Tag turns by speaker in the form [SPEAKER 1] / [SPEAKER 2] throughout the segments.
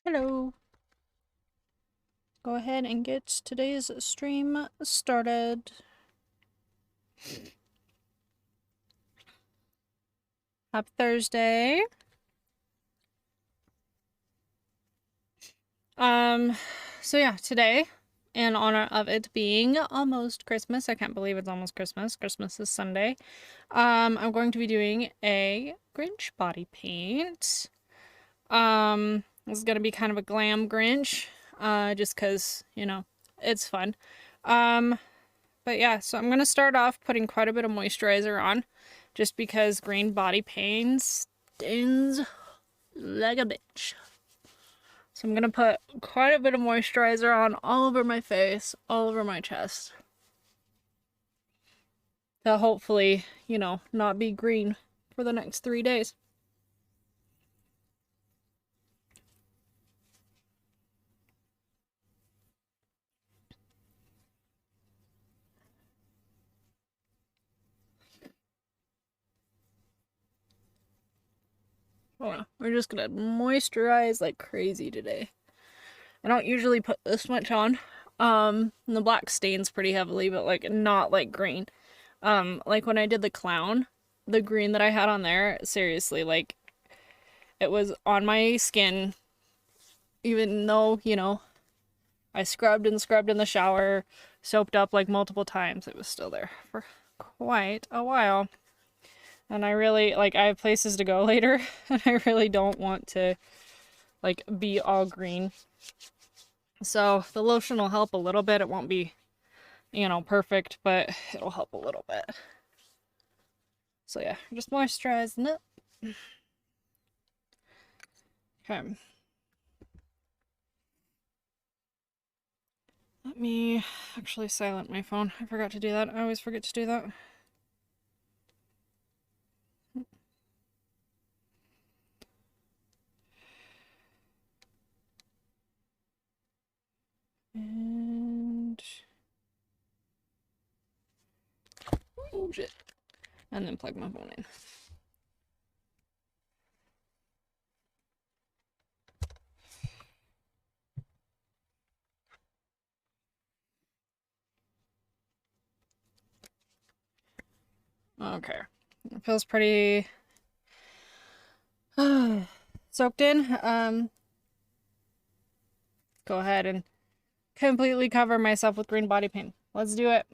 [SPEAKER 1] Hello. Go ahead and get today's stream started. Happy Thursday. Um, so yeah, today, in honor of it being almost Christmas, I can't believe it's almost Christmas. Christmas is Sunday. I'm going to be doing a Grinch body paint. This is gonna be kind of a glam Grinch, just 'cause, it's fun. Um, But yeah, so I'm gonna start off putting quite a bit of moisturizer on, just because green body paint stings like a bitch. So I'm gonna put quite a bit of moisturizer on all over my face, all over my chest. To hopefully, not be green for the next 3 days. Oh, we're just gonna moisturize like crazy today. I don't usually put this much on. And the black stains pretty heavily, but like not like green. Like when I did the clown, the green that I had on there, seriously, like it was on my skin, even though, I scrubbed and scrubbed in the shower, soaped up like multiple times, it was still there for quite a while. And I really, like, I have places to go later, and I really don't want to, like, be all green. So the lotion will help a little bit. It won't be, perfect, but it'll help a little bit. So yeah, just moisturizing it. Okay. Let me actually silent my phone. I forgot to do that. I always forget to do that. And oh shit. And then plug my phone in. Okay. It feels pretty soaked in. Go ahead and completely cover myself with green body paint. Let's do it.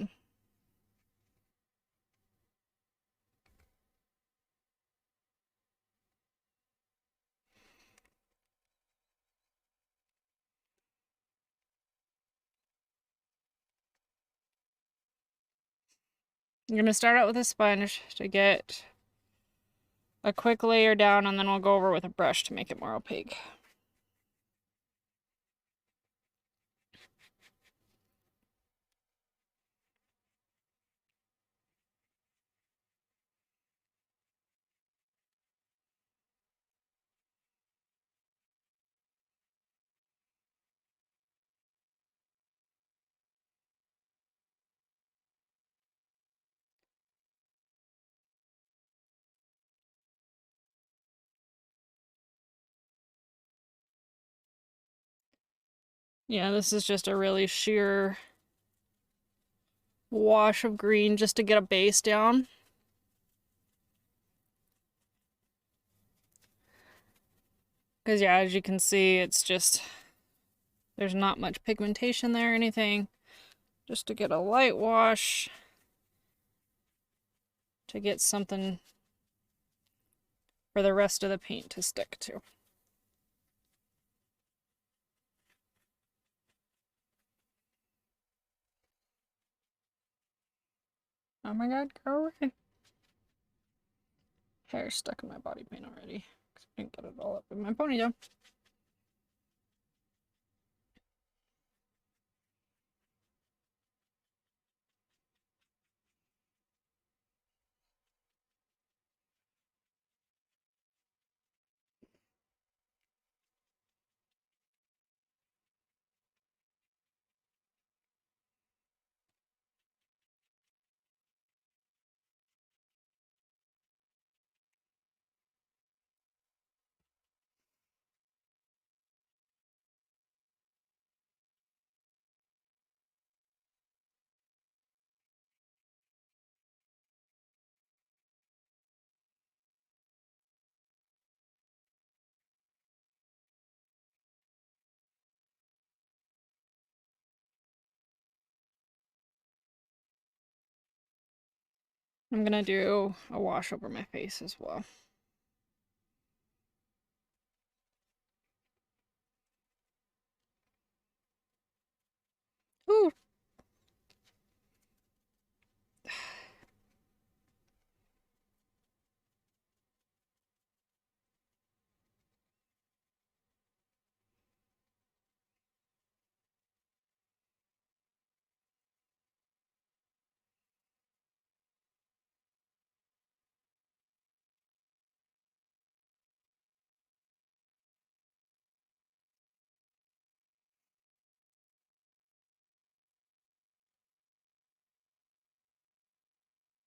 [SPEAKER 1] I'm gonna start out with a sponge to get a quick layer down, and then we'll go over with a brush to make it more opaque. Yeah, this is just a really sheer wash of green just to get a base down. Because yeah, as you can see, it's just, there's not much pigmentation there or anything. Just to get a light wash to get something for the rest of the paint to stick to. Oh my god, go away. Hair stuck in my body paint already. I didn't get it all up in my ponytail. I'm gonna do a wash over my face as well. Ooh.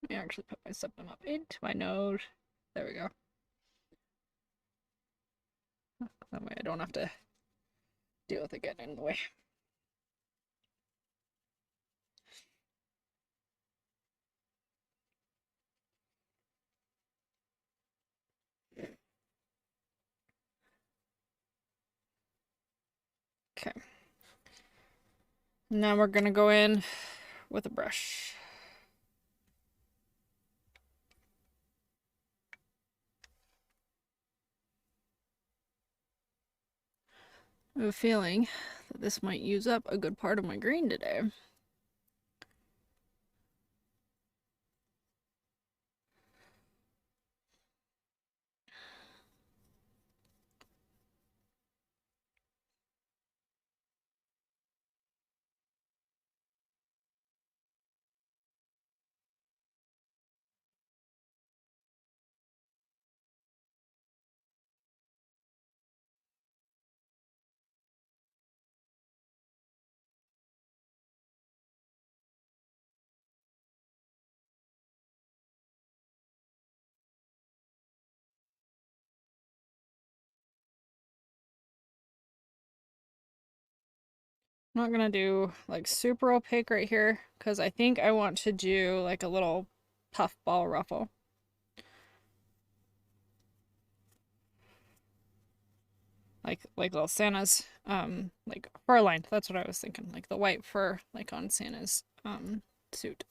[SPEAKER 1] Let me actually put my septum up into my nose. There we go. That way I don't have to deal with it getting in the way. Okay. Now we're gonna go in with a brush. I have a feeling that this might use up a good part of my green today. I'm not gonna do like super opaque right here because I think I want to do like a little puff ball ruffle. Like little Santa's like fur lined. That's what I was thinking. Like the white fur like on Santa's suit.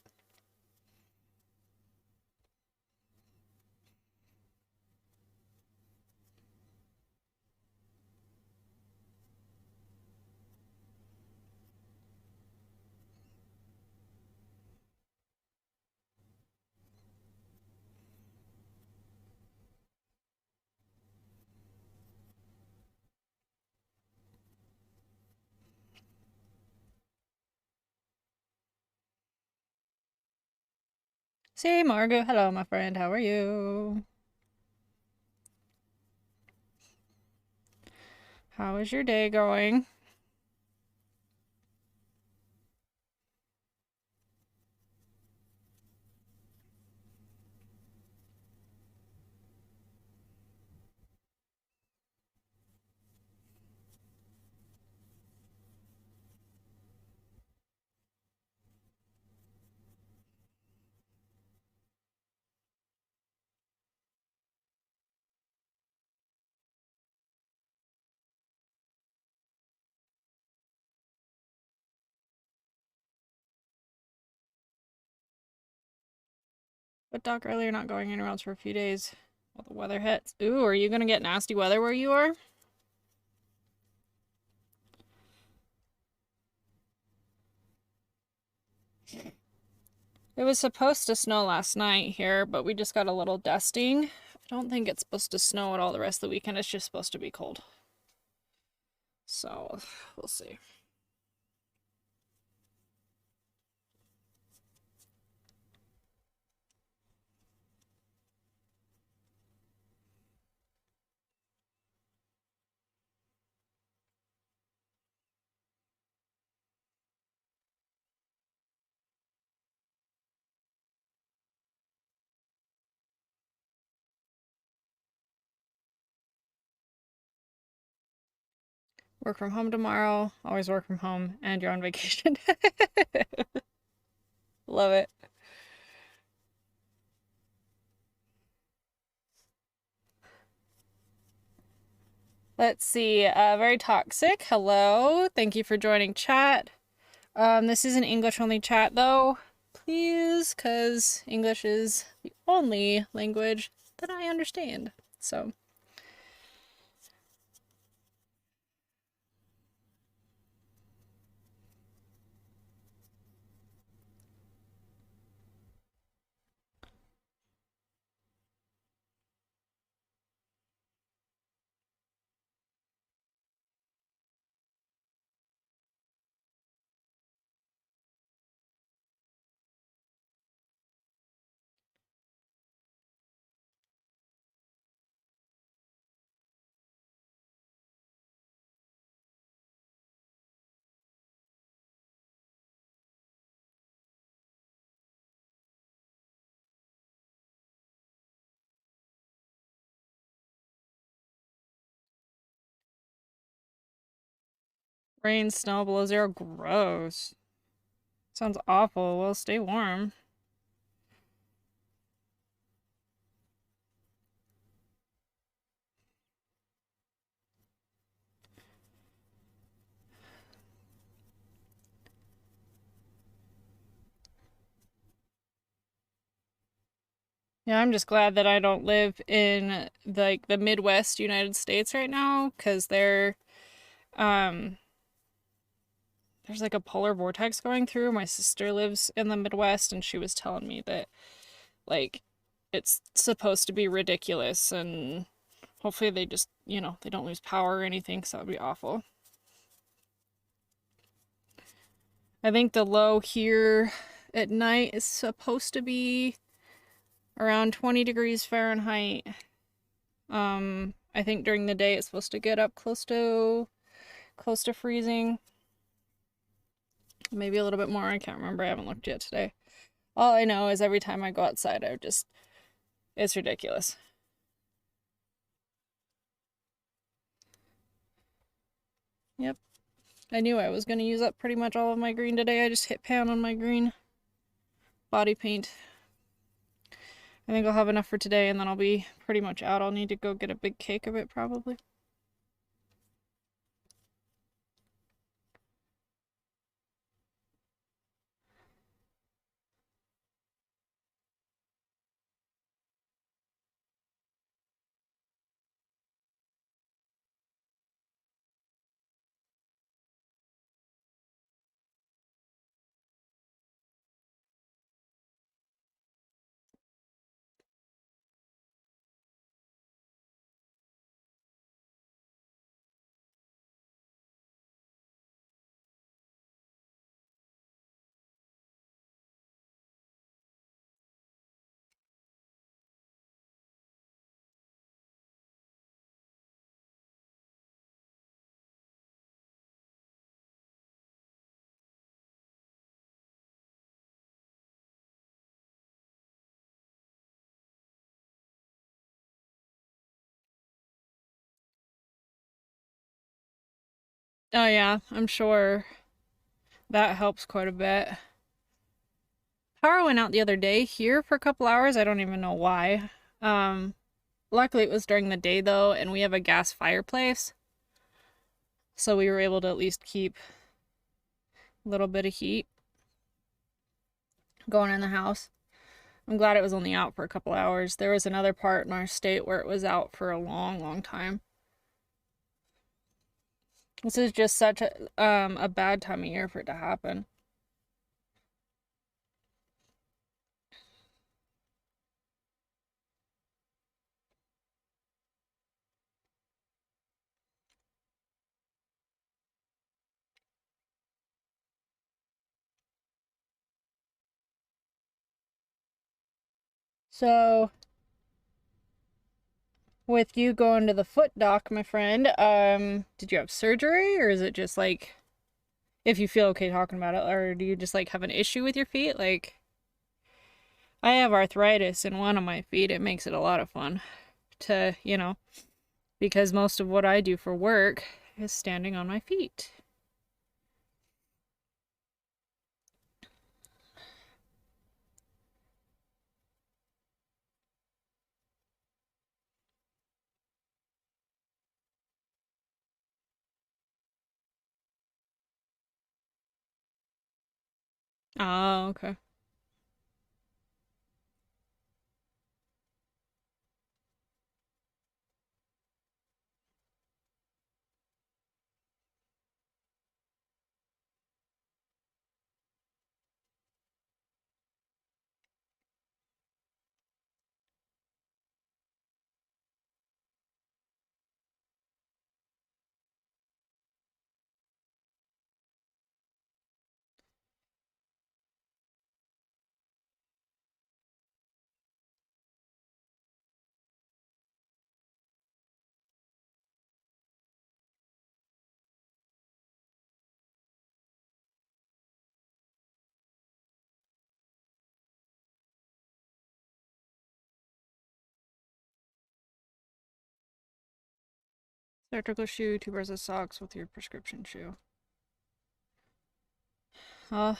[SPEAKER 1] See, Margot, hello my friend, how are you? How is your day going? But Doc earlier not going anywhere else for a few days while the weather hits. Ooh, are you gonna get nasty weather where you are? It was supposed to snow last night here, but we just got a little dusting. I don't think it's supposed to snow at all the rest of the weekend. It's just supposed to be cold. So, we'll see. Work from home tomorrow. Always work from home, and you're on vacation. Love it. Let's see. Very toxic. Hello. Thank you for joining chat. This is an English only chat though. please, because English is the only language that I understand. So, rain, snow, below zero, gross. Sounds awful. Well, stay warm. Yeah, I'm just glad that I don't live in like the Midwest United States right now, because um there's like a polar vortex going through. My sister lives in the Midwest and she was telling me that like it's supposed to be ridiculous, and hopefully they just, they don't lose power or anything, because that would be awful. I think the low here at night is supposed to be around 20 degrees Fahrenheit. I think during the day it's supposed to get up close to freezing. Maybe a little bit more. I can't remember. I haven't looked yet today. All I know is every time I go outside, it's ridiculous. Yep. I knew I was going to use up pretty much all of my green today. I just hit pan on my green body paint. I think I'll have enough for today, and then I'll be pretty much out. I'll need to go get a big cake of it, probably. Oh yeah, I'm sure that helps quite a bit. Power went out the other day here for a couple hours. I don't even know why. Um, Luckily it was during the day though, and we have a gas fireplace, so we were able to at least keep a little bit of heat going in the house. I'm glad it was only out for a couple hours. There was another part in our state where it was out for a long, long time. This is just such a bad time of year for it to happen. So, with you going to the foot doc, my friend, did you have surgery, or is it just like, if you feel okay talking about it, or do you just like have an issue with your feet? Like, I have arthritis in one of my feet. It makes it a lot of fun to, because most of what I do for work is standing on my feet. Oh, okay. Electrical shoe, two pairs of socks with your prescription shoe. Oh,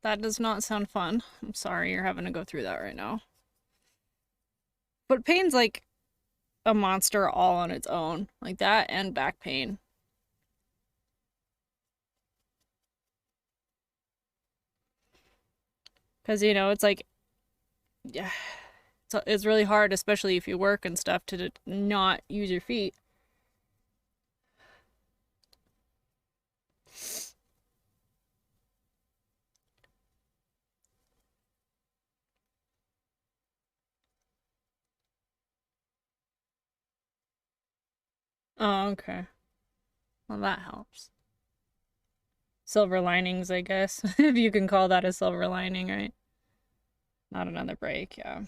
[SPEAKER 1] that does not sound fun. I'm sorry you're having to go through that right now. But pain's like a monster all on its own. Like that and back pain. Because, it's like, yeah, it's really hard, especially if you work and stuff, to not use your feet. Oh, okay. Well, that helps. Silver linings, I guess, if you can call that a silver lining, right? Not another break, yeah.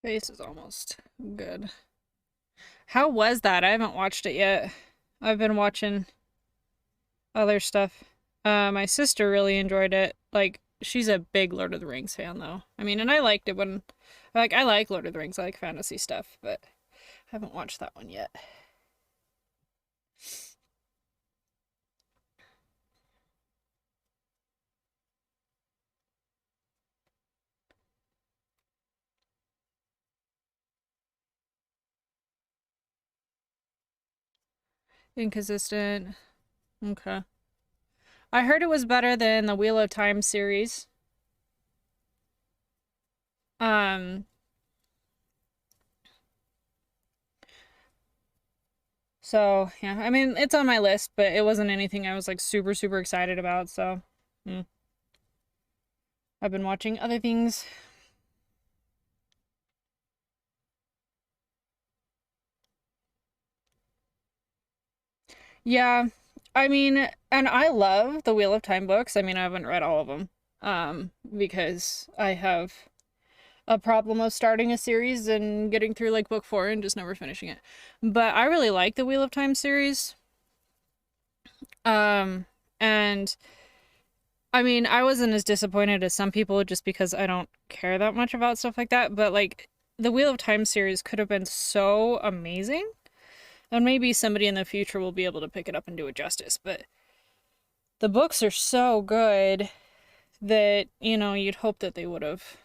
[SPEAKER 1] Face is almost good. How was that? I haven't watched it yet. I've been watching other stuff. My sister really enjoyed it. Like, she's a big Lord of the Rings fan, though. I mean, and I liked it when, like, I like Lord of the Rings. I like fantasy stuff, but I haven't watched that one yet. Inconsistent. Okay. I heard it was better than the Wheel of Time series. Um, so yeah, I mean, it's on my list, but it wasn't anything I was like super, super excited about, so I've been watching other things. Yeah, I mean, and I love the Wheel of Time books. I mean, I haven't read all of them, because I have a problem of starting a series and getting through like book 4 and just never finishing it. But I really like the Wheel of Time series. And I mean, I wasn't as disappointed as some people just because I don't care that much about stuff like that, but like the Wheel of Time series could have been so amazing. And maybe somebody in the future will be able to pick it up and do it justice, but the books are so good that, you'd hope that they would have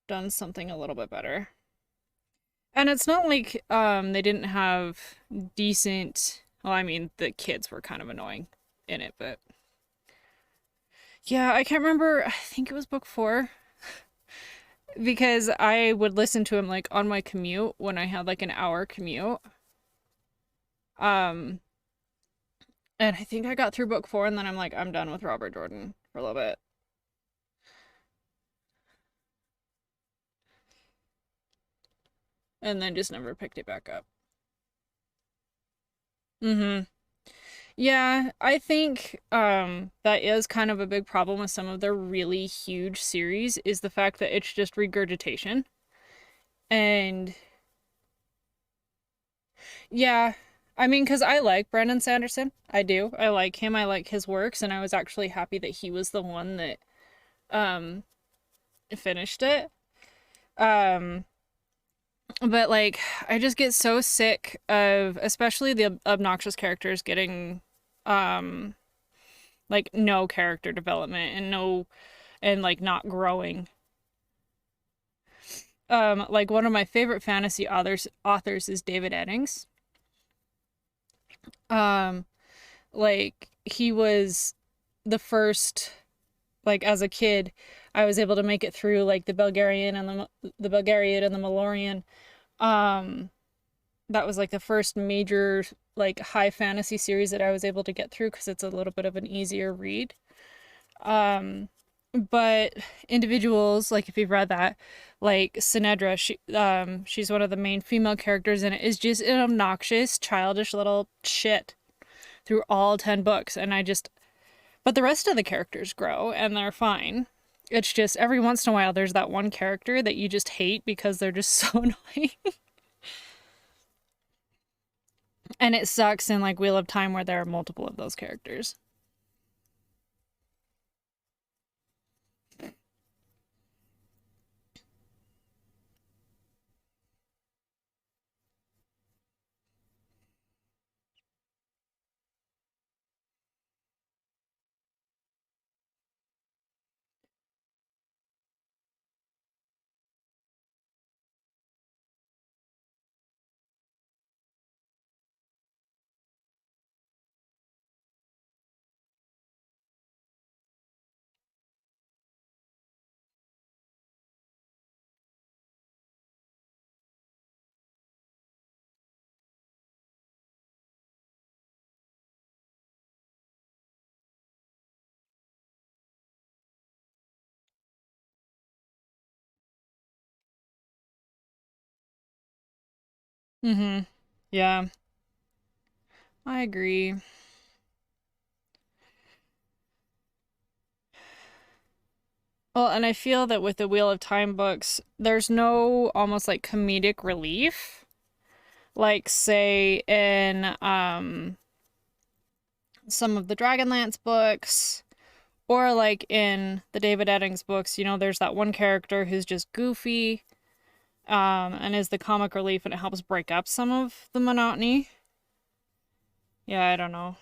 [SPEAKER 1] done something a little bit better. And it's not like they didn't have decent, well, I mean, the kids were kind of annoying in it, but yeah, I can't remember. I think it was book 4 because I would listen to him like on my commute when I had like an hour commute. Um and I think I got through book 4 and then I'm like I'm done with Robert Jordan for a little bit. And then just never picked it back up. Mm-hmm. Yeah, I think that is kind of a big problem with some of their really huge series is the fact that it's just regurgitation. And yeah, I mean, because I like Brandon Sanderson. I do. I like him. I like his works, and I was actually happy that he was the one that um finished it. Um but like I just get so sick of especially the obnoxious characters getting um like no character development and like not growing. Like one of my favorite fantasy authors is David Eddings. Um like he was the first like as a kid, I was able to make it through like the Bulgarian and the Malorian. Um, that was like the first major like high fantasy series that I was able to get through because it's a little bit of an easier read. Um, but individuals, like if you've read that, like Sinedra, she's one of the main female characters and it is just an obnoxious, childish little shit through all 10 books. But the rest of the characters grow and they're fine. It's just every once in a while there's that one character that you just hate because they're just so annoying. And it sucks in like Wheel of Time where there are multiple of those characters. Mm-hmm. Yeah, I agree. Well, and I feel that with the Wheel of Time books, there's no almost like comedic relief. Like say in some of the Dragonlance books or like in the David Eddings books, there's that one character who's just goofy and is the comic relief and it helps break up some of the monotony. Yeah, I don't know.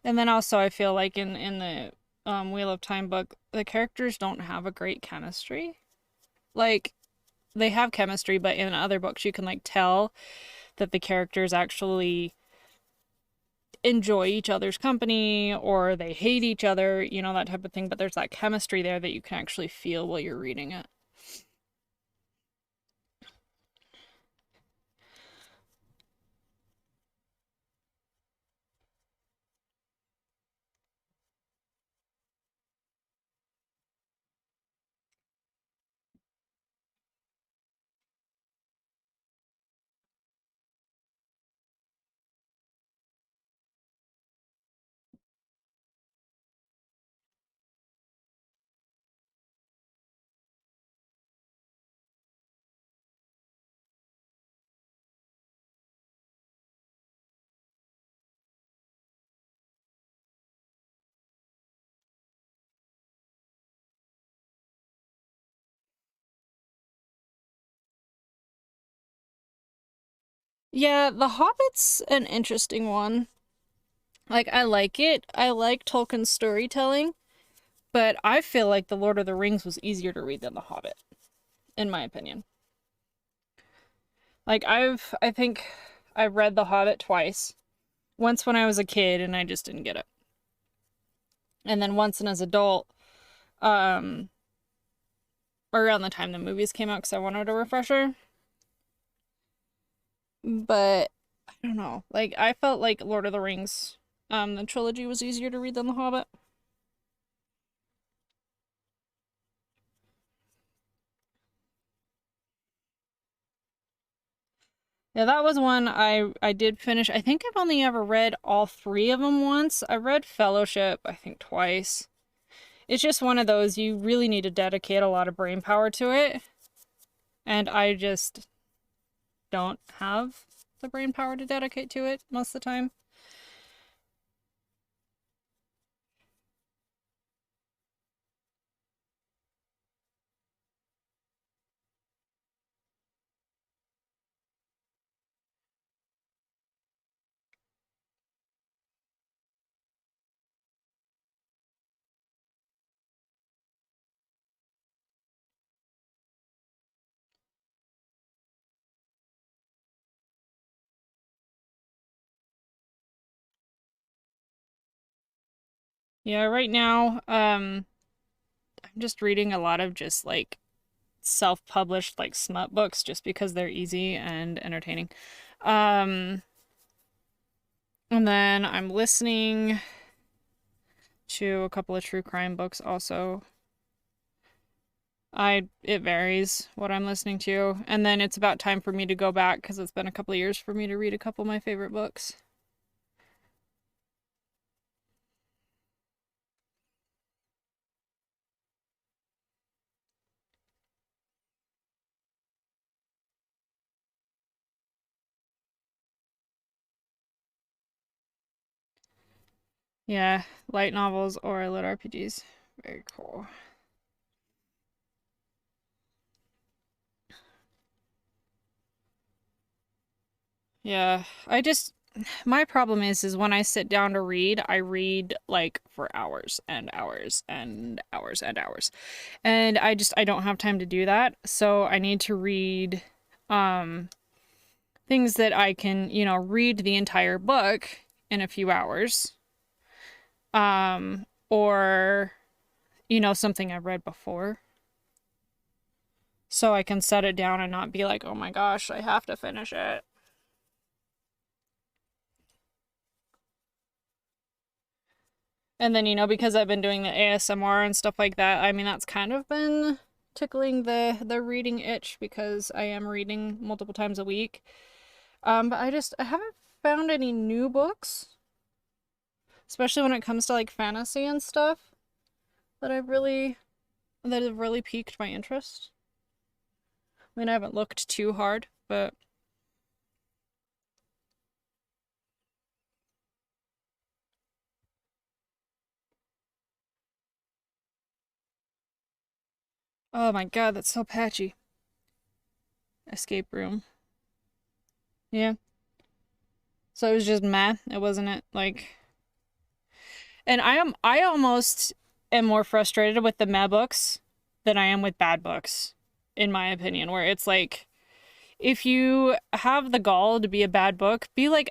[SPEAKER 1] And then also I feel like in the Wheel of Time book, the characters don't have a great chemistry. Like they have chemistry, but in other books you can like tell that the characters actually enjoy each other's company or they hate each other, that type of thing, but there's that chemistry there that you can actually feel while you're reading it. Yeah, The Hobbit's an interesting one. Like, I like it. I like Tolkien's storytelling, but I feel like The Lord of the Rings was easier to read than The Hobbit, in my opinion. Like, I think I've read The Hobbit twice. Once when I was a kid and I just didn't get it. And then once as an adult, um, around the time the movies came out because I wanted a refresher. But I don't know. Like I felt like Lord of the Rings, the trilogy was easier to read than The Hobbit. Yeah, that was one I did finish. I think I've only ever read all three of them once. I read Fellowship, I think twice. It's just one of those you really need to dedicate a lot of brain power to it, and I just don't have the brain power to dedicate to it most of the time. Yeah, right now, I'm just reading a lot of just like self-published like smut books just because they're easy and entertaining. Um, and then I'm listening to a couple of true crime books also. It varies what I'm listening to. And then it's about time for me to go back because it's been a couple of years for me to read a couple of my favorite books. Yeah, light novels or lit RPGs. Very cool. Yeah, my problem is when I sit down to read, I read like for hours and hours and hours and hours. And I don't have time to do that. So I need to read um things that I can, read the entire book in a few hours. Or something I've read before. So I can set it down and not be like, "Oh my gosh, I have to finish it." And then, because I've been doing the ASMR and stuff like that, I mean, that's kind of been tickling the reading itch because I am reading multiple times a week. But I haven't found any new books, especially when it comes to like fantasy and stuff that have really piqued my interest. I mean, I haven't looked too hard, but oh my god, that's so patchy. Escape room. Yeah. So it was just meh. It wasn't it like and I almost am more frustrated with the meh books than I am with bad books, in my opinion, where it's like if you have the gall to be a bad book, be like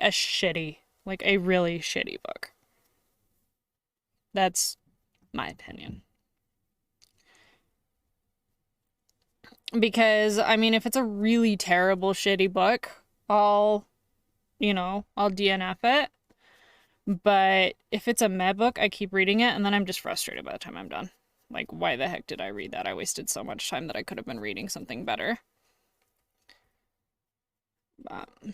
[SPEAKER 1] like a really shitty book. That's my opinion. Because I mean, if it's a really terrible shitty book, I'll DNF it. But if it's a meh book, I keep reading it and then I'm just frustrated by the time I'm done. Like, why the heck did I read that? I wasted so much time that I could have been reading something better. Um,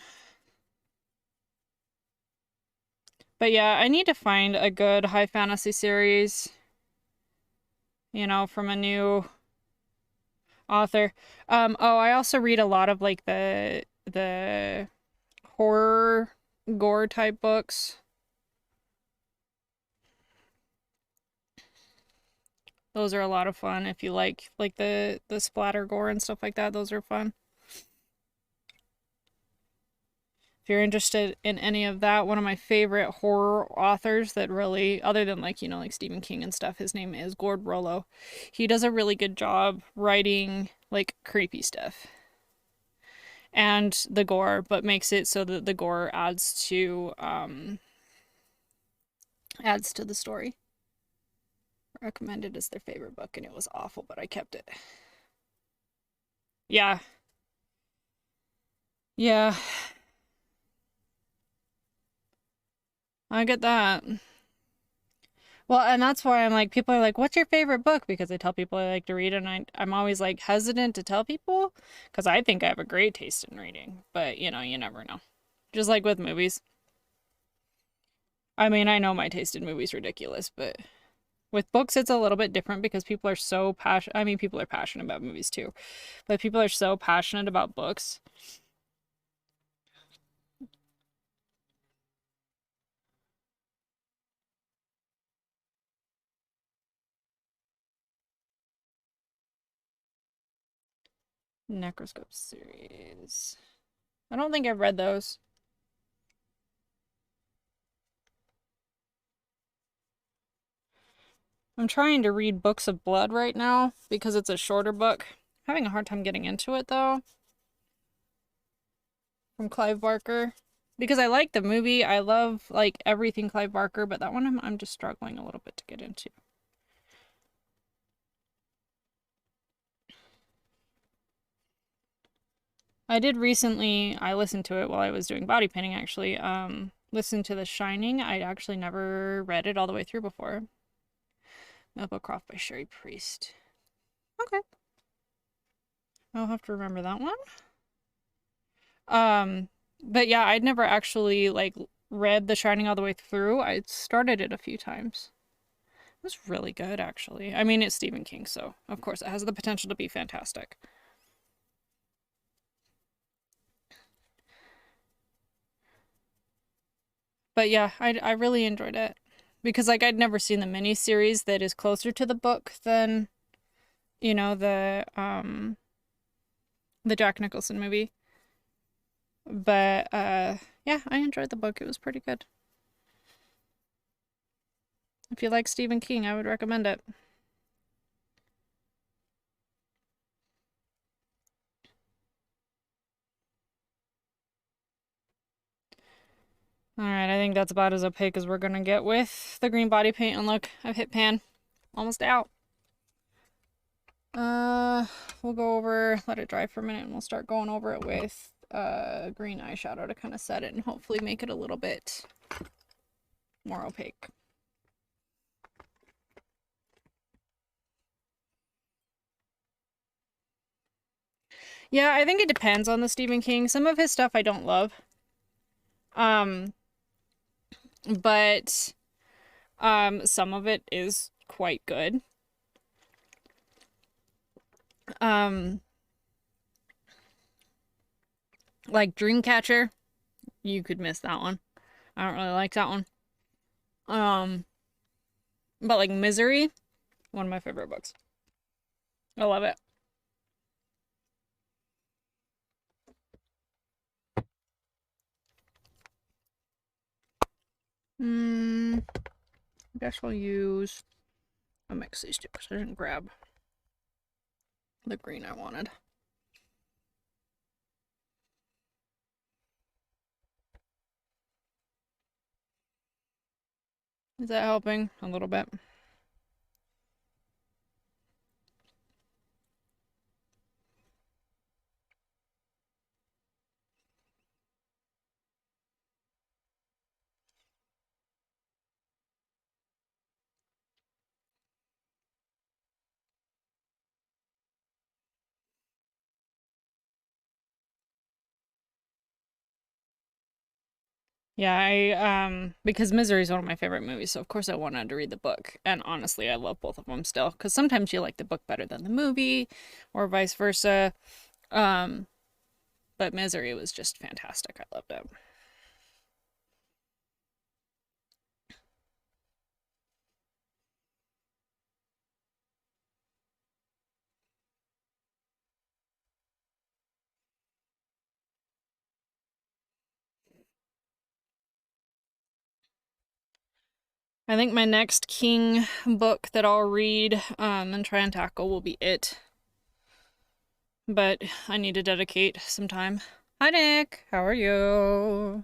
[SPEAKER 1] but yeah, I need to find a good high fantasy series, from a new author. Oh, I also read a lot of like the horror gore type books. Those are a lot of fun if you like the splatter gore and stuff like that. Those are fun. If you're interested in any of that, one of my favorite horror authors that really, other than like Stephen King and stuff, his name is Gord Rollo. He does a really good job writing like creepy stuff and the gore, but makes it so that the gore adds to the story. Recommended as their favorite book, and it was awful, but I kept it. Yeah. Yeah. I get that. Well, and that's why I'm like, people are like, what's your favorite book? Because I tell people I like to read, and I'm always like hesitant to tell people because I think I have a great taste in reading. But, you never know. Just like with movies. I mean, I know my taste in movies ridiculous, but with books, it's a little bit different because people are so passionate. I mean, people are passionate about movies too, but people are so passionate about books. Necroscope series. I don't think I've read those. I'm trying to read Books of Blood right now because it's a shorter book. I'm having a hard time getting into it though. From Clive Barker. Because I like the movie. I love like everything Clive Barker, but that one I'm just struggling a little bit to get into. I did recently, I listened to it while I was doing body painting actually. Listened to The Shining. I'd actually never read it all the way through before. Croft by Sherry Priest. Okay. I'll have to remember that one. But yeah, I'd never actually like read The Shining all the way through. I started it a few times. It was really good, actually. I mean, it's Stephen King, so of course it has the potential to be fantastic. But yeah, I really enjoyed it because like I'd never seen the miniseries that is closer to the book than, you know, the Jack Nicholson movie. But yeah, I enjoyed the book. It was pretty good. If you like Stephen King, I would recommend it. Alright, I think that's about as opaque as we're gonna get with the green body paint. And look, I've hit pan. Almost out. We'll go over, let it dry for a minute, and we'll start going over it with green eyeshadow to kind of set it and hopefully make it a little bit more opaque. Yeah, I think it depends on the Stephen King. Some of his stuff I don't love. But some of it is quite good. Like Dreamcatcher, you could miss that one. I don't really like that one. But like Misery, one of my favorite books. I love it. I guess I'll use a mix these two because I didn't grab the green I wanted. Is that helping a little bit? Yeah, because Misery is one of my favorite movies, so of course I wanted to read the book. And honestly, I love both of them still, because sometimes you like the book better than the movie, or vice versa. But Misery was just fantastic. I loved it. I think my next King book that I'll read and try and tackle will be It. But I need to dedicate some time. Hi, Nick. How are you?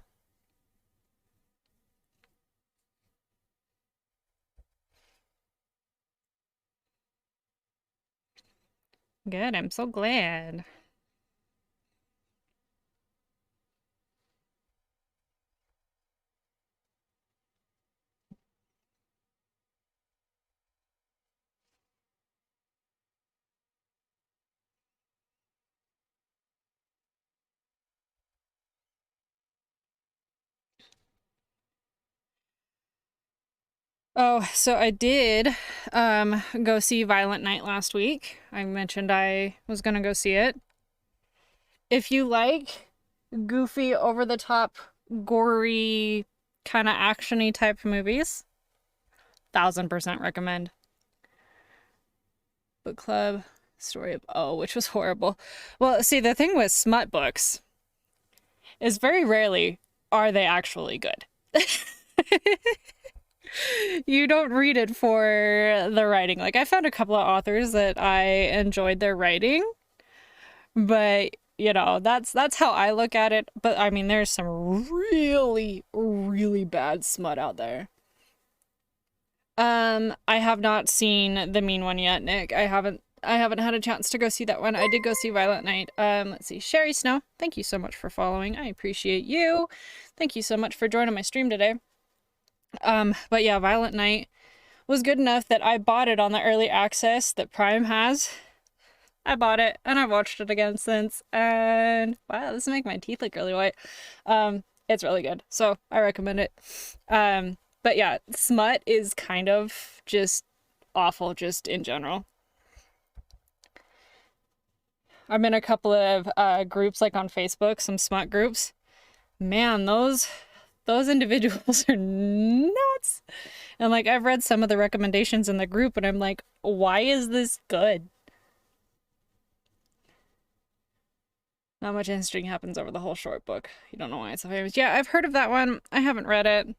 [SPEAKER 1] Good. I'm so glad. Oh, so I did go see Violent Night last week. I mentioned I was gonna go see it. If you like goofy, over the top, gory, kind of actiony type movies, 1000% recommend. Book club, story of O, which was horrible. Well, see, the thing with smut books is very rarely are they actually good. You don't read it for the writing. Like, I found a couple of authors that I enjoyed their writing, but that's how I look at it. But I mean, there's some really, really bad smut out there. I have not seen the Mean One yet, Nick. I haven't had a chance to go see that one. I did go see Violet Night. Let's see. Sherry Snow, thank you so much for following. I appreciate you. Thank you so much for joining my stream today. But yeah, Violet Night was good enough that I bought it on the early access that Prime has. I bought it and I've watched it again since, and wow, this makes my teeth look really white. It's really good, so I recommend it. But yeah, smut is kind of just awful, just in general. I'm in a couple of groups, like on Facebook, some smut groups. Man, those individuals are nuts. And like, I've read some of the recommendations in the group, and I'm like, why is this good? Not much interesting happens over the whole short book. You don't know why it's so famous. Yeah, I've heard of that one. I haven't read it.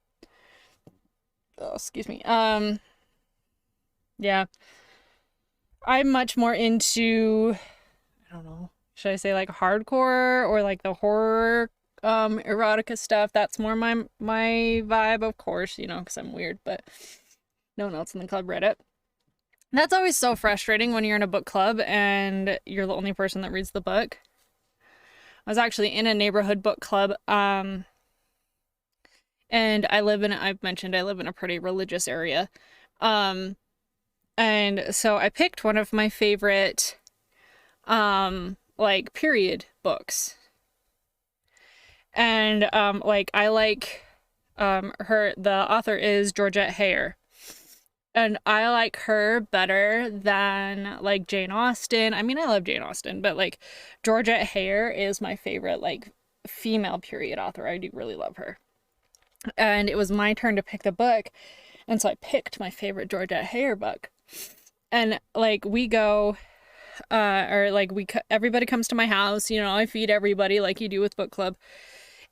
[SPEAKER 1] Oh, excuse me. Yeah. I'm much more into, I don't know, should I say like hardcore or like the horror erotica stuff. That's more my vibe, of course, because I'm weird, but no one else in the club read it. That's always so frustrating when you're in a book club and you're the only person that reads the book. I was actually in a neighborhood book club, and I've mentioned I live in a pretty religious area. And so I picked one of my favorite, like period books. And, like, I like, the author is Georgette Heyer. And I like her better than, like, Jane Austen. I mean, I love Jane Austen, but, like, Georgette Heyer is my favorite, like, female period author. I do really love her. And it was my turn to pick the book, and so I picked my favorite Georgette Heyer book. And, like, we go, or, like, everybody comes to my house, I feed everybody like you do with book club.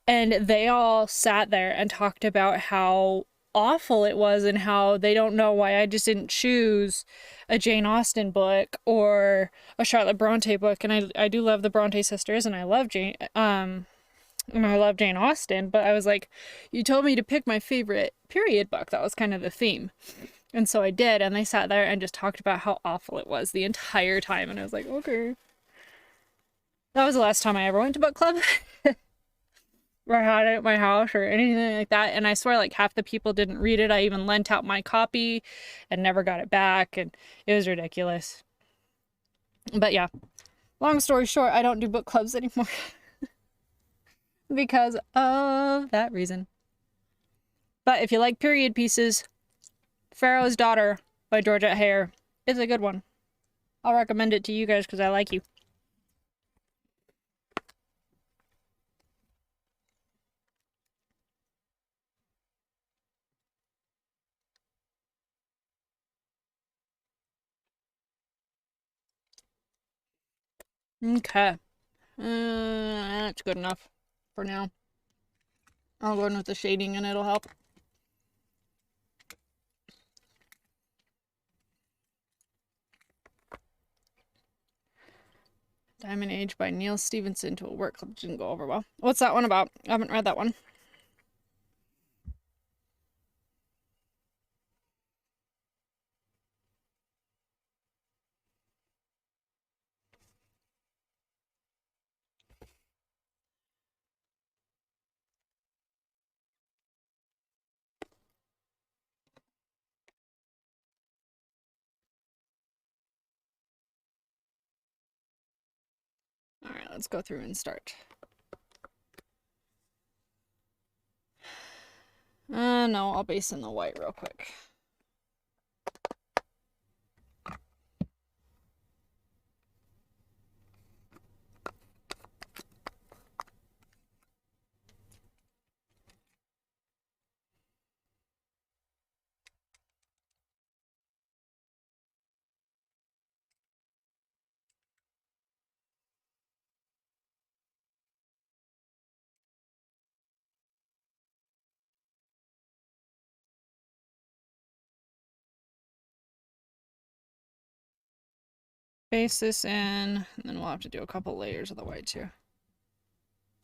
[SPEAKER 1] And they all sat there and talked about how awful it was and how they don't know why I just didn't choose a Jane Austen book or a Charlotte Bronte book. And I do love the Bronte sisters, and I love Jane Austen, but I was like, you told me to pick my favorite period book. That was kind of the theme. And so I did, and they sat there and just talked about how awful it was the entire time. And I was like, okay. That was the last time I ever went to book club. Or had it at my house or anything like that. And I swear, like, half the people didn't read it. I even lent out my copy and never got it back, and it was ridiculous. But yeah, long story short, I don't do book clubs anymore because of that reason. But if you like period pieces, Pharaoh's Daughter by Georgette Heyer is a good one. I'll recommend it to you guys because I like you. Okay. That's good enough for now. I'll go in with the shading and it'll help. Diamond Age by Neil Stevenson to a work club didn't go over well. What's that one about? I haven't read that one. Alright, let's go through and start. No, I'll base in the white real quick. base this in, and then we'll have to do a couple layers of the white too.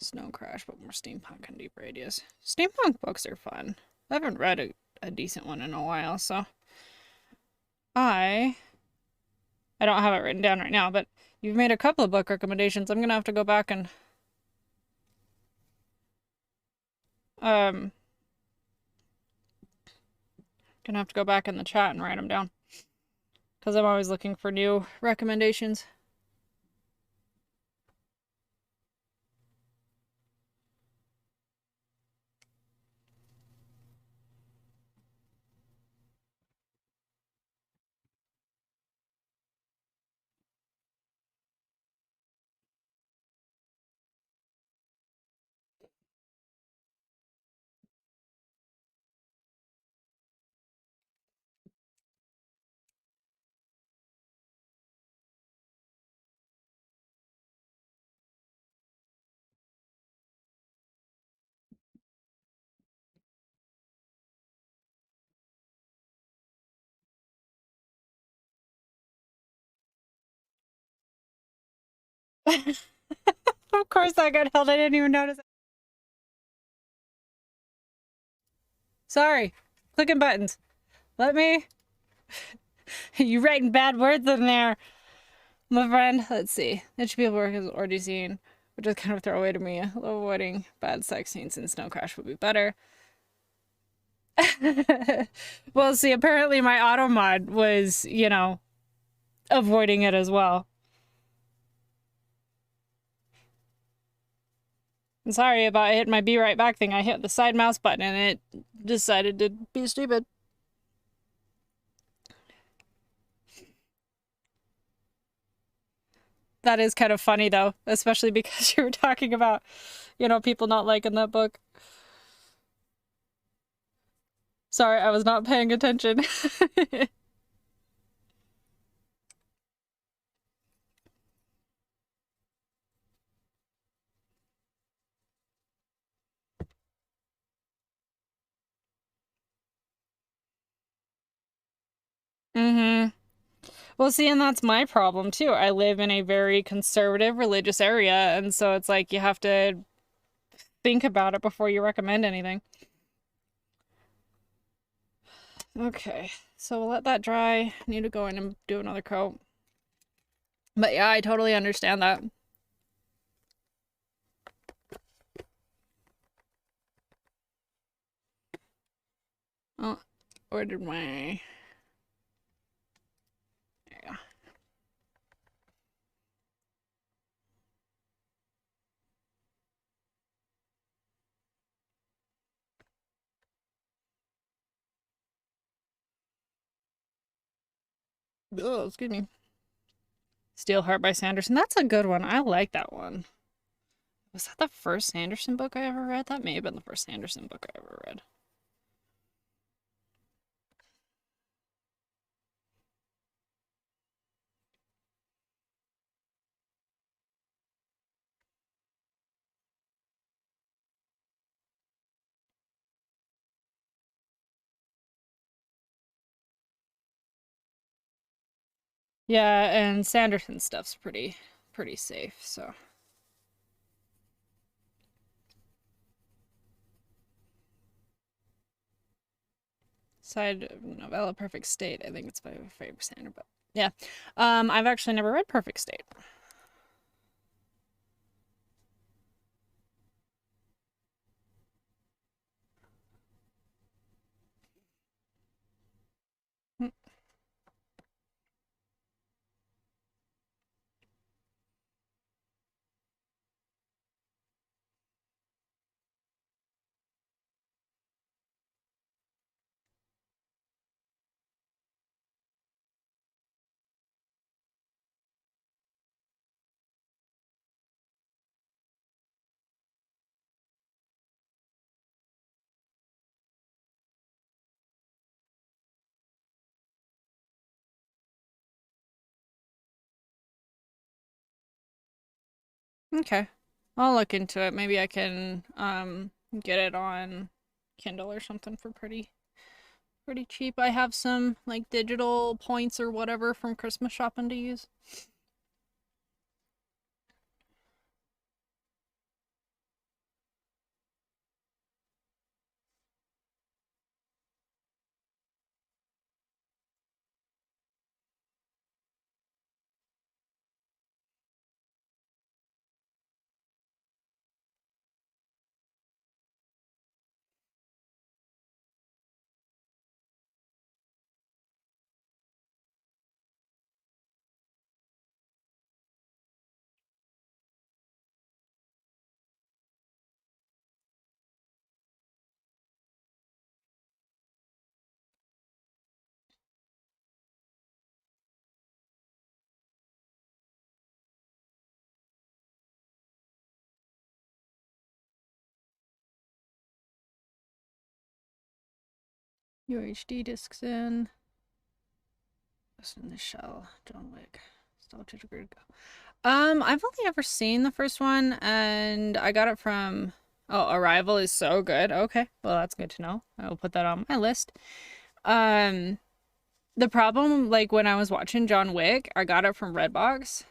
[SPEAKER 1] Snow Crash, but more steampunk and deep radius. Steampunk books are fun. I haven't read a decent one in a while, so I don't have it written down right now, but you've made a couple of book recommendations. I'm gonna have to go back and gonna have to go back in the chat and write them down because I'm always looking for new recommendations. Of course that got held. I didn't even notice it. Sorry. Clicking buttons. Let me. You writing bad words in there, my friend. Let's see. It should be able to work as already seen, which is kind of a throwaway to me. Avoiding bad sex scenes in Snow Crash would be better. Well, see, apparently my auto mod was, you know, avoiding it as well. I'm sorry about hitting my be right back thing. I hit the side mouse button and it decided to be stupid. That is kind of funny though, especially because you were talking about, you know, people not liking that book. Sorry, I was not paying attention. Mm-hmm. Well, see, and that's my problem too. I live in a very conservative religious area, and so it's like you have to think about it before you recommend anything. Okay, so we'll let that dry. Need to go in and do another coat. But yeah, I totally understand that. Oh, where did my... There you go. Oh, excuse me. Steelheart by Sanderson. That's a good one. I like that one. Was that the first Sanderson book I ever read? That may have been the first Sanderson book I ever read. Yeah, and Sanderson stuff's pretty safe, so. Side novella Perfect State. I think it's my favorite standard, but yeah. I've actually never read Perfect State. Okay. I'll look into it. Maybe I can get it on Kindle or something for pretty cheap. I have some like digital points or whatever from Christmas shopping to use. UHD discs in. Ghost in the Shell, John Wick. Nostalgia Trigger. I've only ever seen the first one, and I got it from. Oh, Arrival is so good. Okay, well that's good to know. I will put that on my list. Um, the problem, like when I was watching John Wick, I got it from Redbox.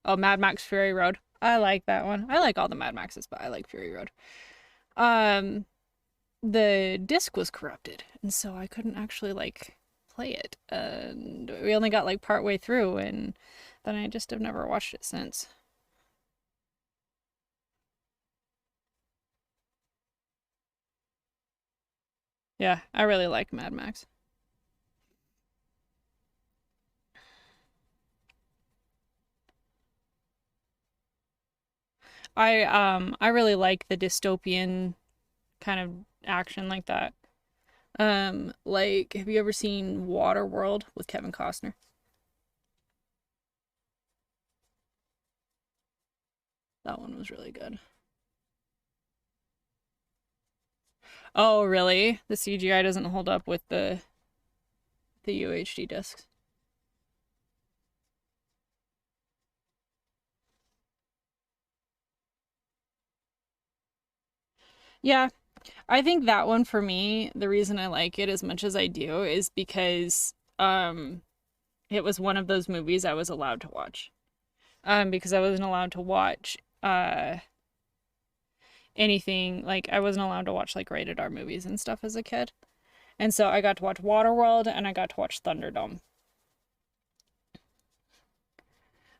[SPEAKER 1] Oh, Mad Max Fury Road. I like that one. I like all the Mad Maxes, but I like Fury Road. Um, the disc was corrupted, and so I couldn't actually like play it. And we only got like part way through, and then I just have never watched it since. Yeah, I really like Mad Max. I really like the dystopian kind of action like that. Like have you ever seen Waterworld with Kevin Costner? That one was really good. Oh, really? The CGI doesn't hold up with the UHD discs. Yeah, I think that one for me, the reason I like it as much as I do is because it was one of those movies I was allowed to watch. Because I wasn't allowed to watch anything like I wasn't allowed to watch like rated R movies and stuff as a kid. And so I got to watch Waterworld and I got to watch Thunderdome,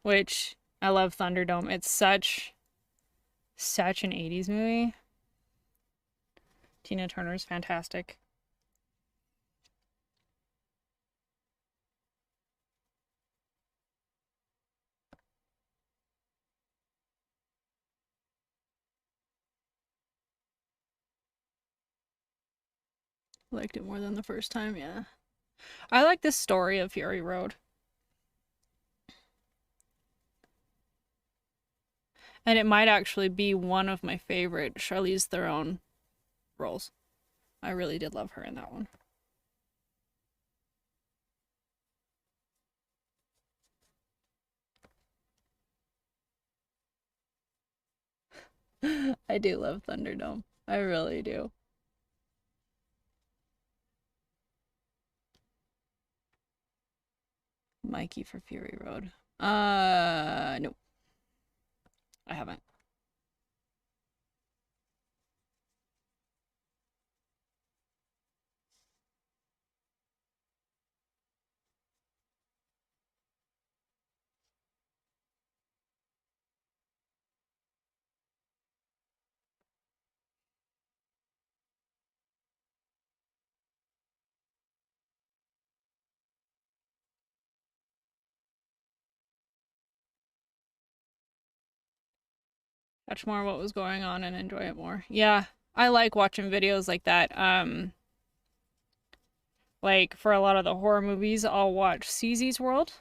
[SPEAKER 1] which I love Thunderdome. It's such an 80s movie. Tina Turner's fantastic. Liked it more than the first time, yeah. I like the story of Fury Road. And it might actually be one of my favorite Charlize Theron roles. I really did love her in that one. I do love Thunderdome. I really do. Mikey for Fury Road. No, I haven't. Catch more what was going on and enjoy it more. Yeah, I like watching videos like that. Like for a lot of the horror movies, I'll watch CZ's World.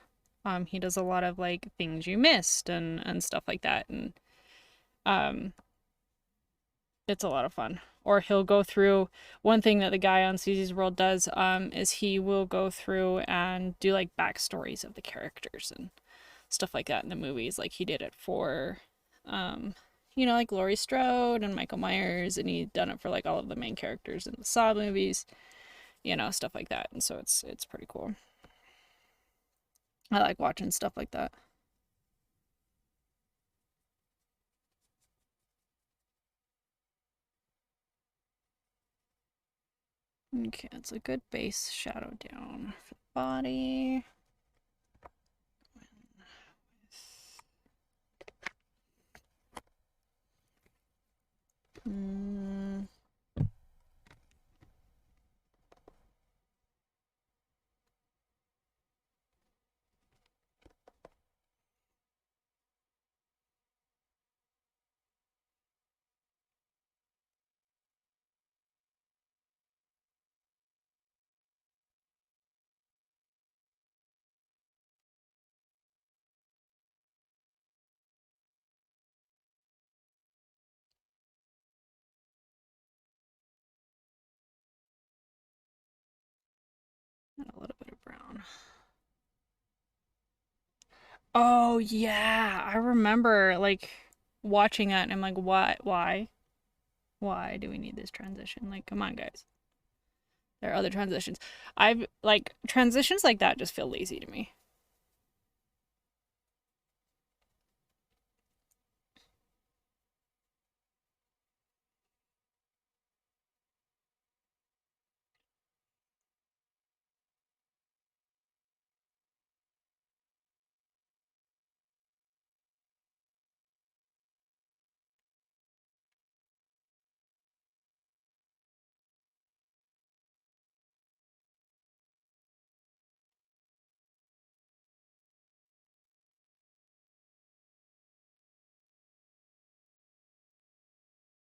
[SPEAKER 1] He does a lot of like things you missed and stuff like that, and um, it's a lot of fun. Or he'll go through one thing that the guy on CZ's World does is he will go through and do like backstories of the characters and stuff like that in the movies. Like he did it for like Laurie Strode and Michael Myers, and he done it for like all of the main characters in the Saw movies, stuff like that. And so it's pretty cool. I like watching stuff like that. Okay, it's a good base shadow down for the body. Mm. And a little bit of brown. Oh yeah, I remember like watching that and I'm like, why do we need this transition? Like, come on, guys. There are other transitions. I've like transitions like that just feel lazy to me.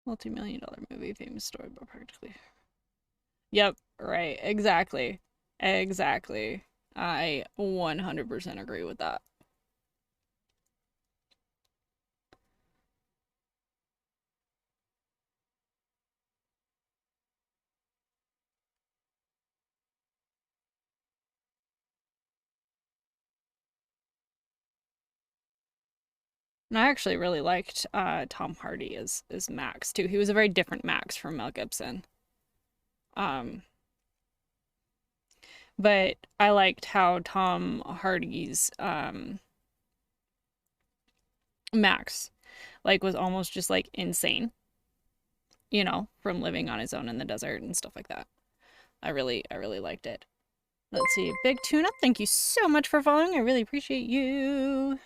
[SPEAKER 1] Multi-million dollar movie, famous story, but practically. Yep, right. Exactly. Exactly. I 100% agree with that. And I actually really liked Tom Hardy as Max too. He was a very different Max from Mel Gibson. Um, but I liked how Tom Hardy's Max like was almost just like insane, from living on his own in the desert and stuff like that. I really liked it. Let's see. Big Tuna, thank you so much for following. I really appreciate you.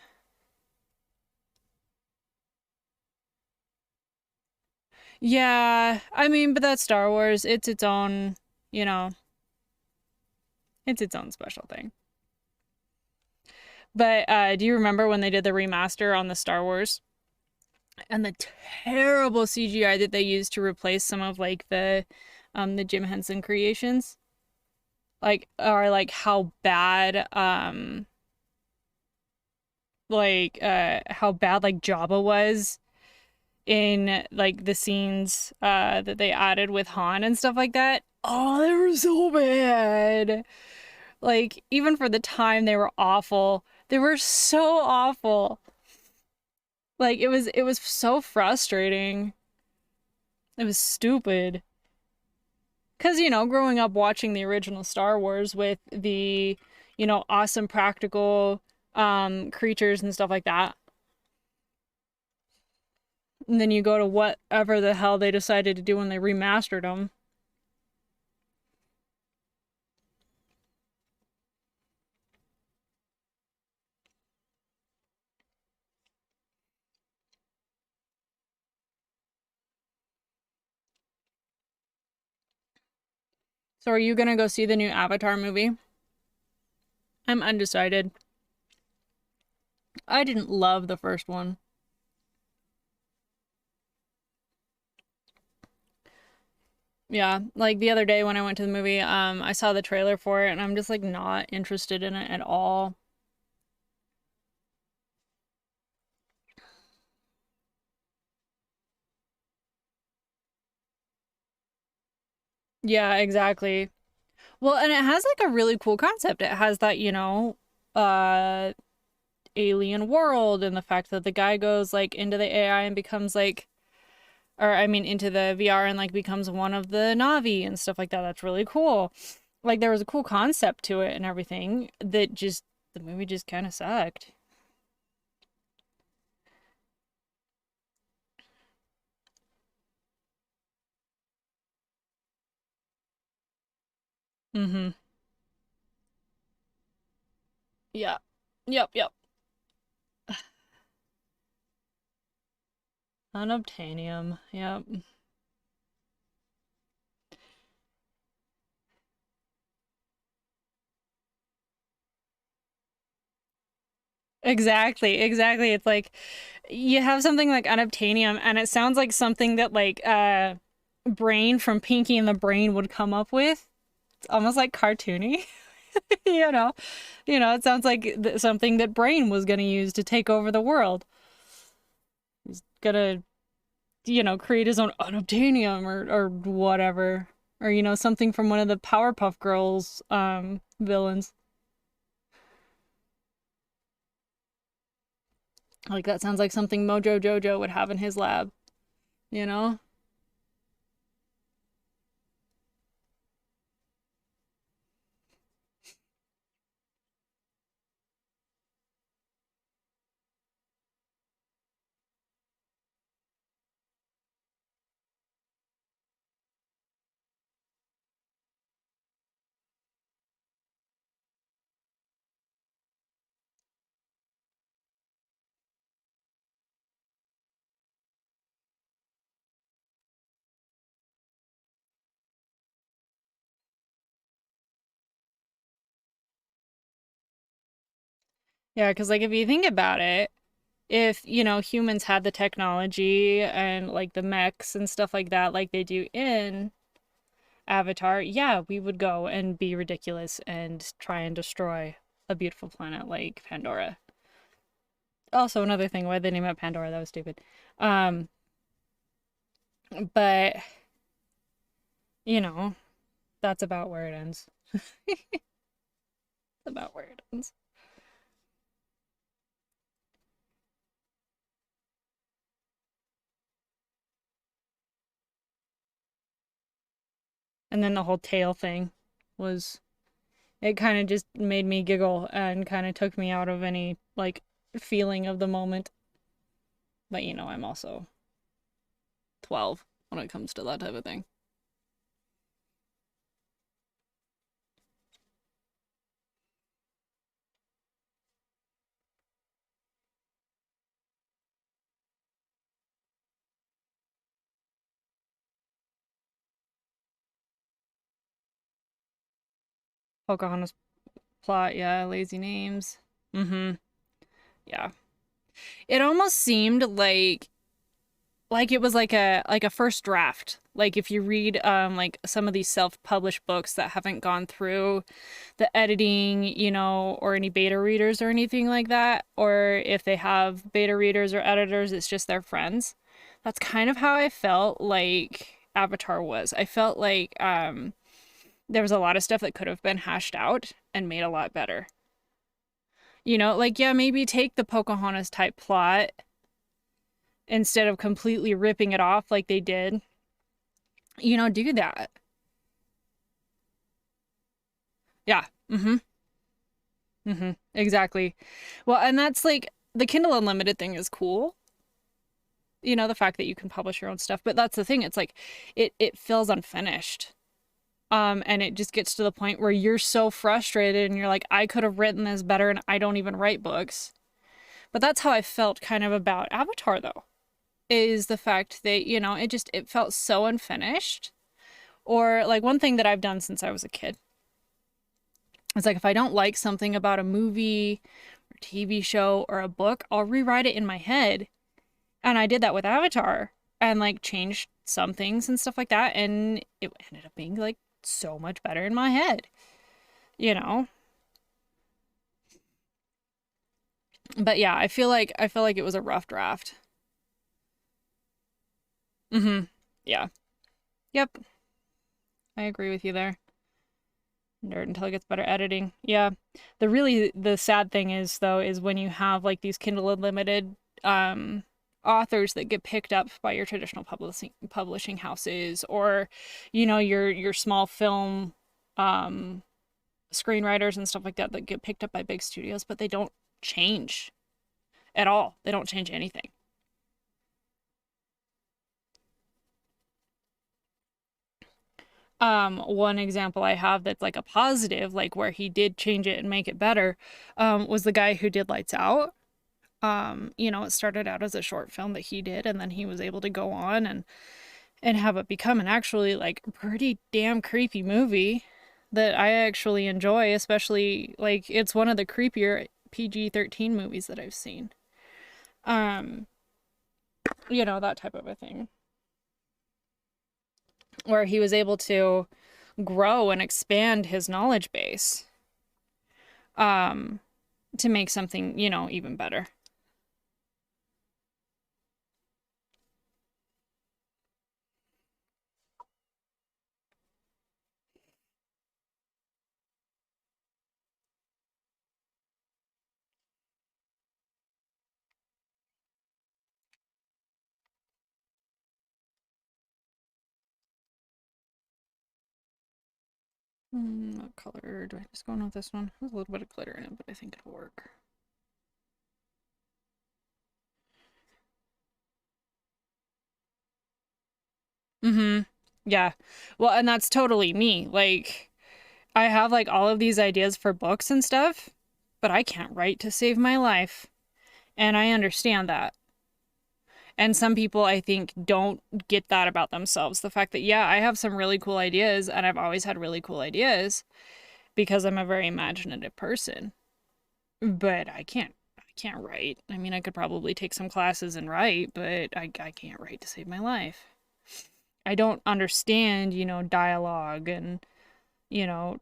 [SPEAKER 1] Yeah, I mean, but that's Star Wars. It's its own, you know, it's its own special thing. But do you remember when they did the remaster on the Star Wars and the terrible CGI that they used to replace some of like the Jim Henson creations? Like, or like how bad how bad like Jabba was in like the scenes that they added with Han and stuff like that. Oh, they were so bad. Like even for the time they were awful. They were so awful. Like it was so frustrating. It was stupid. Cuz growing up watching the original Star Wars with the awesome practical creatures and stuff like that. And then you go to whatever the hell they decided to do when they remastered them. So are you gonna go see the new Avatar movie? I'm undecided. I didn't love the first one. Yeah, like the other day when I went to the movie, I saw the trailer for it and I'm just like not interested in it at all. Yeah, exactly. Well, and it has like a really cool concept. It has that, uh alien world and the fact that the guy goes like into the AI and becomes like or I mean into the VR and like becomes one of the Navi and stuff like that. That's really cool. Like there was a cool concept to it and everything that just the movie just kind of sucked. Mm-hmm. Yeah. Yep, yep. Unobtainium. Yep. Exactly, exactly. It's like you have something like unobtainium and it sounds like something that like Brain from Pinky and the Brain would come up with. It's almost like cartoony, you know. It sounds like something that Brain was going to use to take over the world. He's gonna, create his own unobtainium or whatever. Or, something from one of the Powerpuff Girls villains. Like that sounds like something Mojo Jojo would have in his lab, you know? Yeah, because like if you think about it, if, humans had the technology and like the mechs and stuff like that, like they do in Avatar, yeah, we would go and be ridiculous and try and destroy a beautiful planet like Pandora. Also, another thing, why they name it Pandora, that was stupid. Um, but, you know, that's about where it ends. About where it ends. And then the whole tail thing was, it kind of just made me giggle and kind of took me out of any, like, feeling of the moment. But, I'm also 12 when it comes to that type of thing. Pocahontas plot, yeah, lazy names. Mm-hmm. Yeah. It almost seemed like it was like a first draft. Like if you read like some of these self-published books that haven't gone through the editing, or any beta readers or anything like that, or if they have beta readers or editors, it's just their friends. That's kind of how I felt like Avatar was. I felt like there was a lot of stuff that could have been hashed out and made a lot better. Like yeah, maybe take the Pocahontas type plot instead of completely ripping it off like they did. Do that. Yeah. Mm-hmm. Mm-hmm. Exactly. Well, and that's like the Kindle Unlimited thing is cool. The fact that you can publish your own stuff, but that's the thing. It's like it feels unfinished. And it just gets to the point where you're so frustrated and you're like, I could have written this better and I don't even write books. But that's how I felt kind of about Avatar though. Is the fact that, it felt so unfinished. Or like one thing that I've done since I was a kid. It's like if I don't like something about a movie or TV show or a book, I'll rewrite it in my head. And I did that with Avatar and like changed some things and stuff like that. And it ended up being like so much better in my head, you know? But yeah, I feel like it was a rough draft. Mm-hmm. Yeah. Yep. I agree with you there. Nerd until it gets better editing. Yeah. The sad thing is though, is when you have like these Kindle Unlimited authors that get picked up by your traditional publishing houses or, your small film um screenwriters and stuff like that that get picked up by big studios, but they don't change at all. They don't change anything. One example I have that's like a positive, like where he did change it and make it better, was the guy who did Lights Out. It started out as a short film that he did, and then he was able to go on and have it become an actually like pretty damn creepy movie that I actually enjoy, especially like it's one of the creepier PG-13 movies that I've seen. Um, that type of a thing. Where he was able to grow and expand his knowledge base um to make something, even better. What color do I just go in with this one? There's a little bit of glitter in it, but I think it'll work. Mm-hmm. Yeah. Well, and that's totally me. Like, I have like all of these ideas for books and stuff, but I can't write to save my life. And I understand that. And some people, I think, don't get that about themselves. The fact that, yeah, I have some really cool ideas and I've always had really cool ideas because I'm a very imaginative person. But I can't write. I mean, I could probably take some classes and write, but I can't write to save my life. I don't understand, dialogue and, you know,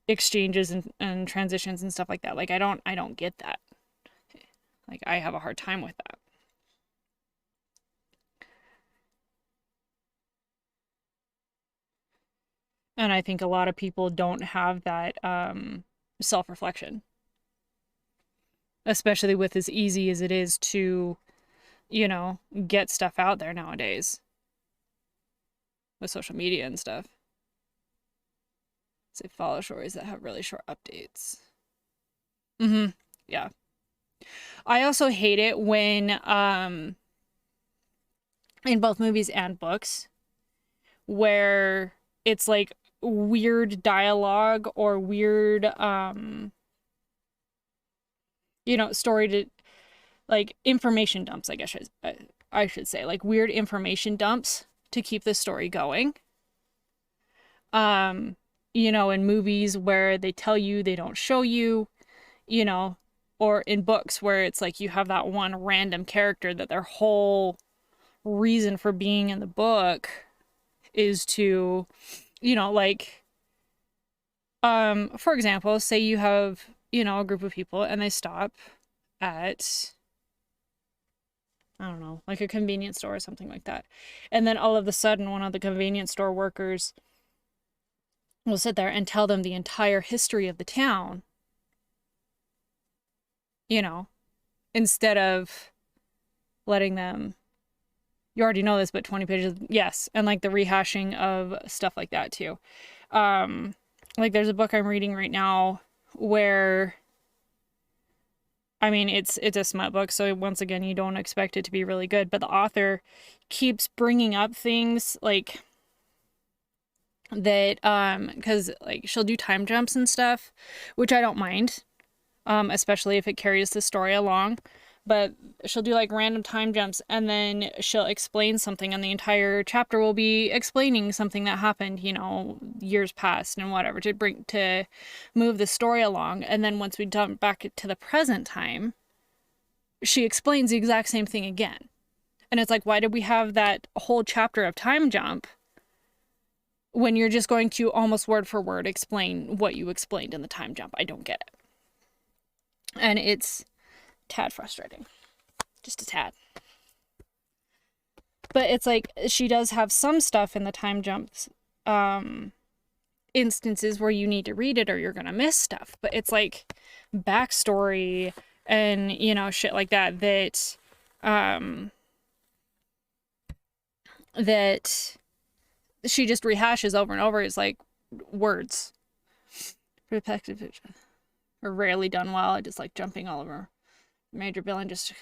[SPEAKER 1] exchanges and transitions and stuff like that. Like I don't get that. Like I have a hard time with that. And I think a lot of people don't have that self-reflection, especially with as easy as it is to, get stuff out there nowadays with social media and stuff. Say follow stories that have really short updates. Mm-hmm. Yeah. I also hate it when in both movies and books where it's like weird dialogue or weird story to like information dumps, I guess I should say, like weird information dumps to keep the story going. Um, in movies where they tell you they don't show you, you know, or in books where it's like you have that one random character that their whole reason for being in the book is to, like for example, say you have, a group of people and they stop at I don't know, like a convenience store or something like that. And then all of a sudden one of the convenience store workers will sit there and tell them the entire history of the town, you know, instead of letting them you already know this, but 20 pages, yes, and like the rehashing of stuff like that too. Like there's a book I'm reading right now where I mean it's a smut book, so once again you don't expect it to be really good, but the author keeps bringing up things like that because like she'll do time jumps and stuff, which I don't mind, especially if it carries the story along. But she'll do like random time jumps and then she'll explain something, and the entire chapter will be explaining something that happened, years past and whatever to move the story along. And then once we jump back to the present time, she explains the exact same thing again. And it's like, why did we have that whole chapter of time jump when you're just going to almost word for word explain what you explained in the time jump? I don't get it. And it's tad frustrating. Just a tad. But it's like she does have some stuff in the time jumps instances where you need to read it or you're gonna miss stuff. But it's like backstory and shit like that that she just rehashes over and over. Is like words. Repetitive are rarely done well. I just like jumping all over major villain, just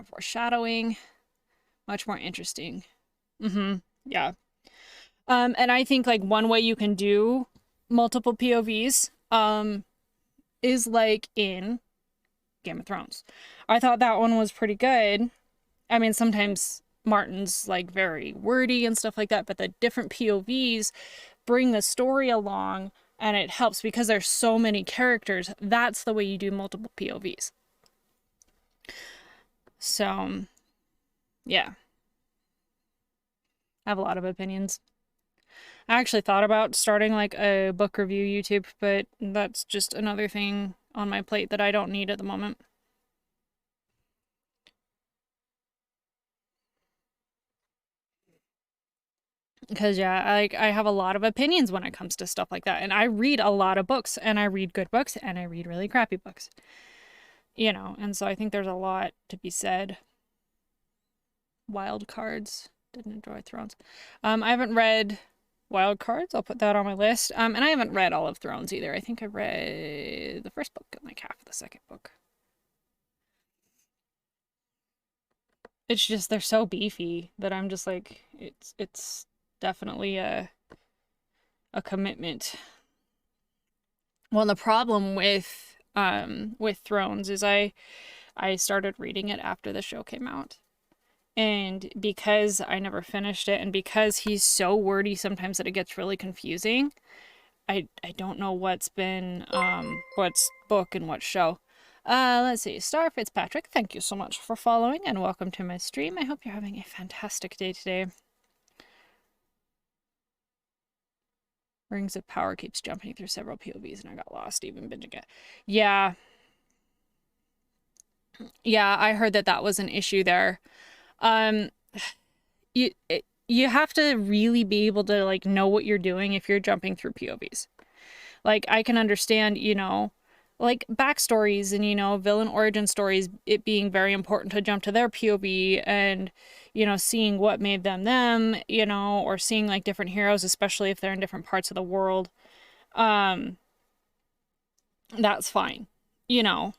[SPEAKER 1] foreshadowing. Much more interesting. Yeah. And I think like one way you can do multiple POVs is like in Game of Thrones. I thought that one was pretty good. I mean, sometimes Martin's like very wordy and stuff like that, but the different POVs bring the story along and it helps because there's so many characters. That's the way you do multiple POVs. So, yeah. I have a lot of opinions. I actually thought about starting like a book review YouTube, but that's just another thing on my plate that I don't need at the moment. Because yeah, I have a lot of opinions when it comes to stuff like that. And I read a lot of books, and I read good books, and I read really crappy books. And so I think there's a lot to be said. Wild Cards. Didn't enjoy Thrones. I haven't read Wild Cards. I'll put that on my list. And I haven't read all of Thrones either. I think I read the first book and like half of the second book. It's just they're so beefy that I'm just like it's definitely a commitment. Well, the problem with Thrones is I started reading it after the show came out. And because I never finished it and because he's so wordy sometimes that it gets really confusing, I don't know what's book and what show. Let's see. Star Fitzpatrick, thank you so much for following and welcome to my stream. I hope you're having a fantastic day today. Rings of Power keeps jumping through several POVs and I got lost even binging it. Yeah. Yeah, I heard that was an issue there. Um, you you have to really be able to like know what you're doing if you're jumping through POVs. Like I can understand, like backstories and villain origin stories, it being very important to jump to their POV and seeing what made them, or seeing like different heroes, especially if they're in different parts of the world. That's fine, you know.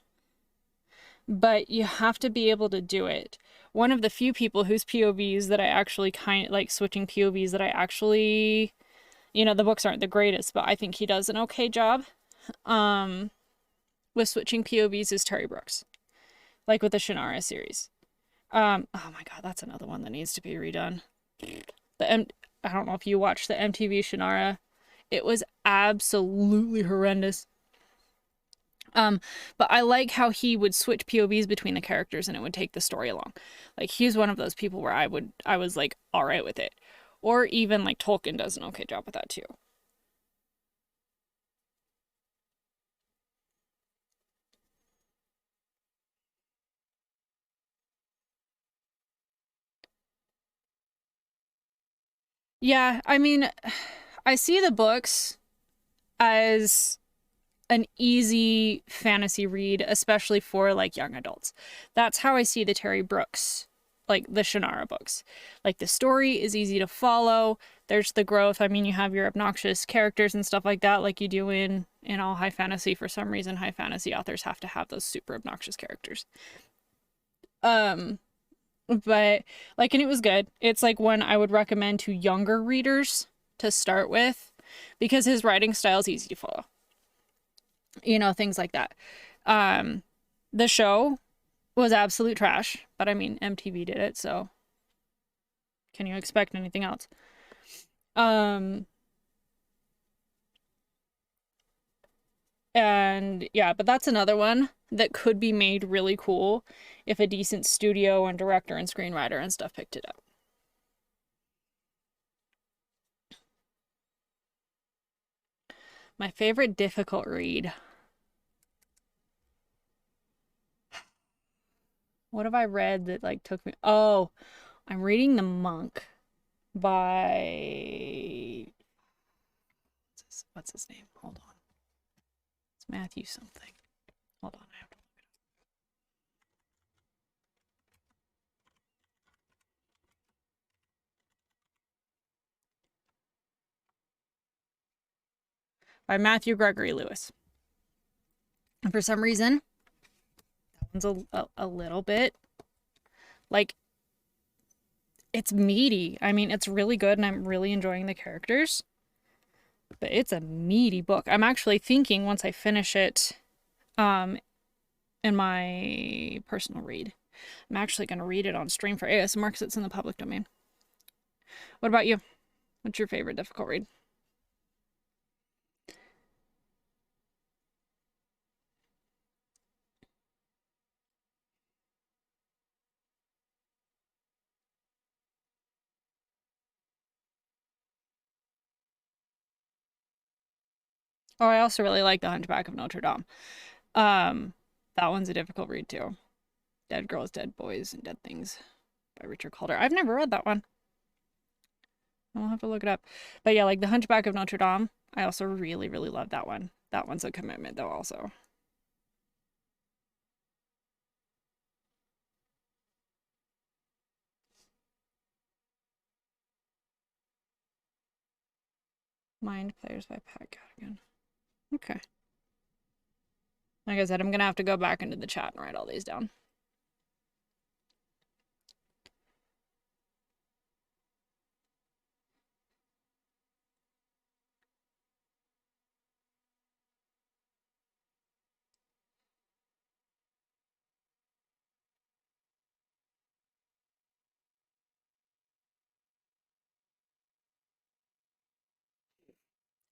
[SPEAKER 1] But you have to be able to do it. One of the few people whose POVs that I actually switching POVs that I actually, the books aren't the greatest, but I think he does an okay job. With switching POVs is Terry Brooks, like with the Shannara series. Oh my god, that's another one that needs to be redone. I don't know if you watched the MTV Shannara. It was absolutely horrendous. But I like how he would switch POVs between the characters and it would take the story along. Like he's one of those people where I was like all right with it. Or even like Tolkien does an okay job with that too. Yeah, I mean, I see the books as an easy fantasy read, especially for like young adults. That's how I see the Terry Brooks, like the Shannara books. Like the story is easy to follow. There's the growth. I mean, you have your obnoxious characters and stuff like that, like you do in all high fantasy. For some reason, high fantasy authors have to have those super obnoxious characters. Um, but like, and it was good. It's like one I would recommend to younger readers to start with because his writing style is easy to follow. Things like that. The show was absolute trash, but I mean, MTV did it, so can you expect anything else? And yeah, but that's another one that could be made really cool if a decent studio and director and screenwriter and stuff picked it up. My favorite difficult read. What have I read that like took me? Oh, I'm reading The Monk by what's his name? Hold on. It's Matthew something. Hold on, I have to look it up. By Matthew Gregory Lewis. And for some reason, that one's a little bit like it's meaty. I mean, it's really good and I'm really enjoying the characters. But it's a meaty book. I'm actually thinking once I finish it in my personal read, I'm actually going to read it on stream for ASMR because it's in the public domain. What about you? What's your favorite difficult read? Oh, I also really like The Hunchback of Notre Dame. That one's a difficult read too. Dead Girls, Dead Boys, and Dead Things by Richard Calder. I've never read that one. I'll have to look it up. But yeah, like The Hunchback of Notre Dame, I also really, really love that one. That one's a commitment though also. Mind Players by Pat Cadigan. Okay. Like I said, I'm gonna have to go back into the chat and write all these down.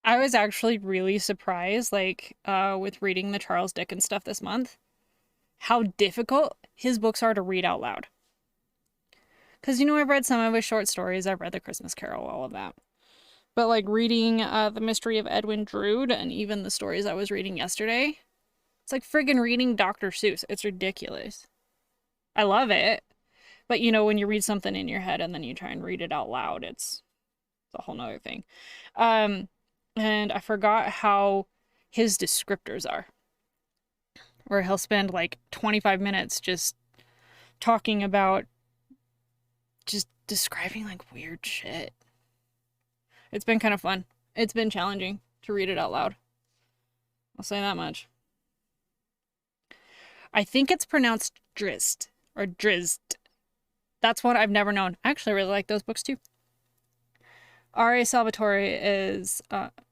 [SPEAKER 1] I was actually really surprised, like, with reading the Charles Dickens stuff this month, how difficult his books are to read out loud. Because, I've read some of his short stories, I've read The Christmas Carol, all of that. But, like, reading The Mystery of Edwin Drood and even the stories I was reading yesterday, it's like friggin' reading Dr. Seuss. It's ridiculous. I love it. But, when you read something in your head and then you try and read it out loud, it's a whole nother thing. And I forgot how his descriptors are. Where he'll spend like 25 minutes just talking about just describing like weird shit. It's been kind of fun. It's been challenging to read it out loud. I'll say that much. I think it's pronounced Drizzt or Drizzt. That's one I've never known. I actually really like those books too. R.A. Salvatore is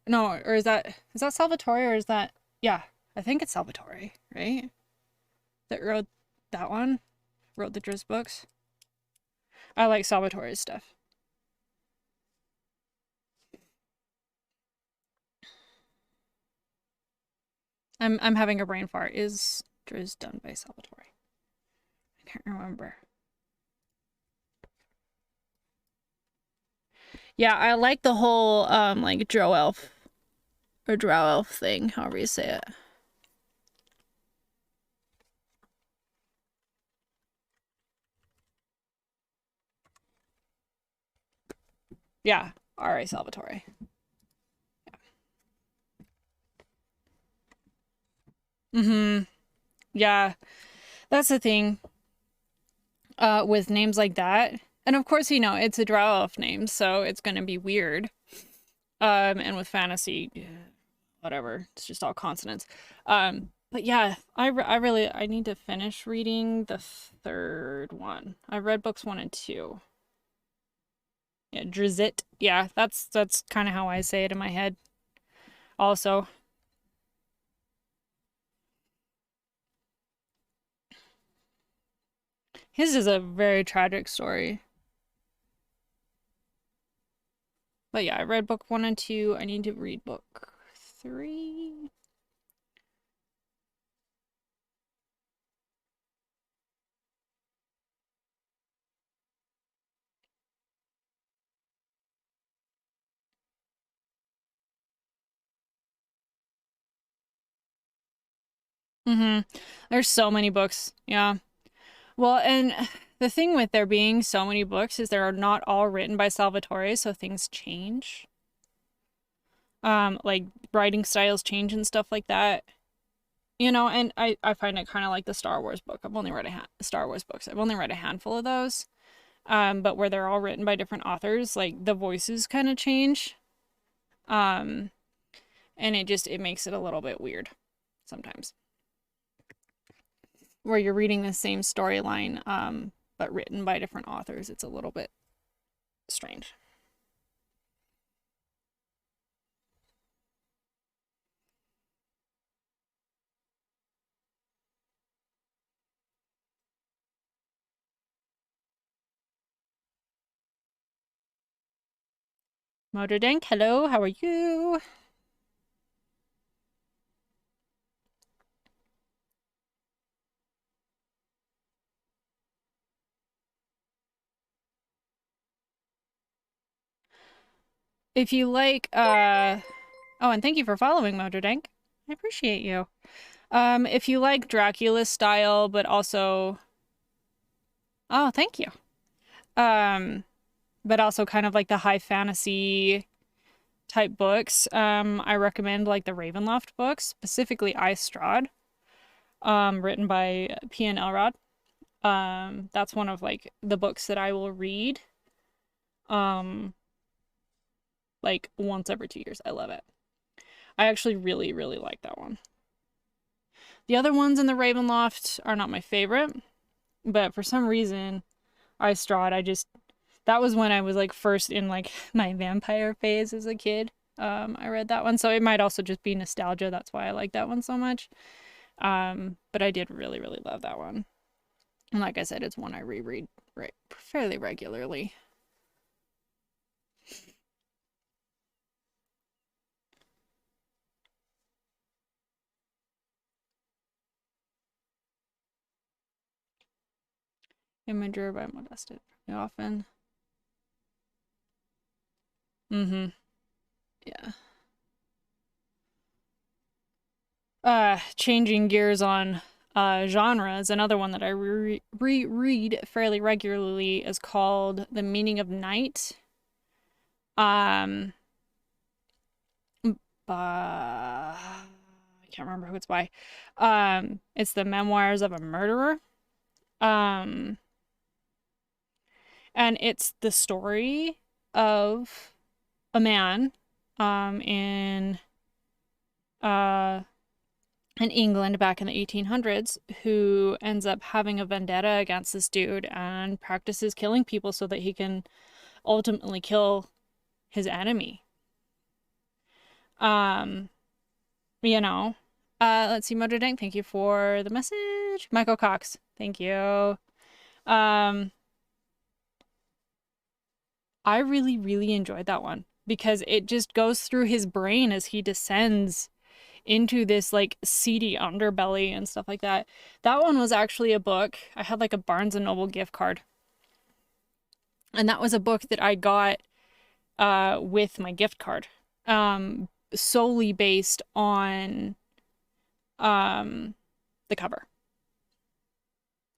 [SPEAKER 1] no, or is that Salvatore or is that, yeah, I think it's Salvatore, right? That wrote that one? Wrote the Drizzt books. I like Salvatore's stuff. I'm having a brain fart. Is Drizzt done by Salvatore? I can't remember. Yeah, I like the whole like drow elf or drow elf thing, however you say it. Yeah, R.A. Salvatore. Mm-hmm. Yeah, that's the thing. With names like that, and of course, it's a drow elf name, so it's gonna be weird. And with fantasy, whatever, it's just all consonants. But yeah, I need to finish reading the third one. I read books 1 and 2. Yeah, Drizzt. Yeah, that's kind of how I say it in my head. Also, his is a very tragic story. But yeah, I read book 1 and 2. I need to read book 3. Mm-hmm. There's so many books. Yeah. Well, and the thing with there being so many books is they're not all written by Salvatore, so things change. Like writing styles change and stuff like that. And I find it kind of like the Star Wars book. I've only read Star Wars books. I've only read a handful of those. But where they're all written by different authors, like the voices kind of change. And it makes it a little bit weird sometimes. Where you're reading the same storyline, but written by different authors, it's a little bit strange. Motordank, hello, how are you? If you like, oh, and thank you for following, Motordank. I appreciate you. If you like Dracula style, but also, oh, thank you. But also kind of like the high fantasy type books, I recommend like the Ravenloft books, specifically I Strahd, written by P.N. Elrod. That's one of like the books that I will read. like once every 2 years. I love it. I actually really, really like that one. The other ones in the Ravenloft are not my favorite, but for some reason, that was when I was like first in like my vampire phase as a kid. I read that one, so it might also just be nostalgia. That's why I like that one so much. But I did really, really love that one. And like I said, it's one I reread fairly regularly. Imager by Modested pretty often. Mm-hmm. Yeah. Changing gears on genres, another one that I reread fairly regularly is called The Meaning of Night. I can't remember who it's by. It's the memoirs of a murderer. And it's the story of a man in England back in the 1800s who ends up having a vendetta against this dude and practices killing people so that he can ultimately kill his enemy. You know. Let's see, Mojo Dank, thank you for the message. Michael Cox, thank you. I really, really enjoyed that one because it just goes through his brain as he descends into this like seedy underbelly and stuff like that. That one was actually a book. I had like a Barnes and Noble gift card. And that was a book that I got with my gift card. Solely based on the cover.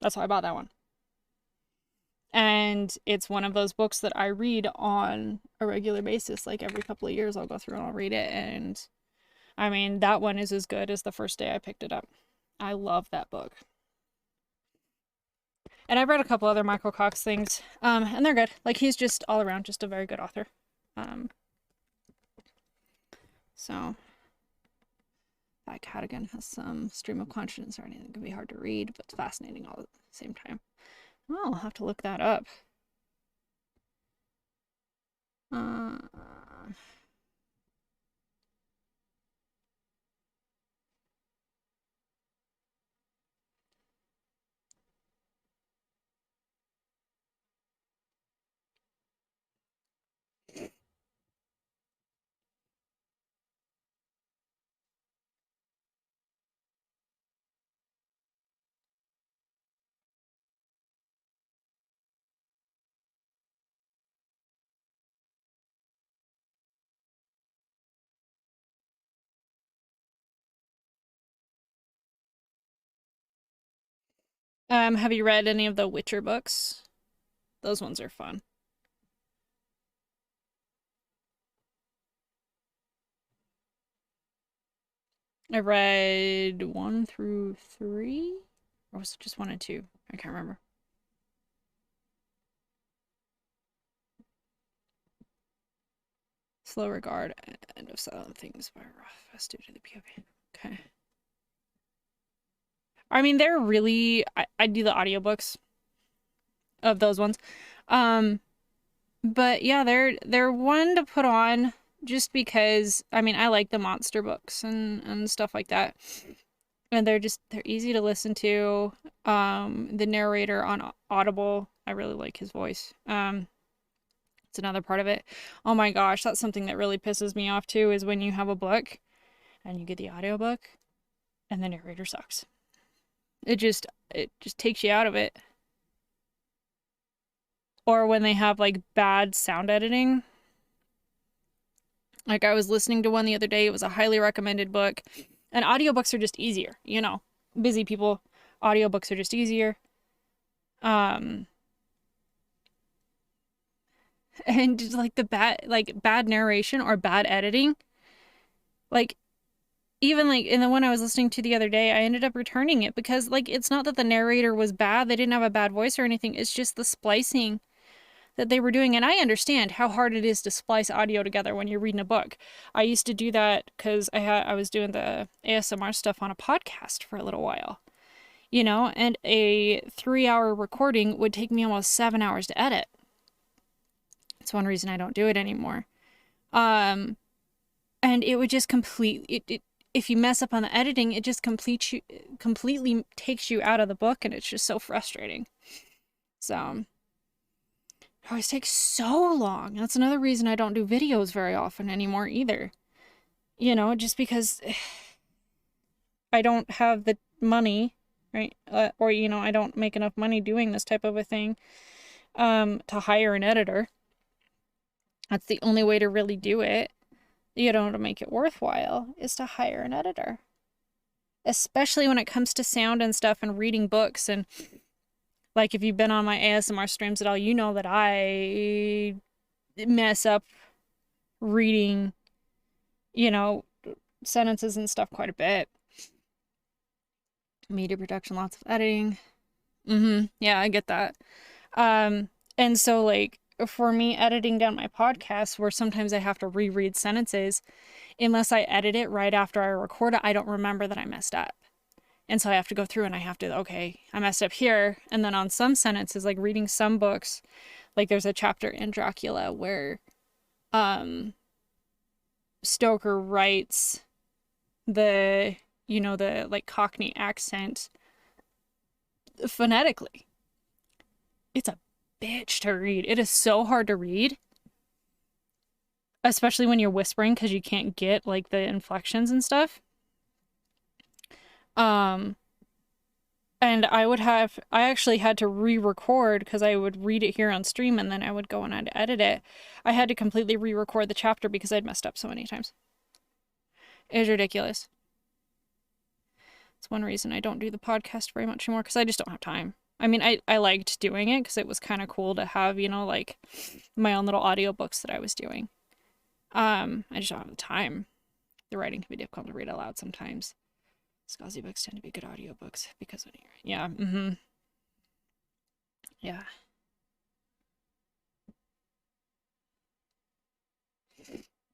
[SPEAKER 1] That's why I bought that one. And it's one of those books that I read on a regular basis. Like every couple of years I'll go through and I'll read it. And I mean, that one is as good as the first day I picked it up. I love that book. And I've read a couple other Michael Cox things, and they're good. Like, he's just all around just a very good author. So, that Cadigan has some stream of conscience or anything that can be hard to read, but it's fascinating all at the same time. Well, I'll have to look that up. Have you read any of the Witcher books? Those ones are fun. I read 1 through 3? Or was it just 1 and 2? I can't remember. Slow Regard, End of Silent Things by Roth due to the POV. Okay. I mean, they're really... I do the audiobooks of those ones. But yeah, they're one to put on just because, I mean, I like the monster books and stuff like that. And they're easy to listen to. The narrator on Audible, I really like his voice. It's another part of it. Oh my gosh, that's something that really pisses me off too, is when you have a book and you get the audiobook and the narrator sucks. It just takes you out of it. Or when they have like bad sound editing. Like I was listening to one the other day, it was a highly recommended book. And audiobooks are just easier, you know. Busy people, audiobooks are just easier. And just like the bad narration or bad editing. Like even like in the one I was listening to the other day, I ended up returning it because like it's not that the narrator was bad, they didn't have a bad voice or anything. It's just the splicing. that they were doing. And I understand how hard it is to splice audio together when you're reading a book. I used to do that because I was doing the ASMR stuff on a podcast for a little while, you know, and a 3-hour recording would take me almost 7 hours to edit. It's one reason I don't do it anymore. And it would just if you mess up on the editing, it just completely takes you out of the book, and it's just so frustrating. So it always takes so long. That's another reason I don't do videos very often anymore either. You know, just because I don't have the money, right? Or, you know, I don't make enough money doing this type of a thing to hire an editor. That's the only way to really do it, you know, to make it worthwhile, is to hire an editor. Especially when it comes to sound and stuff and reading books. And like, if you've been on my ASMR streams at all, you know that I mess up reading, you know, sentences and stuff quite a bit. Media production, lots of editing. Yeah, I get that. And so, like, for me, editing down my podcast, where sometimes I have to reread sentences, unless I edit it right after I record it, I don't remember that I messed up. And so I have to go through and I have to, okay, I messed up here. And then on some sentences, like reading some books, like there's a chapter in Dracula where Stoker writes the, you know, the like Cockney accent phonetically. It's a bitch to read. It is so hard to read, especially when you're whispering, because you can't get like the inflections and stuff. And I actually had to re-record, because I would read it here on stream and then I would go and I'd edit it. I had to completely re-record the chapter because I'd messed up so many times. It was ridiculous. It's one reason I don't do the podcast very much anymore, because I just don't have time. I mean, I liked doing it because it was kind of cool to have, you know, like my own little audiobooks that I was doing. I just don't have the time. The writing can be difficult to read out loud sometimes. Scuzzy books tend to be good audiobooks because when you're, yeah, yeah.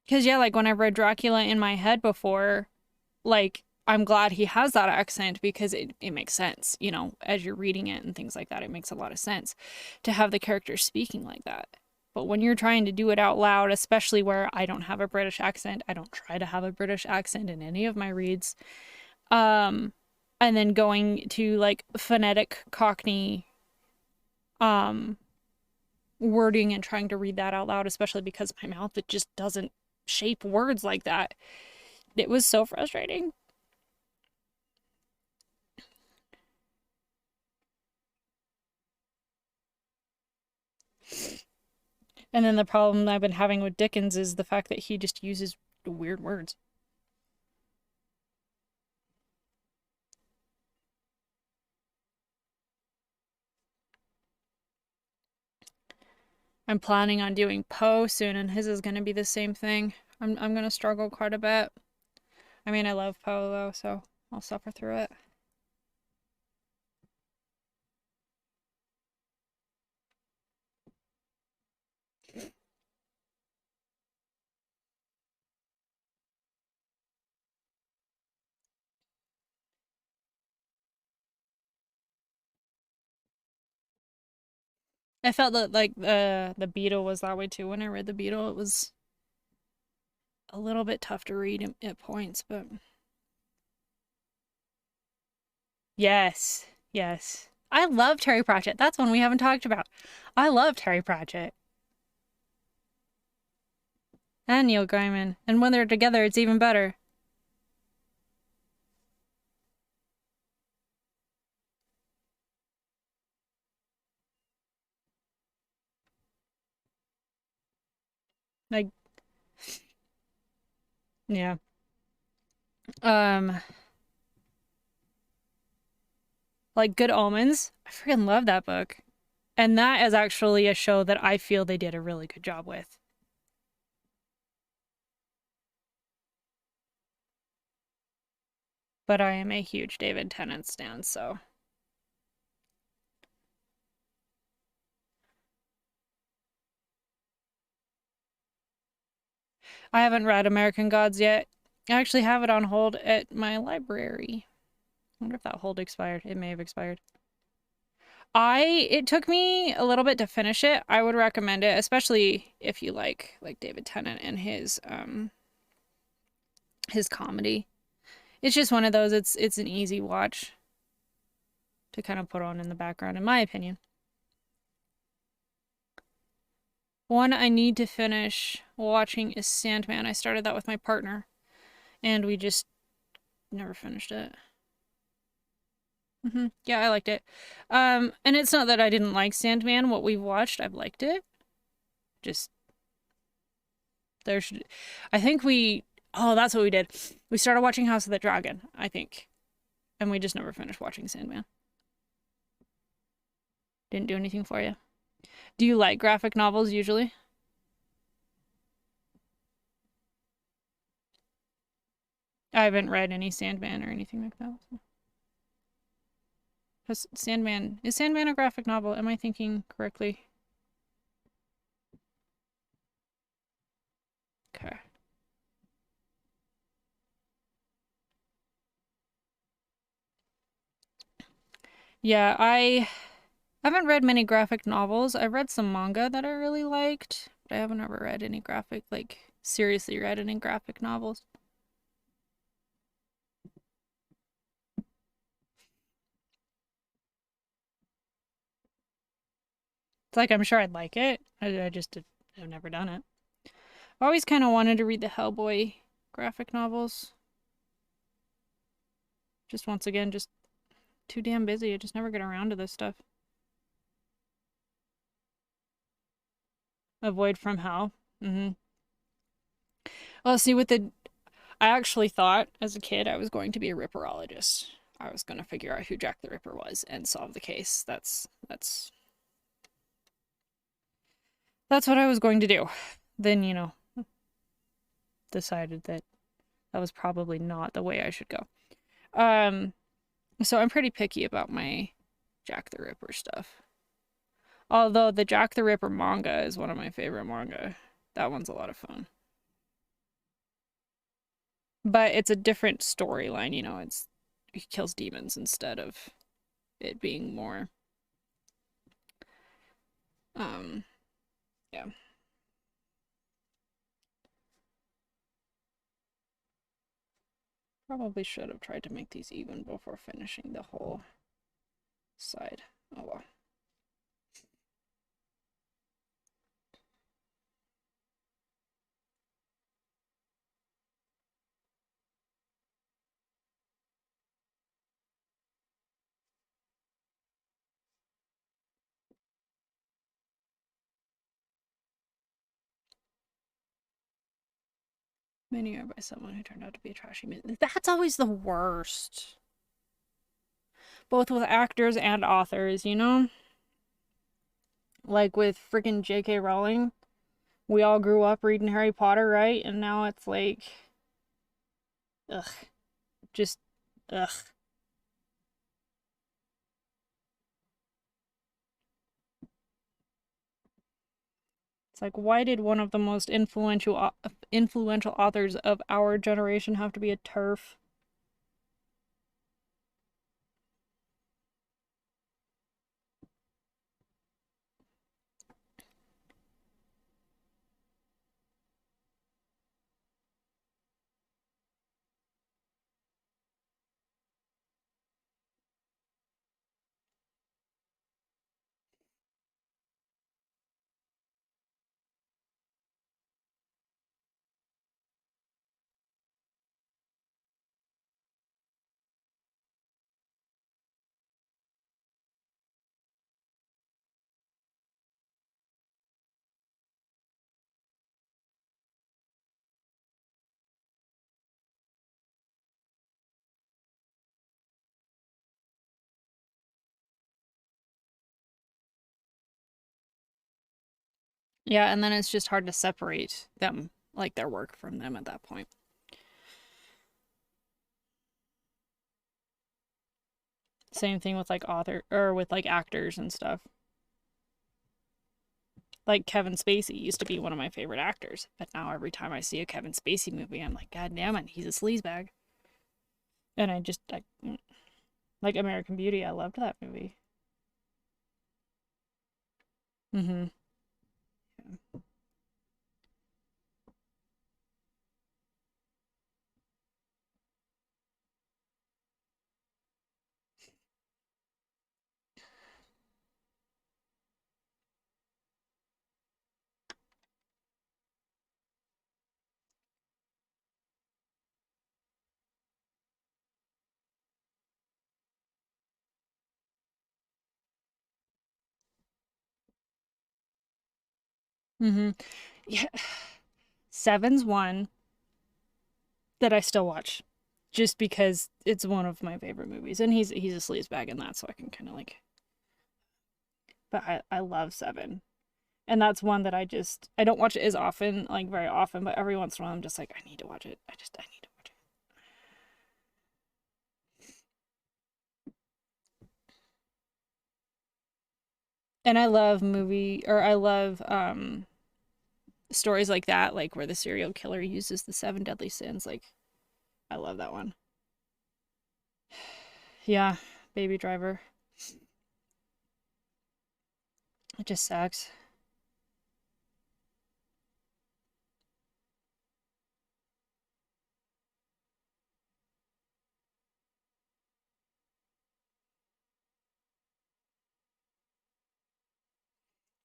[SPEAKER 1] Because, yeah, like when I've read Dracula in my head before, like, I'm glad he has that accent, because it makes sense, you know, as you're reading it and things like that. It makes a lot of sense to have the character speaking like that. But when you're trying to do it out loud, especially where I don't have a British accent, I don't try to have a British accent in any of my reads. And then going to like phonetic Cockney wording and trying to read that out loud, especially because my mouth, it just doesn't shape words like that. It was so frustrating. And then the problem I've been having with Dickens is the fact that he just uses weird words. I'm planning on doing Poe soon, and his is going to be the same thing. I'm going to struggle quite a bit. I mean, I love Poe, though, so I'll suffer through it. I felt that, like, the Beetle was that way, too. When I read the Beetle, it was a little bit tough to read at points, but... Yes, yes. I love Terry Pratchett. That's one we haven't talked about. I love Terry Pratchett. And Neil Gaiman. And when they're together, it's even better. Like, yeah. Like Good Omens. I freaking love that book. And that is actually a show that I feel they did a really good job with. But I am a huge David Tennant stan, so... I haven't read American Gods yet. I actually have it on hold at my library. I wonder if that hold expired. It may have expired. It took me a little bit to finish it. I would recommend it, especially if you like David Tennant and his comedy. It's just one of those, it's an easy watch to kind of put on in the background, in my opinion. One I need to finish watching is Sandman. I started that with my partner, and we just never finished it. Yeah, I liked it. And it's not that I didn't like Sandman. What we've watched, I've liked it. Just I think that's what we did. We started watching House of the Dragon, I think, and we just never finished watching Sandman. Didn't do anything for you. Do you like graphic novels usually? I haven't read any Sandman or anything like that. Is Sandman a graphic novel? Am I thinking correctly? Okay. Yeah, I haven't read many graphic novels. I've read some manga that I really liked, but I haven't ever read any seriously read any graphic novels. It's like, I'm sure I'd like it. I've never done it. I always kind of wanted to read the Hellboy graphic novels. Just once again, just too damn busy. I just never get around to this stuff. Avoid from Hell. Well, see, I actually thought as a kid I was going to be a ripperologist. I was going to figure out who Jack the Ripper was and solve the case. That's what I was going to do. Then, decided that was probably not the way I should go. So I'm pretty picky about my Jack the Ripper stuff. Although the Jack the Ripper manga is one of my favorite manga. That one's a lot of fun. But it's a different storyline, he kills demons instead of it being more yeah. Probably should have tried to make these even before finishing the whole side. Oh well. Many are by someone who turned out to be a trashy man. That's always the worst. Both with actors and authors, Like with freaking J.K. Rowling. We all grew up reading Harry Potter, right? And now it's like, ugh. Just, ugh. It's like, why did one of the most influential authors of our generation have to be a TERF? Yeah, and then it's just hard to separate them, like their work from them at that point. Same thing with like actors and stuff. Like Kevin Spacey used to be one of my favorite actors, but now every time I see a Kevin Spacey movie, I'm like, God damn it, he's a sleazebag. And like American Beauty, I loved that movie. Mm-hmm. Mm-hmm. Yeah. Seven's one that I still watch, just because it's one of my favorite movies, and he's a sleazebag in that, so I can kind of like. But I love Seven, and that's one that I don't watch it as often, like very often, but every once in a while I'm just like I need to watch it. I need to watch it. And I love stories like that, like where the serial killer uses the seven deadly sins. Like I love that one. Yeah, Baby Driver. It just sucks.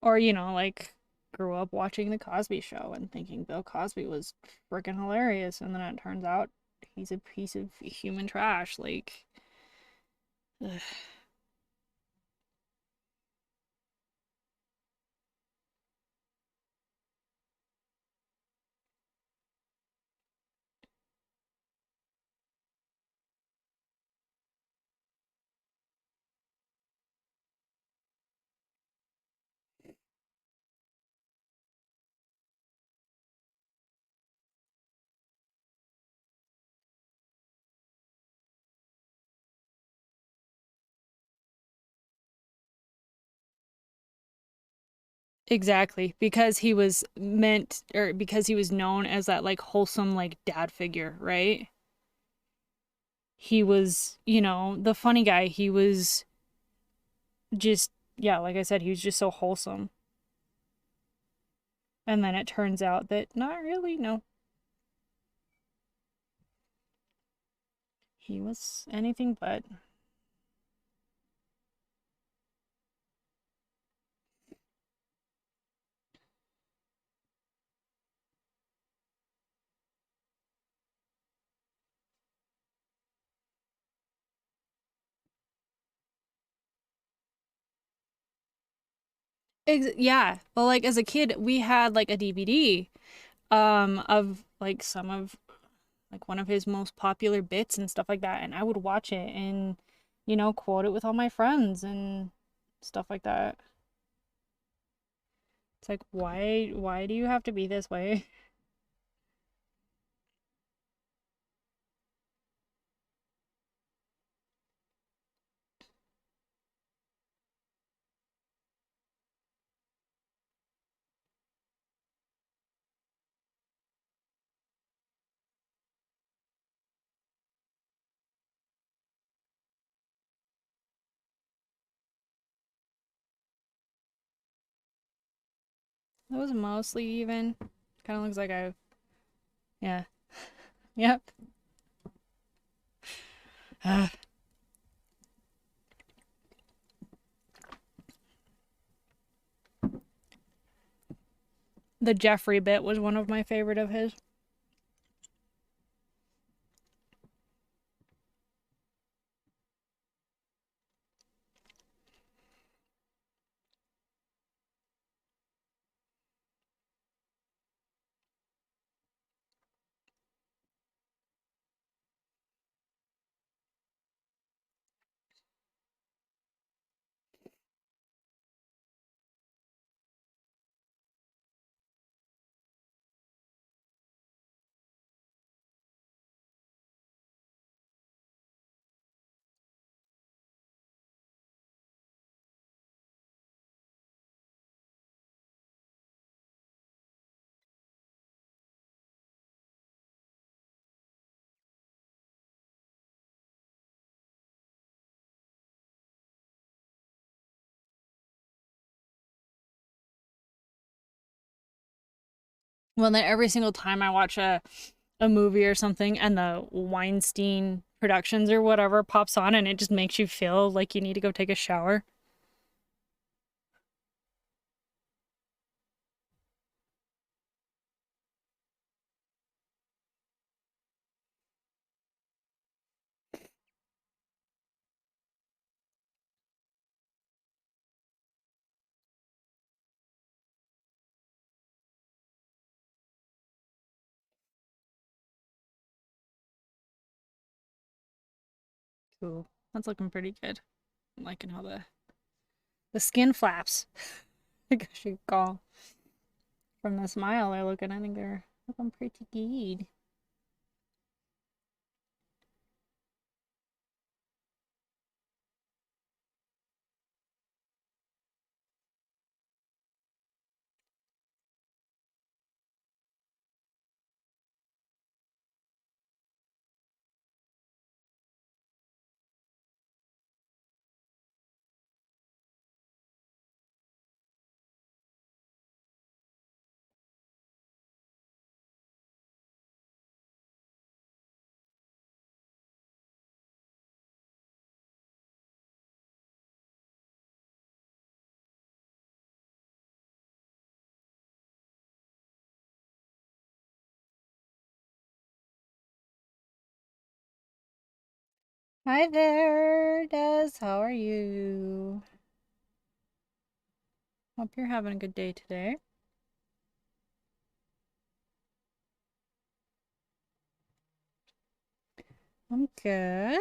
[SPEAKER 1] Or, like grew up watching the Cosby Show and thinking Bill Cosby was freaking hilarious, and then it turns out he's a piece of human trash. Like, ugh. Exactly, because he was meant, or because he was known as that like wholesome like dad figure, right? He was, the funny guy. He was just, yeah, like I said, he was just so wholesome. And then it turns out that not really, no. He was anything but. Yeah. Well, like as a kid, we had like a DVD of like some of like one of his most popular bits and stuff like that, and I would watch it and quote it with all my friends and stuff like that. It's like why do you have to be this way? That was mostly even. Kind of looks like yeah. Yep. The Jeffrey bit was one of my favorite of his. Well, then every single time I watch a movie or something and the Weinstein Productions or whatever pops on and it just makes you feel like you need to go take a shower. Cool. That's looking pretty good. I'm liking how the skin flaps. I guess you call from the smile they're looking. I think they're looking pretty good. Hi there, Des. How are you? Hope you're having a good day today. I'm good.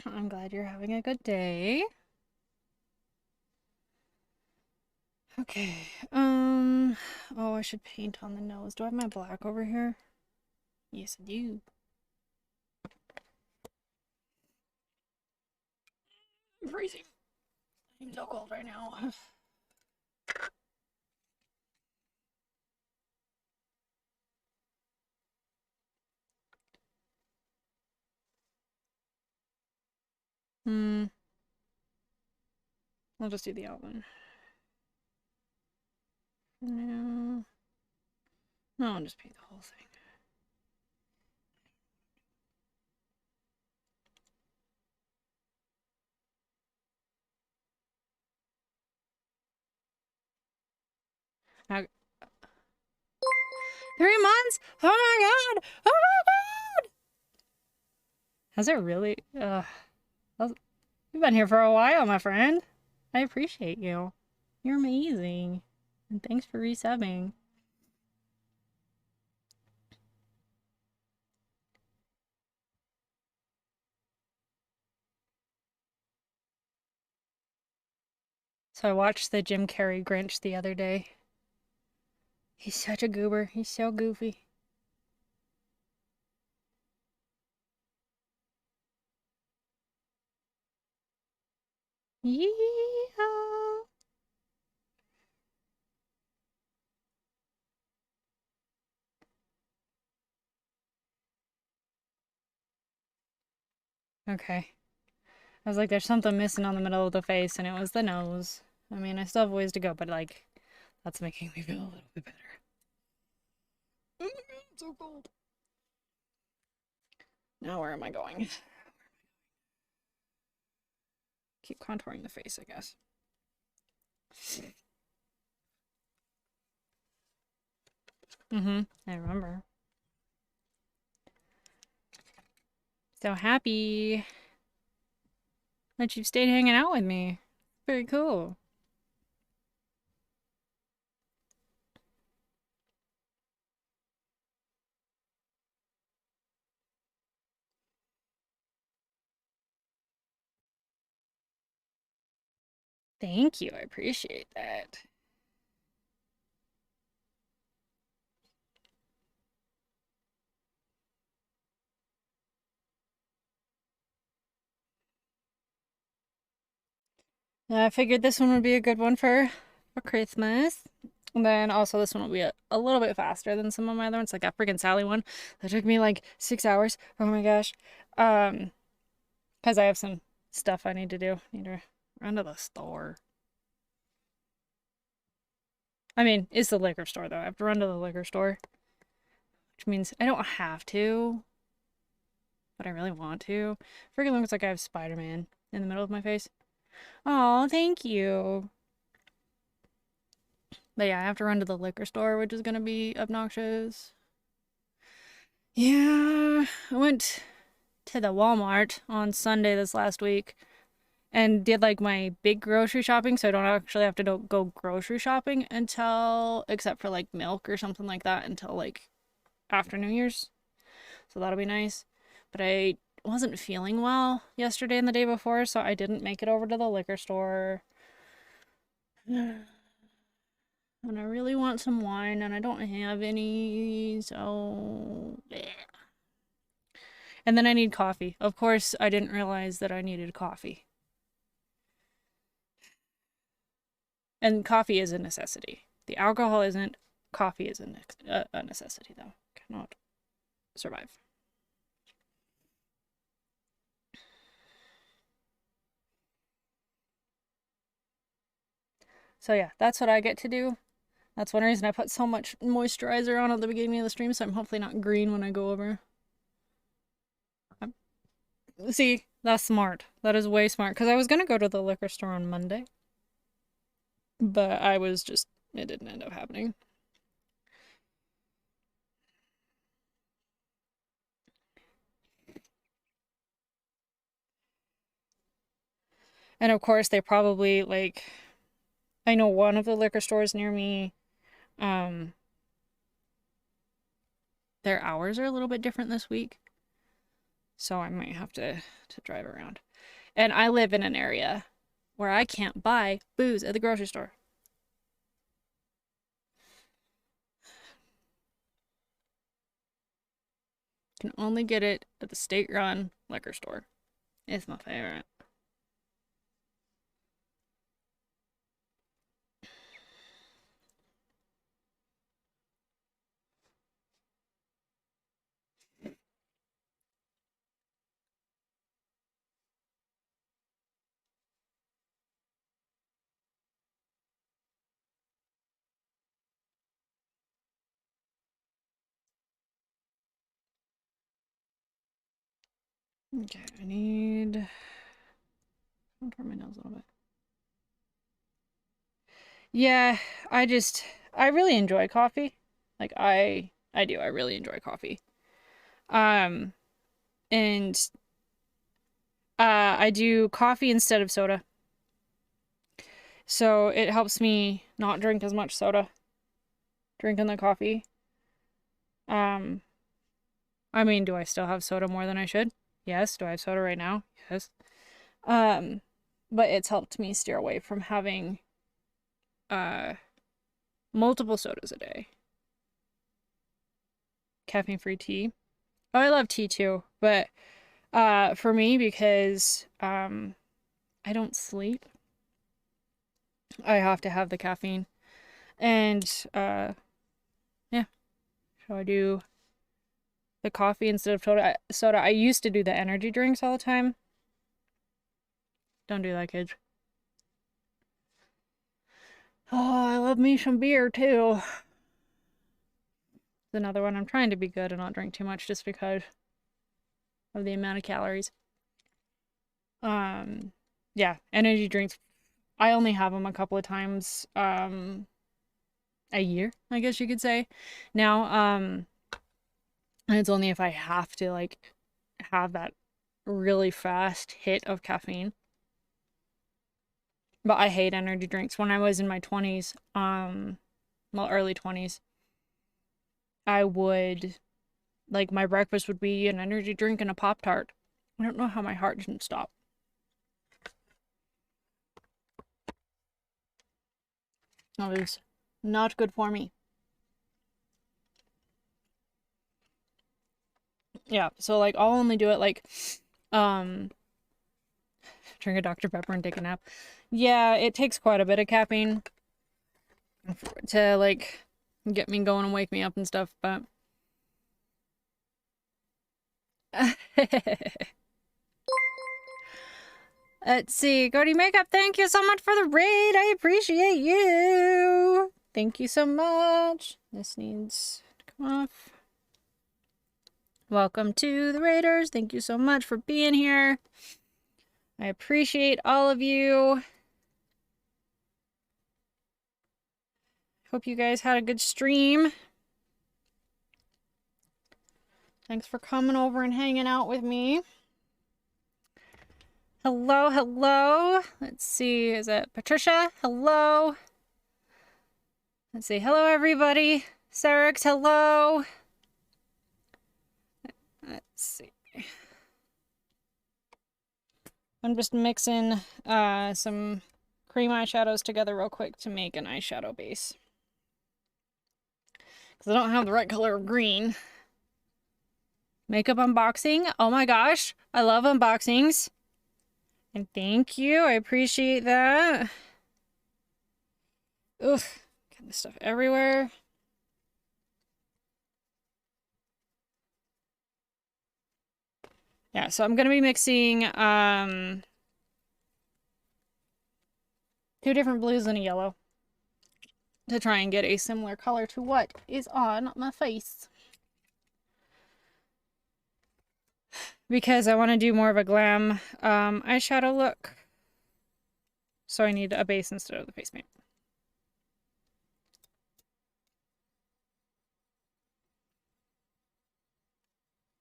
[SPEAKER 1] I'm glad you're having a good day. Okay. Oh, I should paint on the nose. Do I have my black over here? Yes, I do. I'm freezing. I'm so cold right now. Hmm. I'll just do the outline. No. No, I'll just paint the whole thing. I 3 months? Oh my god! Oh my god! Has it really? You've been here for a while, my friend. I appreciate you. You're amazing. And thanks for resubbing. So I watched the Jim Carrey Grinch the other day. He's such a goober. He's so goofy. Yeehaw! Okay. I was like, there's something missing on the middle of the face, and it was the nose. I mean, I still have ways to go, but like, that's making me feel a little bit better. Oh my god, I'm so cold. Now, where am I going? Keep contouring the face, I guess. I remember. So happy that you've stayed hanging out with me. Very cool. Thank you. I appreciate that. I figured this one would be a good one for Christmas. And then also this one will be a little bit faster than some of my other ones. Like that freaking Sally one that took me like 6 hours. Oh my gosh. Because I have some stuff I need to do. Need to run to the store. I mean, it's the liquor store, though. I have to run to the liquor store. Which means I don't have to. But I really want to. Freaking looks like I have Spider-Man in the middle of my face. Oh, thank you. But yeah, I have to run to the liquor store, which is going to be obnoxious. Yeah, I went to the Walmart on Sunday this last week and did like my big grocery shopping, so I don't actually have to go grocery shopping until, except for like milk or something like that, until like after New Year's. So that'll be nice. But I wasn't feeling well yesterday and the day before, so I didn't make it over to the liquor store. And I really want some wine, and I don't have any, so... Bleh. And then I need coffee. Of course, I didn't realize that I needed coffee. And coffee is a necessity. The alcohol isn't. Coffee is a necessity, though. Cannot survive. So yeah, that's what I get to do. That's one reason I put so much moisturizer on at the beginning of the stream, so I'm hopefully not green when I go over. See, that's smart. That is way smart. Because I was going to go to the liquor store on Monday. But I was just... It didn't end up happening. And of course, they probably, like... I know one of the liquor stores near me, their hours are a little bit different this week. So I might have to drive around. And I live in an area where I can't buy booze at the grocery store. Can only get it at the state-run liquor store. It's my favorite. Okay, I need... I'll turn my nose a little bit. Yeah, I really enjoy coffee. Like, I do. I really enjoy coffee. And I do coffee instead of soda. So it helps me not drink as much soda. Drinking the coffee. I mean, do I still have soda more than I should? Yes. Do I have soda right now? Yes. But it's helped me steer away from having multiple sodas a day. Caffeine-free tea. Oh, I love tea too, but for me, because I don't sleep, I have to have the caffeine. And yeah. So I do the coffee instead of soda. I used to do the energy drinks all the time. Don't do that, kids. Oh, I love me some beer too. It's another one. I'm trying to be good and not drink too much just because of the amount of calories. Yeah, energy drinks. I only have them a couple of times a year, I guess you could say. Now, and it's only if I have to like have that really fast hit of caffeine. But I hate energy drinks. When I was in my 20s, well, early 20s, I would, like, my breakfast would be an energy drink and a Pop-Tart. I don't know how my heart didn't stop. That was not good for me. Yeah, so, like, I'll only do it, like, drink a Dr. Pepper and take a nap. Yeah, it takes quite a bit of caffeine to, like, get me going and wake me up and stuff, but... Let's see. Cody Makeup, thank you so much for the raid. I appreciate you. Thank you so much. This needs to come off. Welcome to the Raiders. Thank you so much for being here. I appreciate all of you. Hope you guys had a good stream. Thanks for coming over and hanging out with me. Hello, hello. Let's see, is it Patricia? Hello. Let's see, hello everybody. Sarix, hello. Let's see. I'm just mixing some cream eyeshadows together real quick to make an eyeshadow base. Because I don't have the right color of green. Makeup unboxing. Oh my gosh, I love unboxings. And thank you, I appreciate that. Oof, get this stuff everywhere. Yeah, so I'm gonna be mixing two different blues and a yellow to try and get a similar color to what is on my face. Because I want to do more of a glam eyeshadow look. So I need a base instead of the face paint.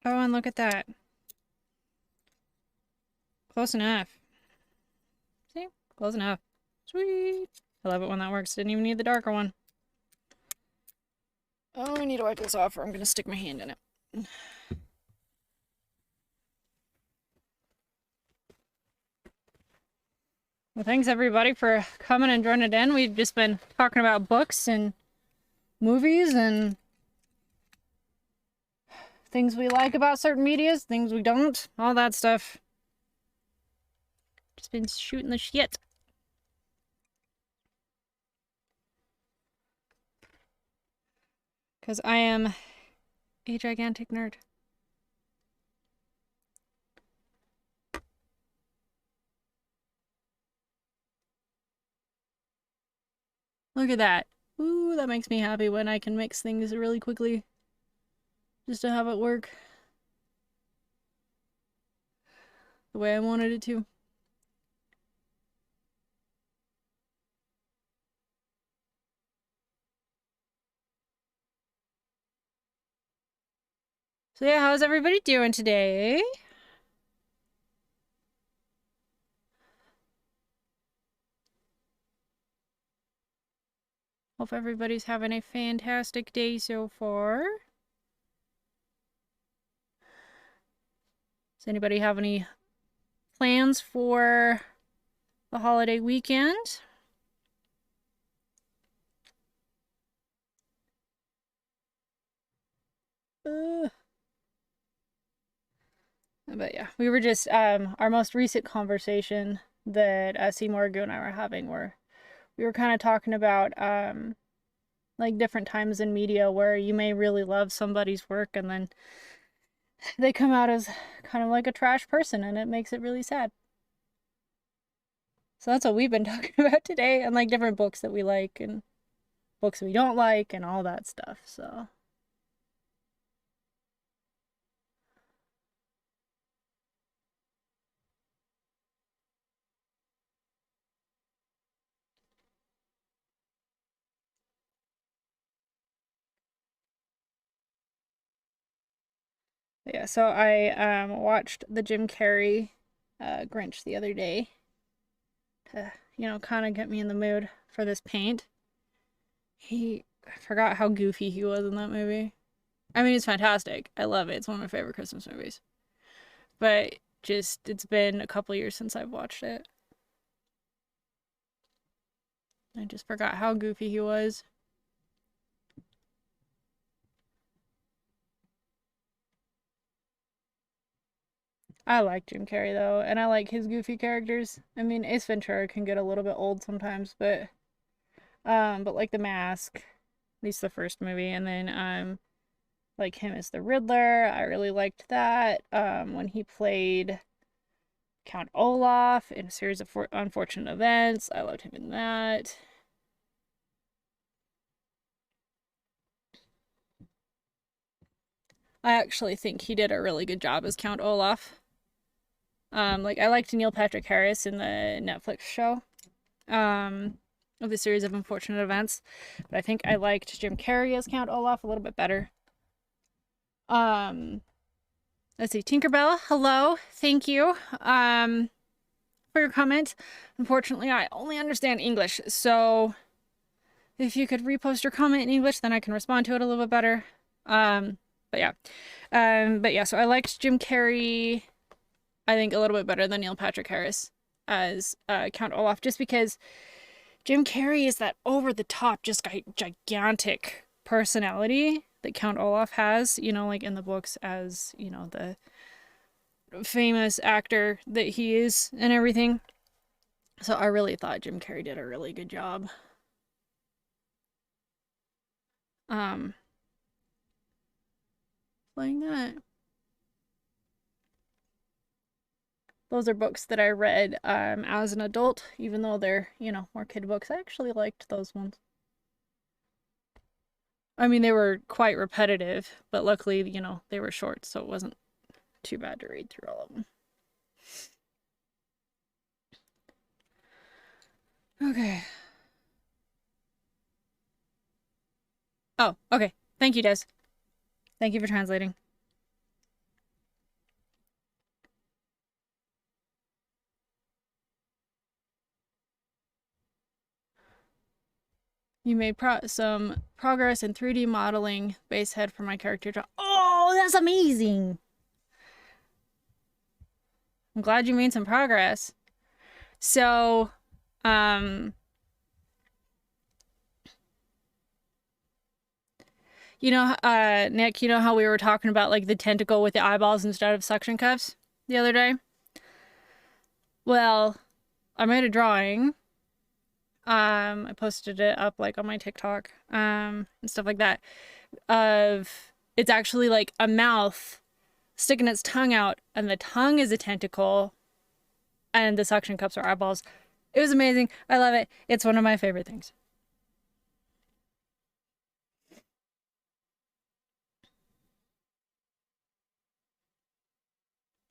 [SPEAKER 1] Oh, and look at that. Close enough. See? Close enough. Sweet. I love it when that works. Didn't even need the darker one. Oh, I need to wipe this off or I'm going to stick my hand in it. Well, thanks everybody for coming and joining in. We've just been talking about books and movies and things we like about certain medias, things we don't, all that stuff. Just been shooting the shit. Because I am a gigantic nerd. Look at that. Ooh, that makes me happy when I can mix things really quickly. Just to have it work the way I wanted it to. So yeah, how's everybody doing today? Hope everybody's having a fantastic day so far. Does anybody have any plans for the holiday weekend? But yeah, we were just, our most recent conversation that Seymour and I were having where we were kind of talking about, like different times in media where you may really love somebody's work and then they come out as kind of like a trash person and it makes it really sad. So that's what we've been talking about today, and like different books that we like and books we don't like and all that stuff, so. Yeah, so I watched the Jim Carrey Grinch the other day to, you know, kind of get me in the mood for this paint. I forgot how goofy he was in that movie. I mean, it's fantastic. I love it. It's one of my favorite Christmas movies. But just, it's been a couple years since I've watched it. I just forgot how goofy he was. I like Jim Carrey though, and I like his goofy characters. I mean, Ace Ventura can get a little bit old sometimes, but like The Mask, at least the first movie, and then like him as the Riddler, I really liked that. When he played Count Olaf in a series of unfortunate events. I loved him in that. I actually think he did a really good job as Count Olaf. Like I liked Neil Patrick Harris in the Netflix show, of the series of unfortunate events, but I think I liked Jim Carrey as Count Olaf a little bit better. Let's see, Tinkerbell, hello, thank you, for your comment. Unfortunately, I only understand English, so if you could repost your comment in English, then I can respond to it a little bit better. But yeah, so I liked Jim Carrey, I think, a little bit better than Neil Patrick Harris as Count Olaf, just because Jim Carrey is that over-the-top, just gigantic personality that Count Olaf has, you know, like in the books as, you know, the famous actor that he is and everything. So I really thought Jim Carrey did a really good job. Playing that. Those are books that I read as an adult, even though they're, you know, more kid books. I actually liked those ones. I mean, they were quite repetitive, but luckily, you know, they were short, so it wasn't too bad to read through all of them. Okay. Oh, okay. Thank you, Des. Thank you for translating. You made some progress in 3D modeling base head for my character. Oh, that's amazing! I'm glad you made some progress. So, you know, Nick, you know how we were talking about like the tentacle with the eyeballs instead of suction cups the other day? Well, I made a drawing. I posted it up like on my TikTok, and stuff like that. It's actually like a mouth sticking its tongue out, and the tongue is a tentacle, and the suction cups are eyeballs. It was amazing. I love it. It's one of my favorite things.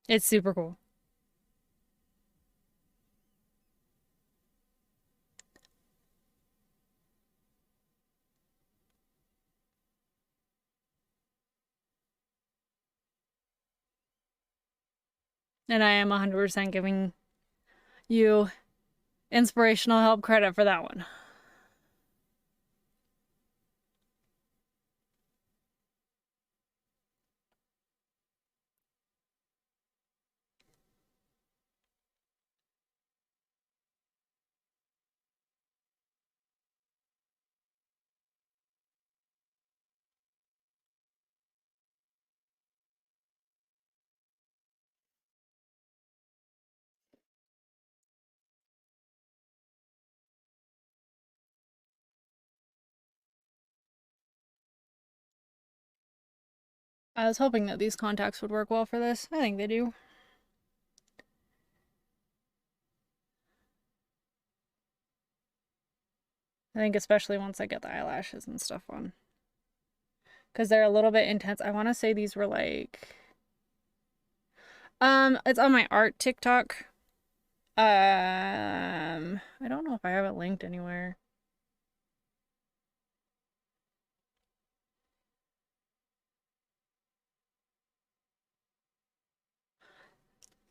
[SPEAKER 1] It's super cool. And I am 100% giving you inspirational help credit for that one. I was hoping that these contacts would work well for this. I think they do. I think especially once I get the eyelashes and stuff on. Because they're a little bit intense. I want to say these were like... it's on my art TikTok. I don't know if I have it linked anywhere.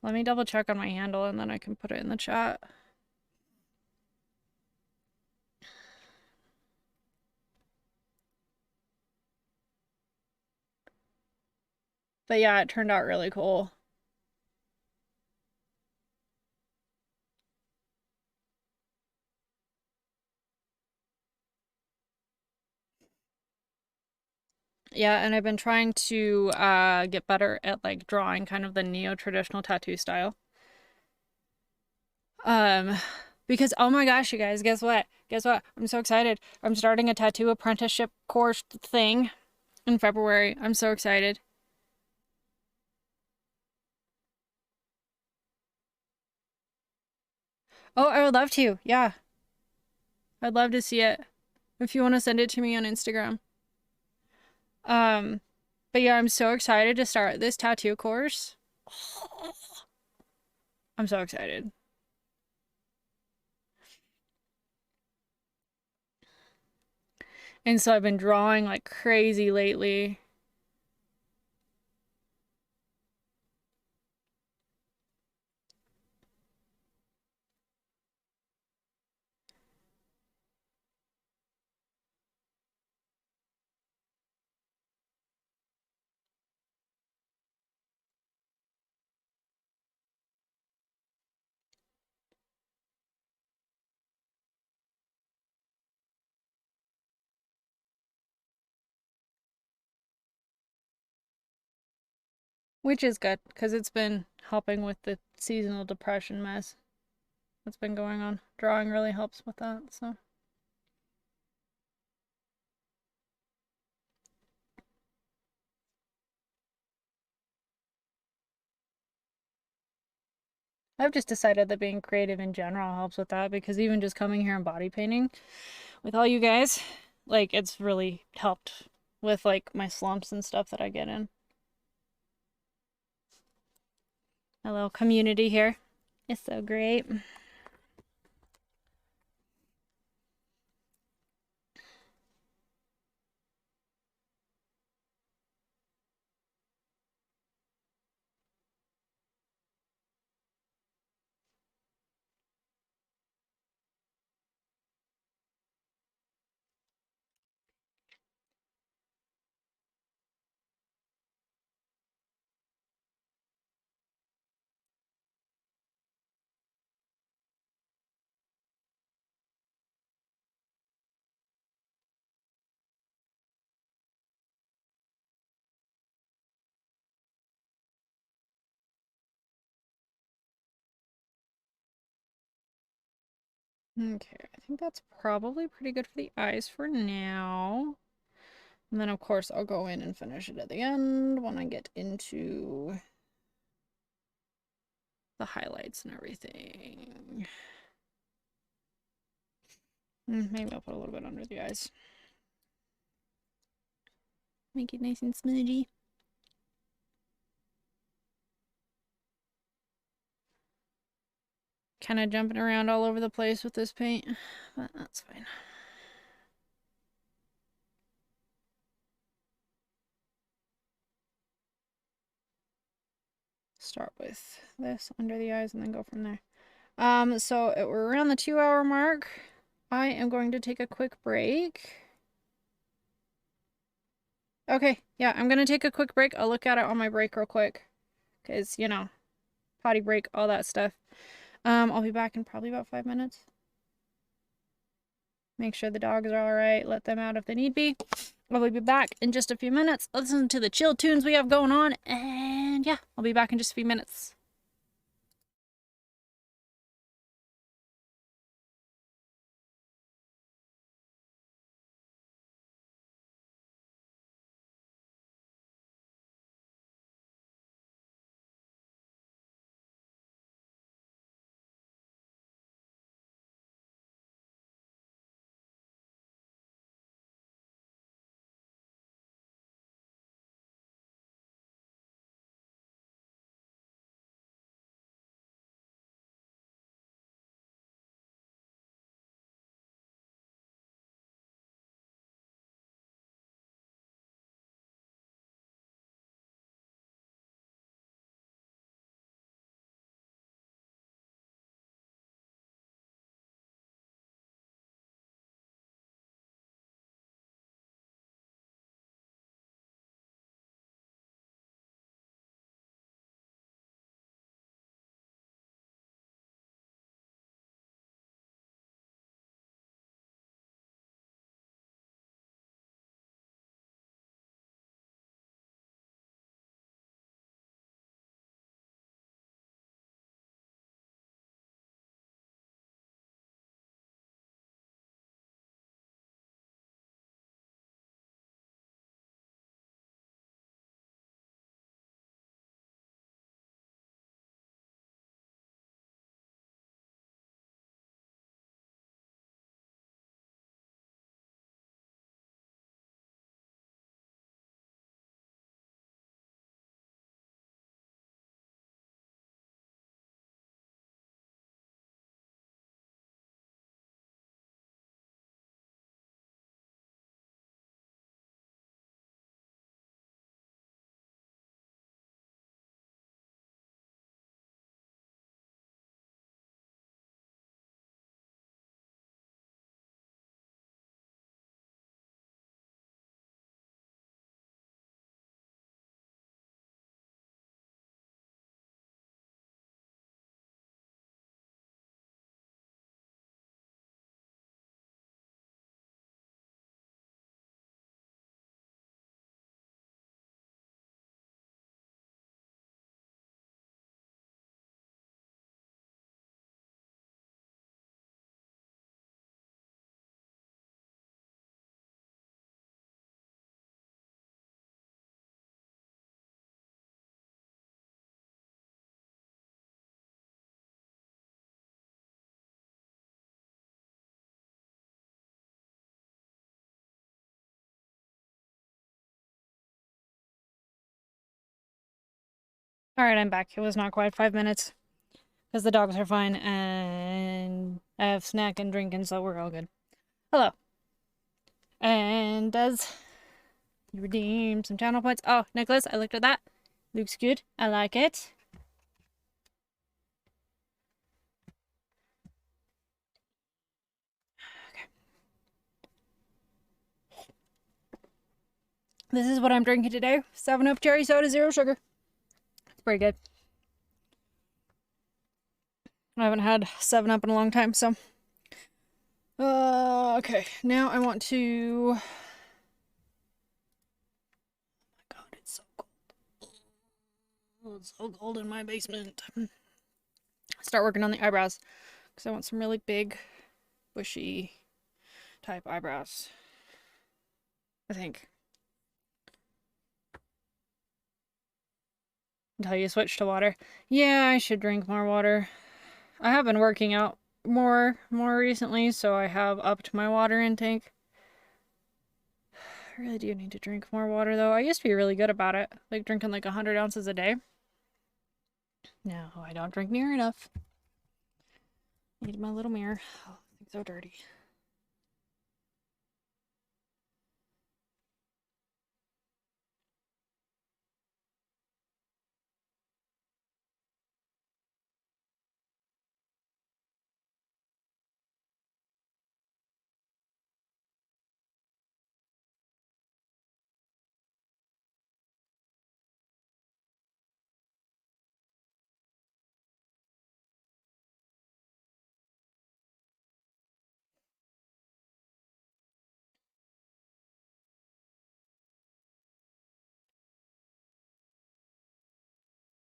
[SPEAKER 1] Let me double check on my handle and then I can put it in the chat. But yeah, it turned out really cool. Yeah, and I've been trying to get better at like drawing kind of the neo-traditional tattoo style. Because oh my gosh, you guys, guess what? Guess what? I'm so excited. I'm starting a tattoo apprenticeship course thing in February. I'm so excited. Oh, I would love to. Yeah. I'd love to see it. If you want to send it to me on Instagram. Um, but yeah, I'm so excited to start this tattoo course. I'm so excited. And so I've been drawing like crazy lately. Which is good because it's been helping with the seasonal depression mess that's been going on. Drawing really helps with that, so. I've just decided that being creative in general helps with that because even just coming here and body painting with all you guys, like it's really helped with like my slumps and stuff that I get in. A little community here. It's so great. Okay, I think that's probably pretty good for the eyes for now. And then, of course, I'll go in and finish it at the end when I get into the highlights and everything. Maybe I'll put a little bit under the eyes. Make it nice and smudgy. Kind of jumping around all over the place with this paint, but that's fine. Start with this under the eyes and then go from there. So we're around the 2 hour mark. I am going to take a quick break. Okay, yeah, I'm gonna take a quick break. I'll look at it on my break real quick. Because, you know, potty break, all that stuff. I'll be back in probably about 5 minutes. Make sure the dogs are alright. Let them out if they need be. I'll be back in just a few minutes. Listen to the chill tunes we have going on. And yeah, I'll be back in just a few minutes. Alright, I'm back. It was not quite 5 minutes because the dogs are fine and I have snack and drinking, so we're all good. Hello. And does you redeem some channel points? Oh, Nicholas, I looked at that. Looks good. I like it. Okay. This is what I'm drinking today. 7-Up cherry soda, 0 sugar. It's pretty good. I haven't had 7-Up in a long time, so. Okay. Now I want to. Oh my god, it's so cold. Oh, it's so cold in my basement. Start working on the eyebrows because I want some really big, bushy type eyebrows. I think. Until you switch to water. Yeah, I should drink more water. I have been working out more recently, so I have upped my water intake. I really do need to drink more water though. I used to be really good about it, like drinking like 100 ounces a day. No, I don't drink near enough. Need my little mirror. Oh, things so dirty.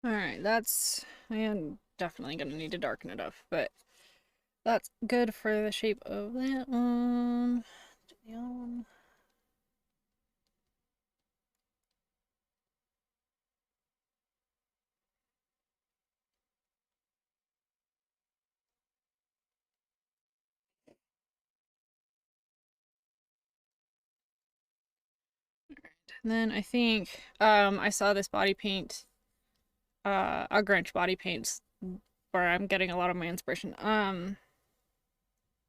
[SPEAKER 1] Alright, I am definitely gonna need to darken it up, but that's good for the shape of that one. Do the other one. And then I think I saw this body paint, a Grinch body paints where I'm getting a lot of my inspiration.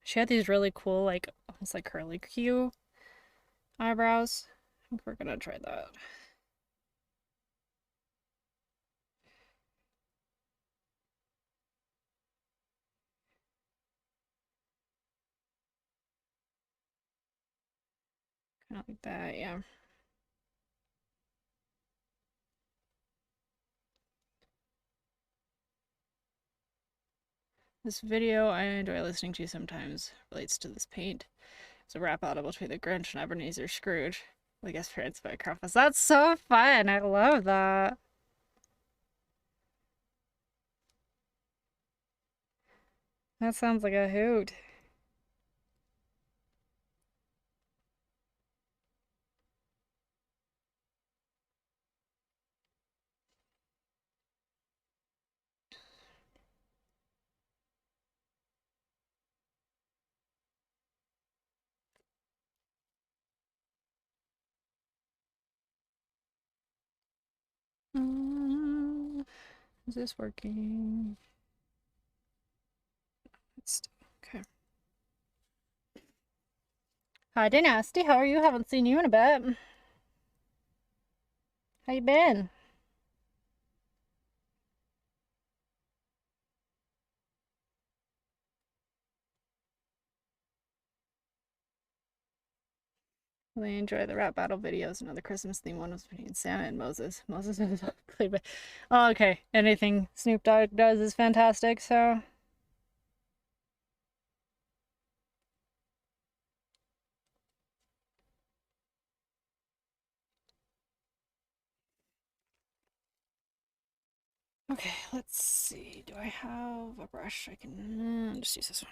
[SPEAKER 1] She had these really cool, like almost like curly Q eyebrows. I think we're gonna try that. Kind of like that, yeah. This video I enjoy listening to sometimes relates to this paint. It's a rap battle between the Grinch and Ebenezer Scrooge. I guess parents by Krampus. That's so fun. I love that. That sounds like a hoot. Is this working? It's okay. Hi, Dynasty. How are you? Haven't seen you in a bit. How you been? Really enjoy the rap battle videos. Another Christmas theme one was between Santa and Moses. Moses is played by. Oh, okay. Anything Snoop Dogg does is fantastic. So. Okay, let's see. Do I have a brush? I can just use this one.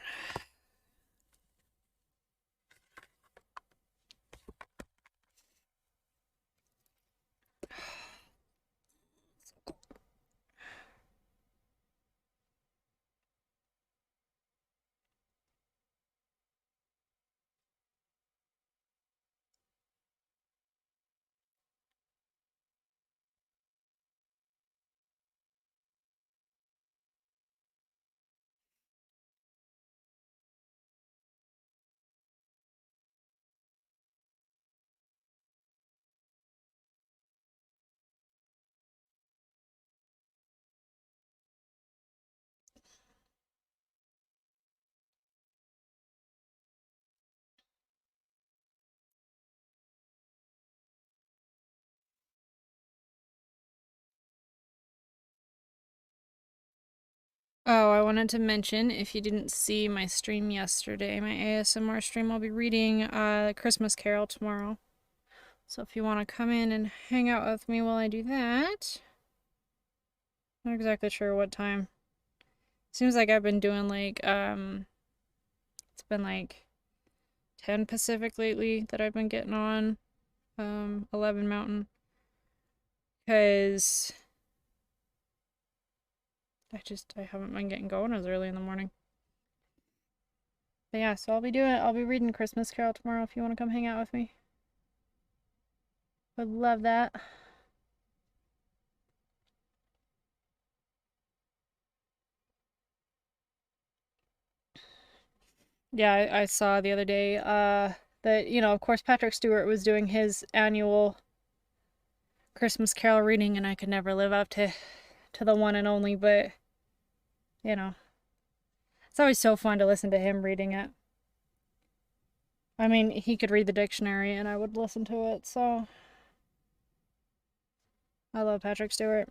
[SPEAKER 1] Oh, I wanted to mention if you didn't see my stream yesterday, my ASMR stream, I'll be reading Christmas Carol tomorrow. So if you want to come in and hang out with me while I do that, not exactly sure what time. Seems like I've been doing like it's been like 10 Pacific lately that I've been getting on 11 Mountain because I haven't been getting going as early in the morning. But yeah, so I'll be reading Christmas Carol tomorrow if you want to come hang out with me. Would love that. Yeah, I saw the other day that, of course Patrick Stewart was doing his annual Christmas Carol reading and I could never live up to the one and only, but you know, it's always so fun to listen to him reading it. I mean, he could read the dictionary and I would listen to it, so I love Patrick Stewart.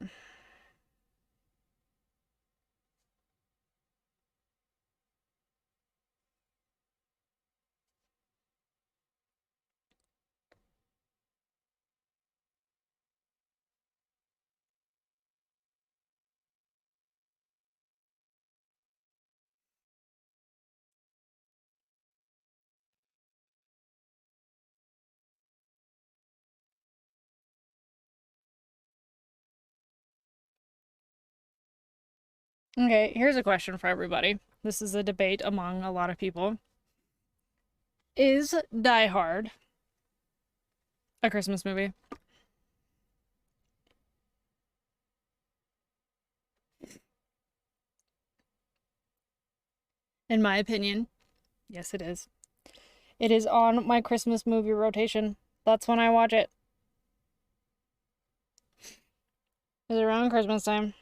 [SPEAKER 1] Okay, here's a question for everybody. This is a debate among a lot of people. Is Die Hard a Christmas movie? In my opinion, yes, it is. It is on my Christmas movie rotation. That's when I watch it. It's around Christmas time.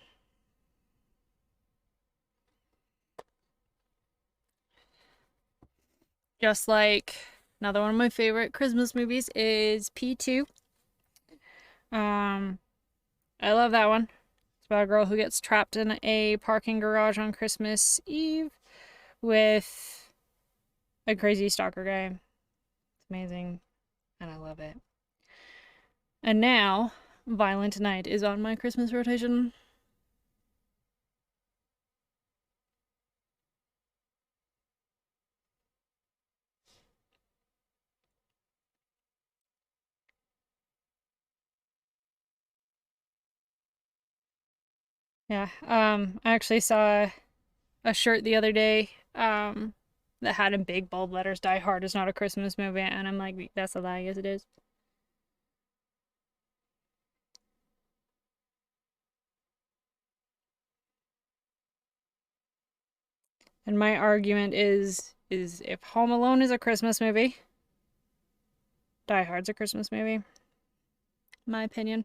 [SPEAKER 1] Just like another one of my favorite Christmas movies is P2. Um, I love that one. It's about a girl who gets trapped in a parking garage on Christmas Eve with a crazy stalker guy. It's amazing, and I love it. And now, Violent Night is on my Christmas rotation. Yeah, I actually saw a shirt the other day that had in big bold letters Die Hard is not a Christmas movie, and I'm like, that's a lie. Yes, it is. And my argument is if Home Alone is a Christmas movie, Die Hard's a Christmas movie. My opinion.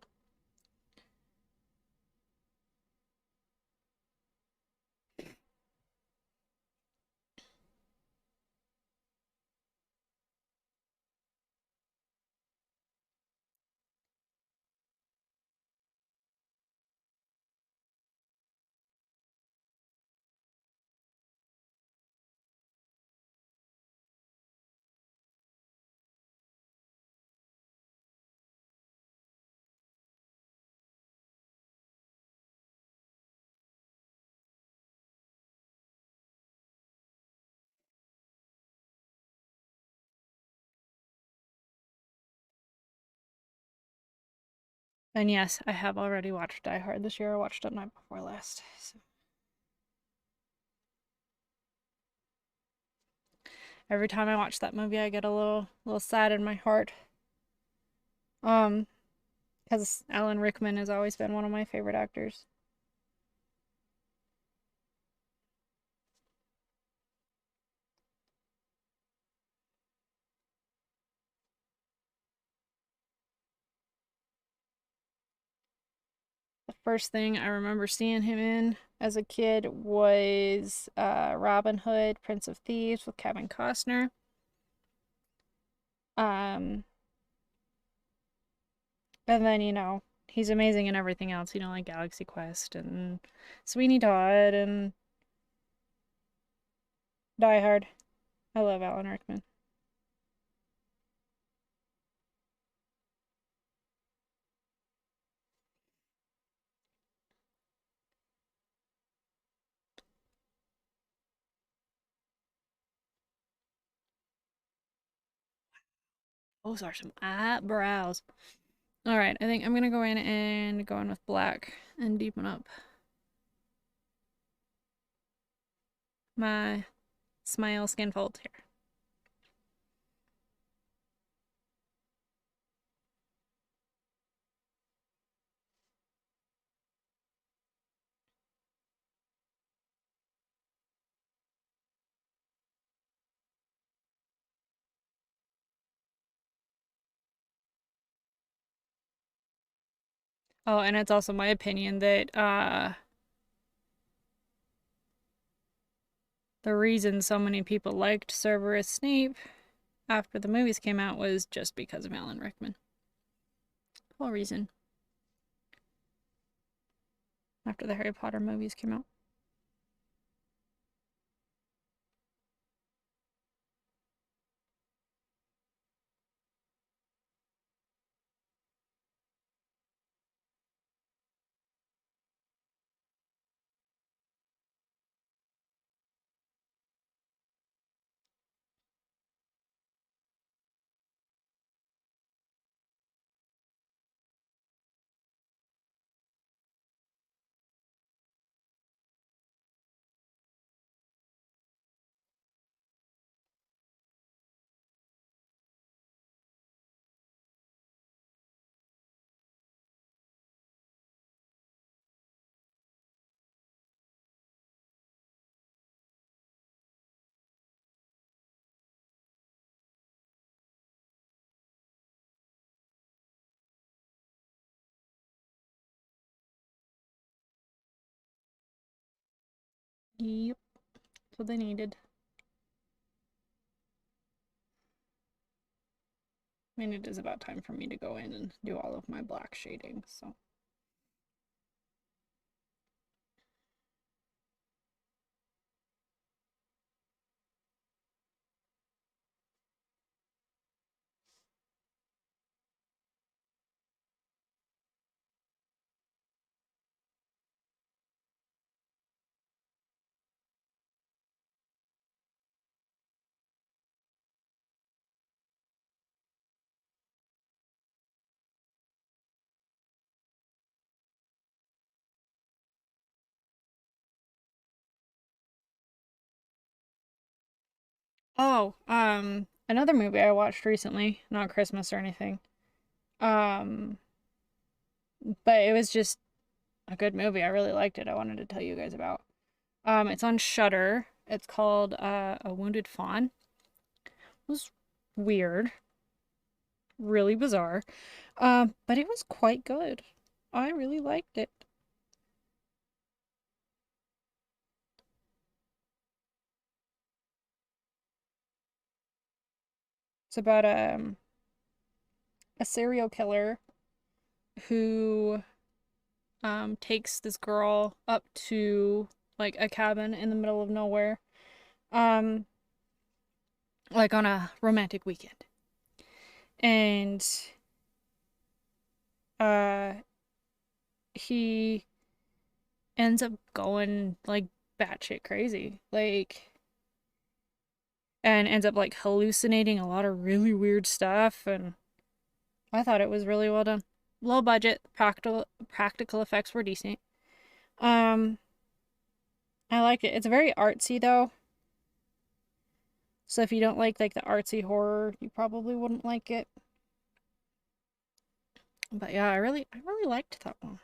[SPEAKER 1] And yes, I have already watched Die Hard this year. I watched it night before last. So. Every time I watch that movie, I get a little sad in my heart. Um, because Alan Rickman has always been one of my favorite actors. The first thing I remember seeing him in as a kid was Robin Hood, Prince of Thieves with Kevin Costner. Um, and then, he's amazing in everything else, like Galaxy Quest and Sweeney Todd and Die Hard. I love Alan Rickman. Those are some eyebrows. All right, I think I'm gonna go in and go in with black and deepen up my smile skin folds here. Oh, and it's also my opinion that the reason so many people liked Severus Snape after the movies came out was just because of Alan Rickman. Whole reason. After the Harry Potter movies came out. Yep, that's what they needed. I mean, it is about time for me to go in and do all of my black shading, so. Oh, another movie I watched recently, not Christmas or anything. Um, but it was just a good movie. I really liked it. I wanted to tell you guys about. It's on Shudder. It's called A Wounded Fawn. It was weird, really bizarre. But it was quite good. I really liked it. It's about a serial killer who takes this girl up to like a cabin in the middle of nowhere, um like on a romantic weekend, and uh he ends up going like batshit crazy, like, and ends up like hallucinating a lot of really weird stuff. And I thought it was really well done. Low budget, practical effects were decent. um I liked it. It's very artsy though, so if you don't like the artsy horror, you probably wouldn't like it. But yeah, I really liked that one.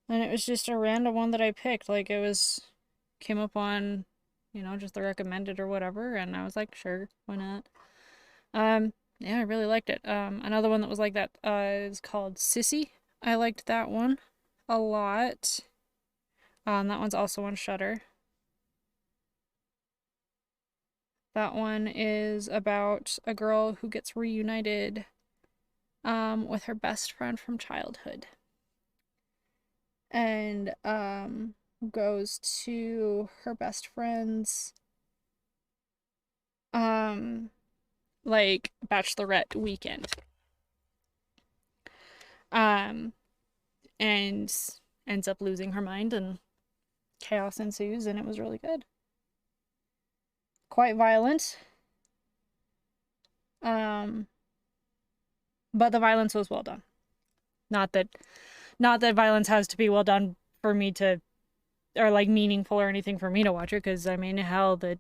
[SPEAKER 1] And it was just a random one that I picked. Like, it was came up on, just the recommended or whatever, and I was like, sure, why not? Yeah, I really liked it. Another one that was like that is called Sissy. I liked that one a lot. That one's also on Shudder. That one is about a girl who gets reunited with her best friend from childhood. And goes to her best friend's um like bachelorette weekend. Um and ends up losing her mind and chaos ensues and it was really good. Quite violent. Um but the violence was well done. Not that violence has to be well done for me to or like meaningful or anything for me to watch it because I mean hell the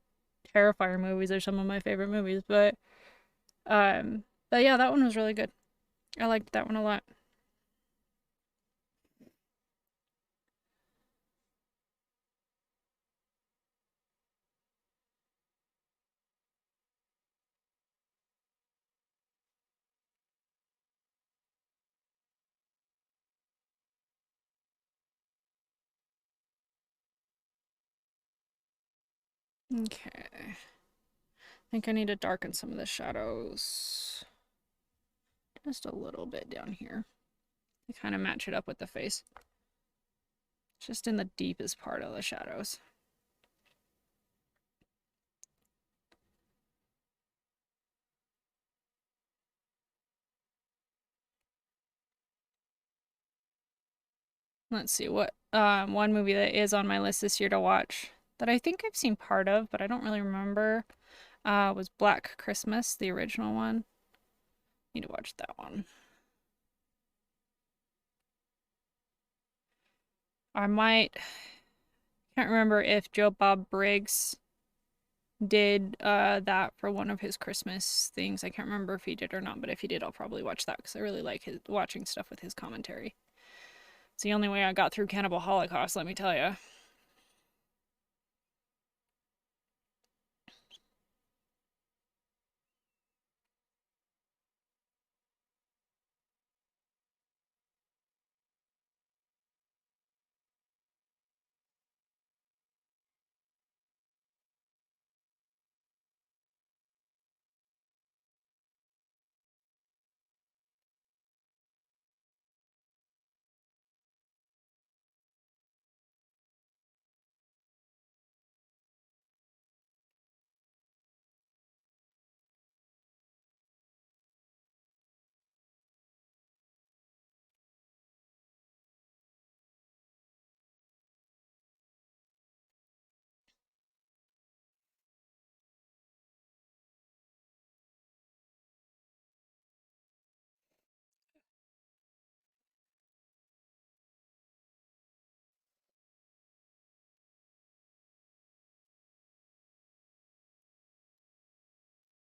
[SPEAKER 1] Terrifier movies are some of my favorite movies, but yeah, that one was really good. I liked that one a lot. Okay. I think I need to darken some of the shadows. Just a little bit down here. To kind of match it up with the face. Just in the deepest part of the shadows. Let's see what one movie that is on my list this year to watch that I think I've seen part of, but I don't really remember, was Black Christmas, the original one. Need to watch that one. I might can't remember if Joe Bob Briggs did that for one of his Christmas things. I can't remember if he did or not, but if he did, I'll probably watch that because I really like watching stuff with his commentary. It's the only way I got through Cannibal Holocaust, let me tell you.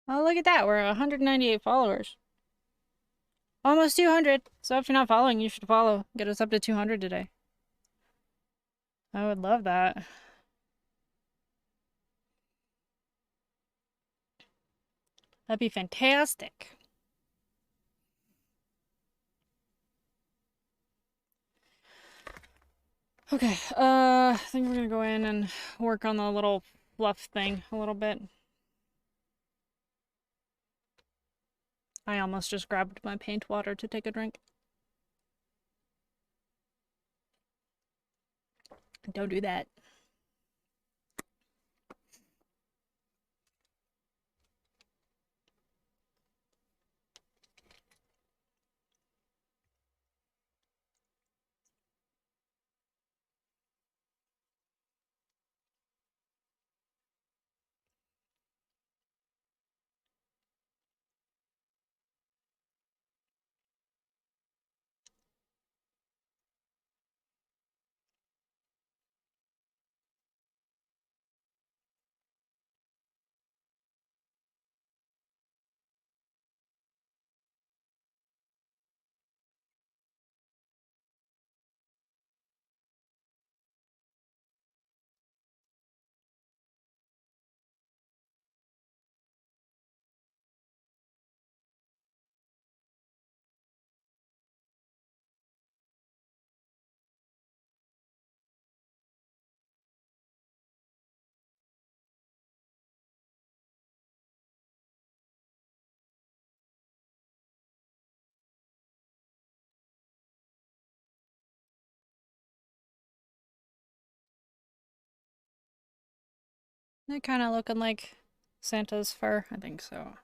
[SPEAKER 1] Oh, look at that. We're 198 followers. Almost 200. So if you're not following, you should follow. Get us up to 200 today. I would love that. That'd be fantastic. Okay, I think we're gonna go in and work on the little fluff thing a little bit. I almost just grabbed my paint water to take a drink. Don't do that. They're kind of looking like Santa's fur. I think so.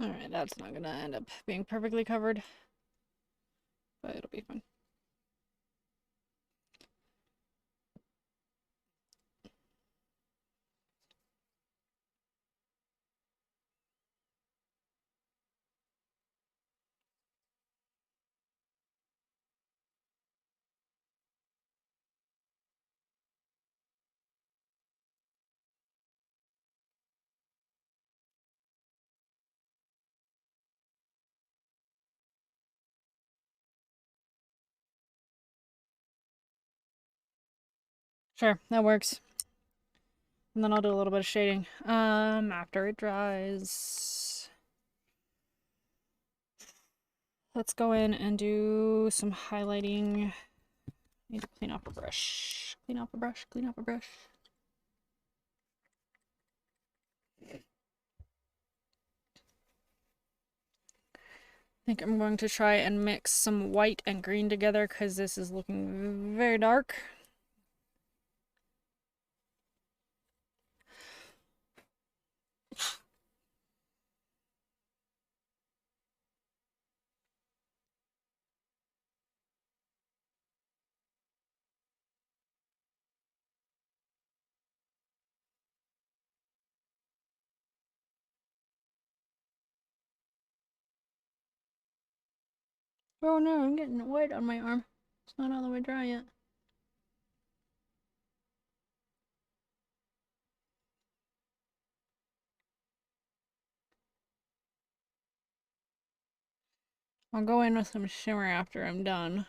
[SPEAKER 1] Alright, that's not gonna end up being perfectly covered, but it'll be fine. Sure, that works. And then I'll do a little bit of shading. After it dries. Let's go in and do some highlighting. Need to clean off a brush. Clean off a brush, clean off a brush. I think I'm going to try and mix some white and green together because this is looking very dark. Oh no, I'm getting white on my arm. It's not all the way dry yet. I'll go in with some shimmer after I'm done.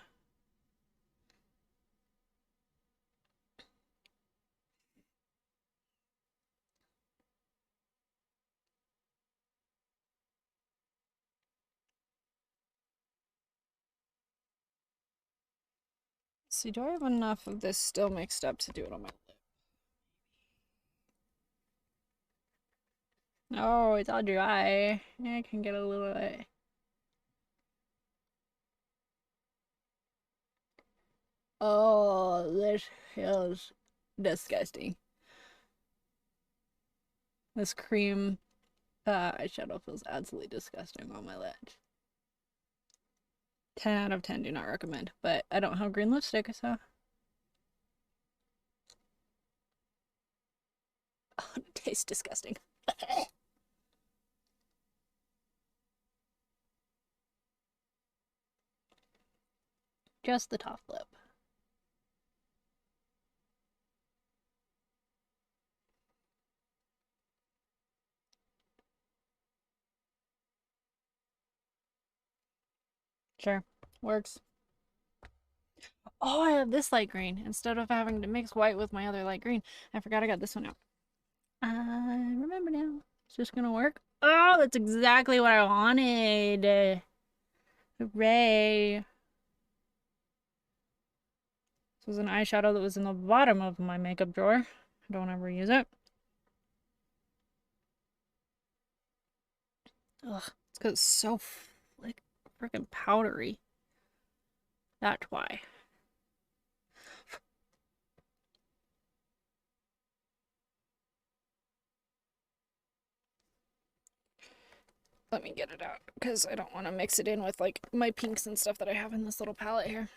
[SPEAKER 1] Let's see, do I have enough of this still mixed up to do it on my lip? Oh, it's all dry. I can get a little bit. Oh, this feels disgusting. This cream eyeshadow feels absolutely disgusting on my lips. 10 out of 10 do not recommend, but I don't have green lipstick, so. Oh, it tastes disgusting. Just the top lip. Sure, works. Oh, I have this light green. Instead of having to mix white with my other light green, I forgot I got this one out. I remember now. Is this gonna work? Oh, that's exactly what I wanted. Hooray. This was an eyeshadow that was in the bottom of my makeup drawer. I don't ever use it. Ugh, it's because it's so like freaking powdery. That's why. Let me get it out because I don't want to mix it in with like my pinks and stuff that I have in this little palette here.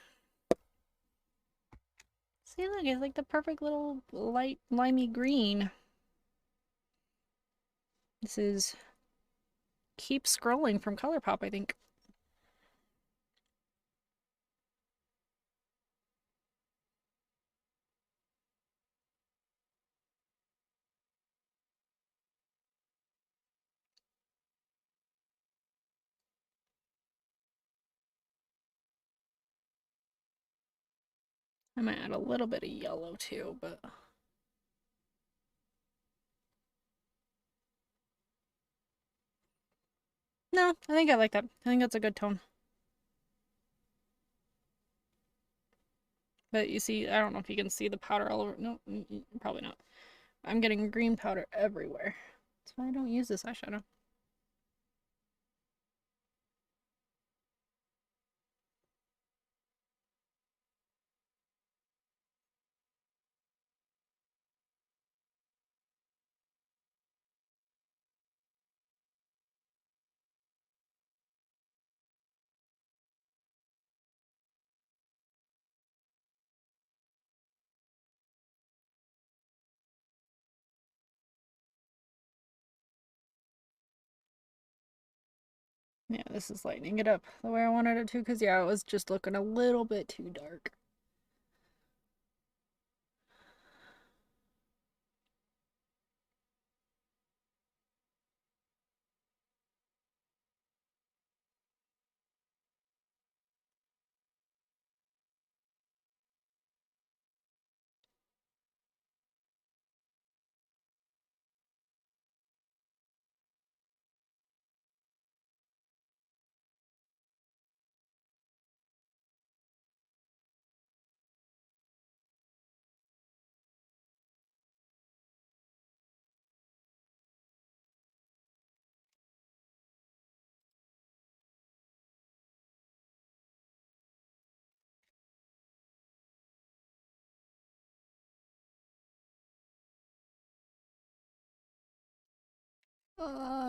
[SPEAKER 1] See, look, it's like the perfect little light limey green. This is Keep Scrolling from ColourPop, I think. I might add a little bit of yellow too, but no, I think I like that. I think that's a good tone. But you see, I don't know if you can see the powder all over. No, probably not. I'm getting green powder everywhere. That's why I don't use this eyeshadow. Yeah, this is lightening it up the way I wanted it to, because yeah, it was just looking a little bit too dark.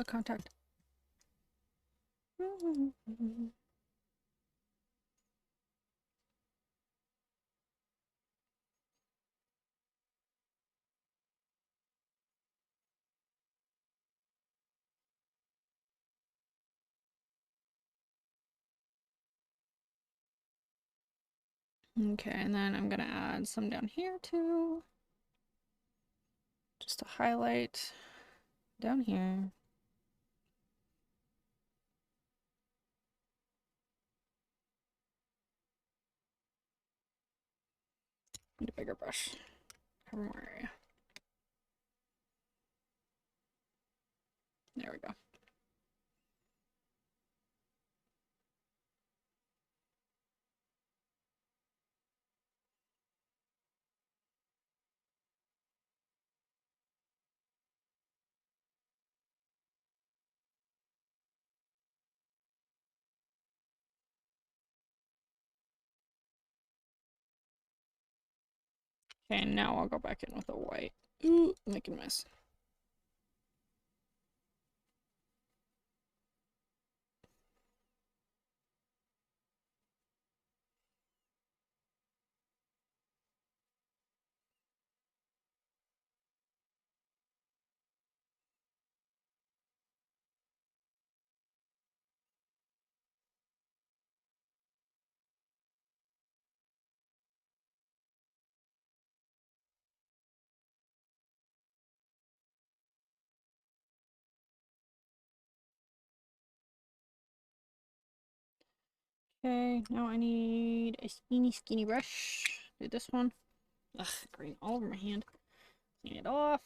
[SPEAKER 1] Contact. Okay, and then I'm gonna add some down here too. Just to highlight down here. Need a bigger brush. Cover more area. There we go. Okay, now I'll go back in with a white. Ooh, making a mess. Okay, now I need a skinny brush. Do this one. Ugh, green all over my hand. Clean it off.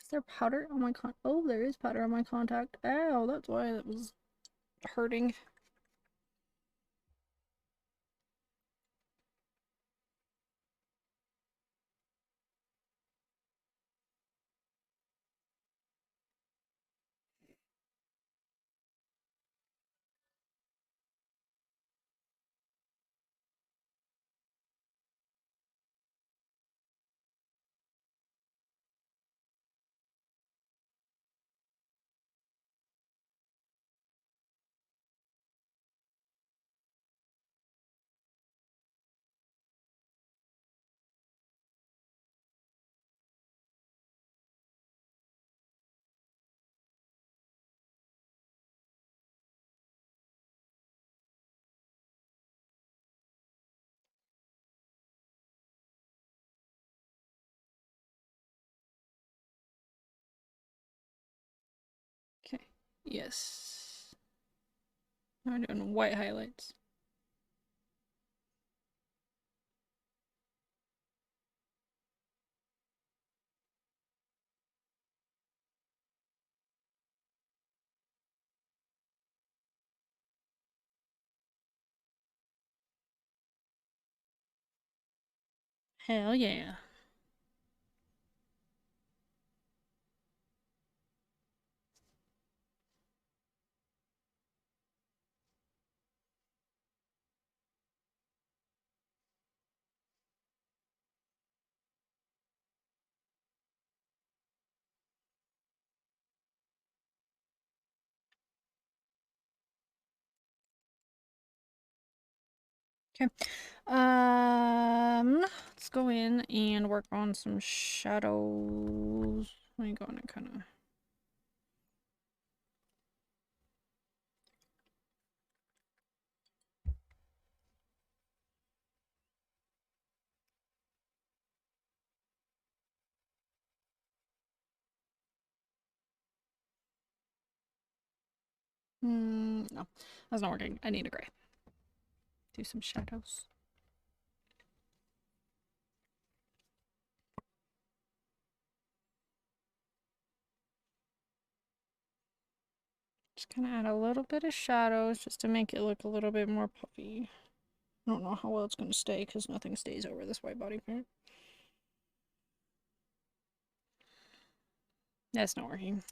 [SPEAKER 1] Is there powder on my con? Oh, there is powder on my contact. Ow, that's why it was hurting. Okay. Yes. Now I'm doing white highlights. Hell yeah. Okay. Let's go in and work on some shadows. Let me go in and kind of. No, that's not working. I need a gray. Do some shadows. Just kind of add a little bit of shadows just to make it look a little bit more puffy. I don't know how well it's going to stay because nothing stays over this white body part. That's not working.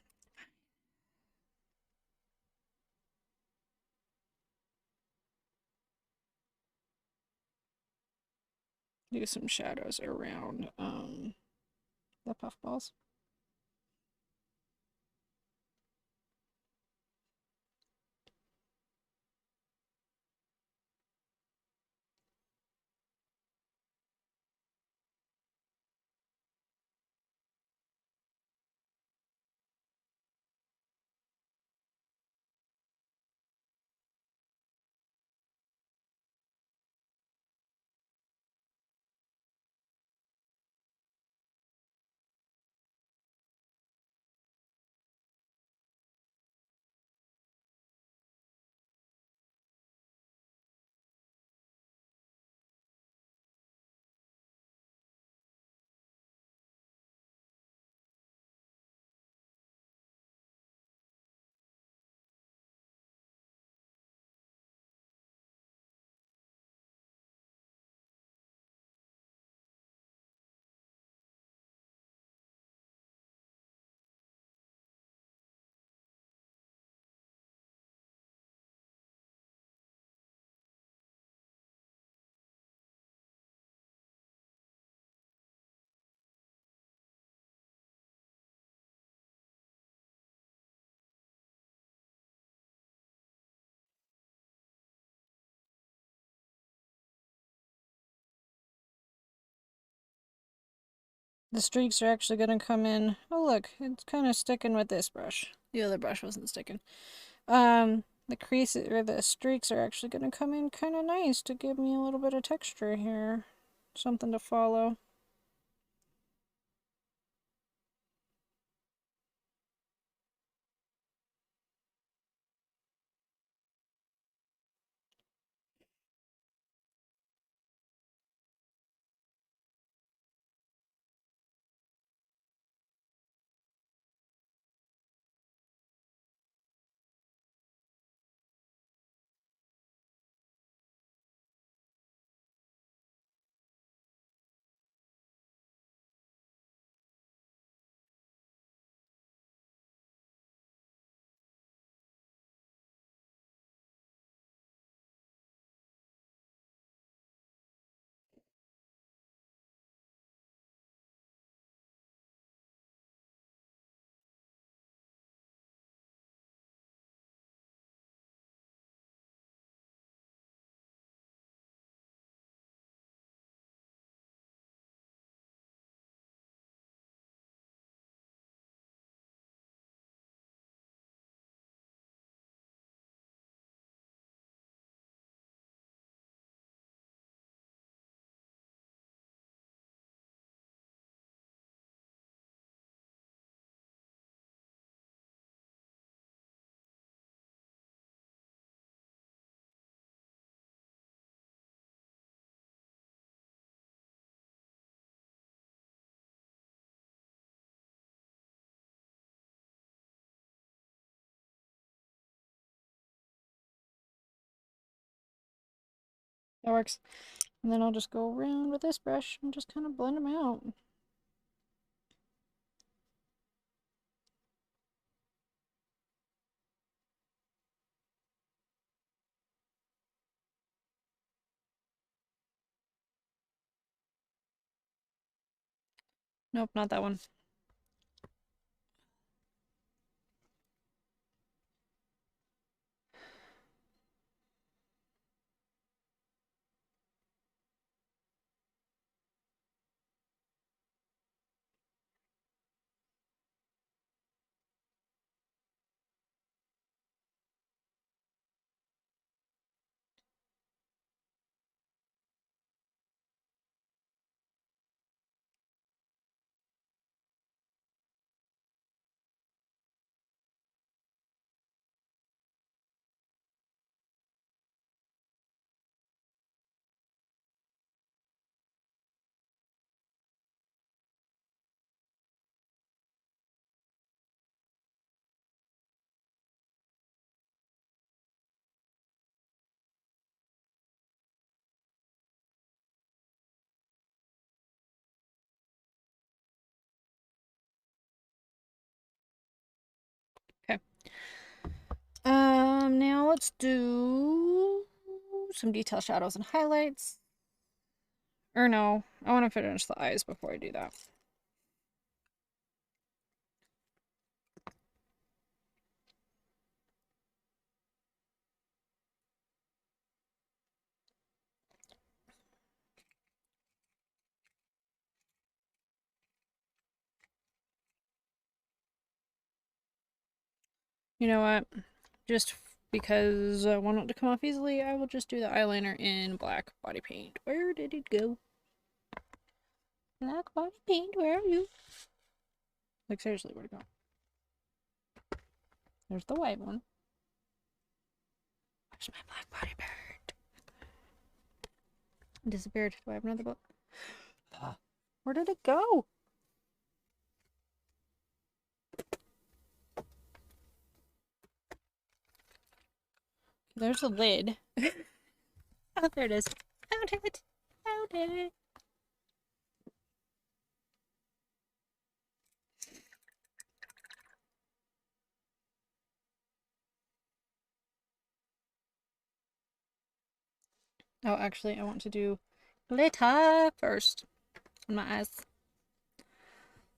[SPEAKER 1] Do some shadows around the puffballs. The streaks are actually going to come in. Oh, look, it's kind of sticking with this brush. The other brush wasn't sticking. The creases or the streaks are actually going to come in kind of nice to give me a little bit of texture here. Something to follow. That works. And then I'll just go around with this brush and just kind of blend them out. Nope, not that one. Okay. Now let's do some detail shadows and highlights. Or no, I want to finish the eyes before I do that. You know what? Just because I want it to come off easily, I will just do the eyeliner in black body paint. Where did it go? Black body paint, where are you? Like, seriously, where'd it go? There's the white one. Where's my black body bird? It disappeared. Do I have another book? Where did it go? There's the lid. Oh, there it is. Found it. Found it. Oh, actually, I want to do glitter first on my eyes.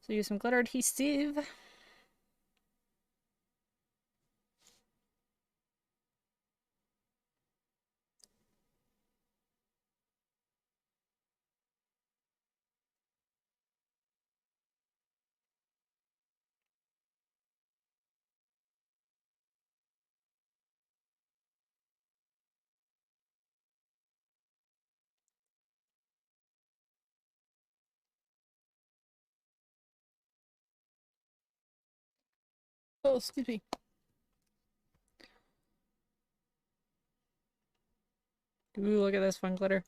[SPEAKER 1] So use some glitter adhesive. Oh, excuse me. Ooh, look at this fun glitter.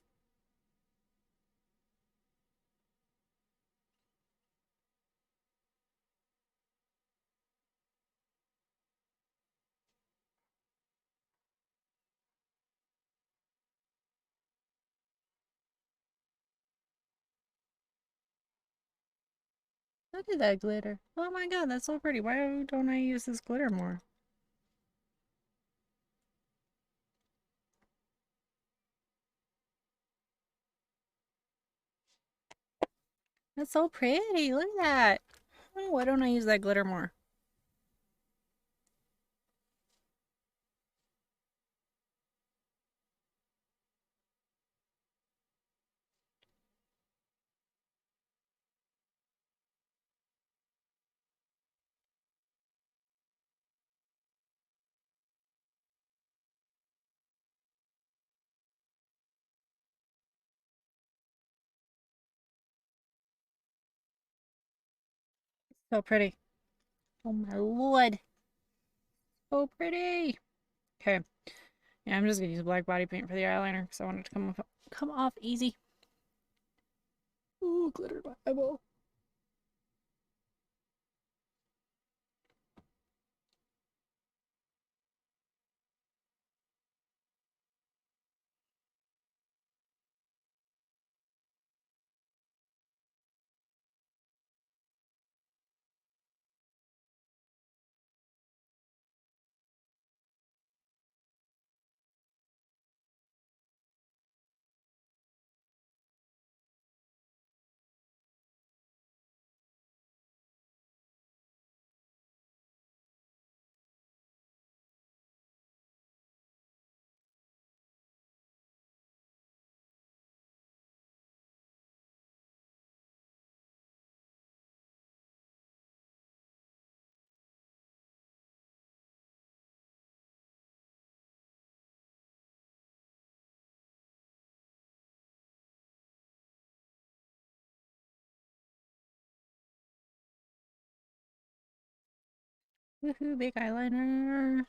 [SPEAKER 1] Look at that glitter. Oh my god, that's so pretty. Why don't I use this glitter more? That's so pretty. Look at that. Oh, why don't I use that glitter more? So pretty. Oh my lord. So pretty. Okay. Yeah, I'm just gonna use black body paint for the eyeliner because I want it to come off easy. Ooh, glitter my eyeball. Woohoo, big eyeliner.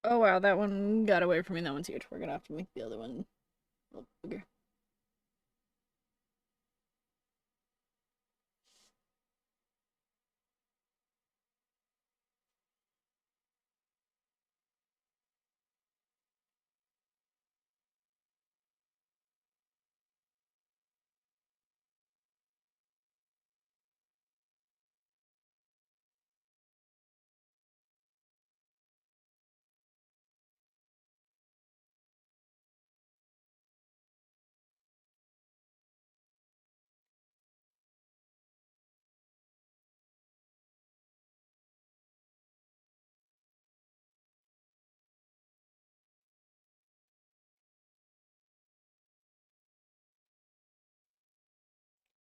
[SPEAKER 1] Oh wow, that one got away from me. That one's huge. We're gonna have to make the other one a little bigger.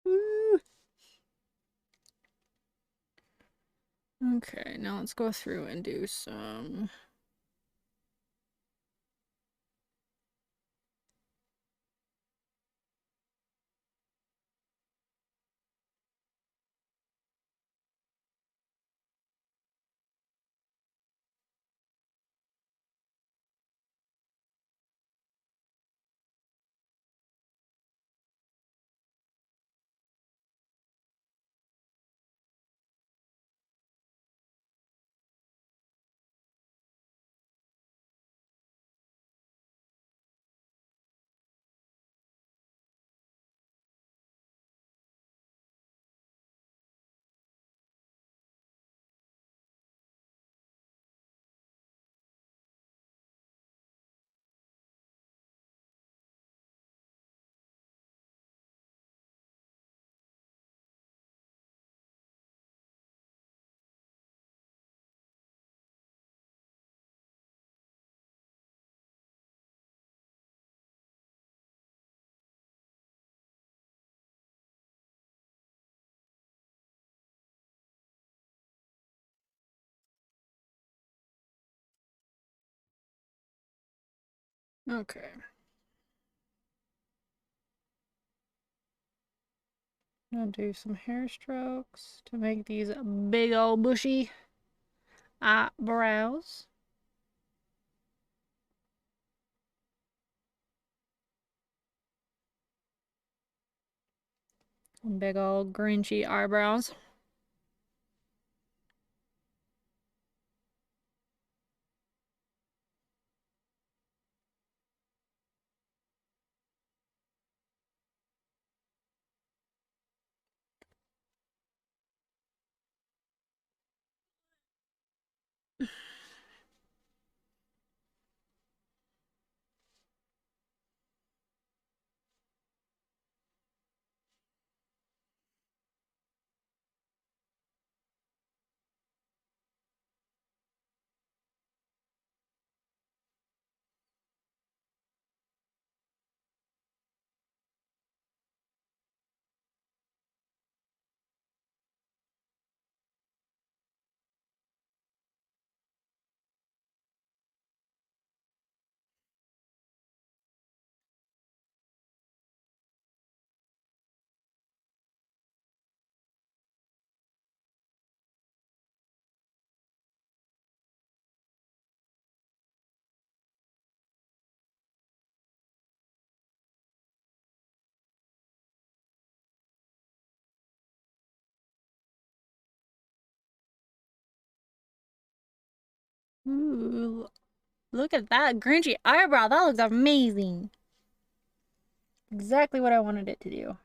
[SPEAKER 1] Woo. Okay, now let's go through and do some. Okay. I'll do some hair strokes to make these big old bushy eyebrows. Big old Grinchy eyebrows. Ooh, look at that Grinchy eyebrow. That looks amazing. Exactly what I wanted it to do.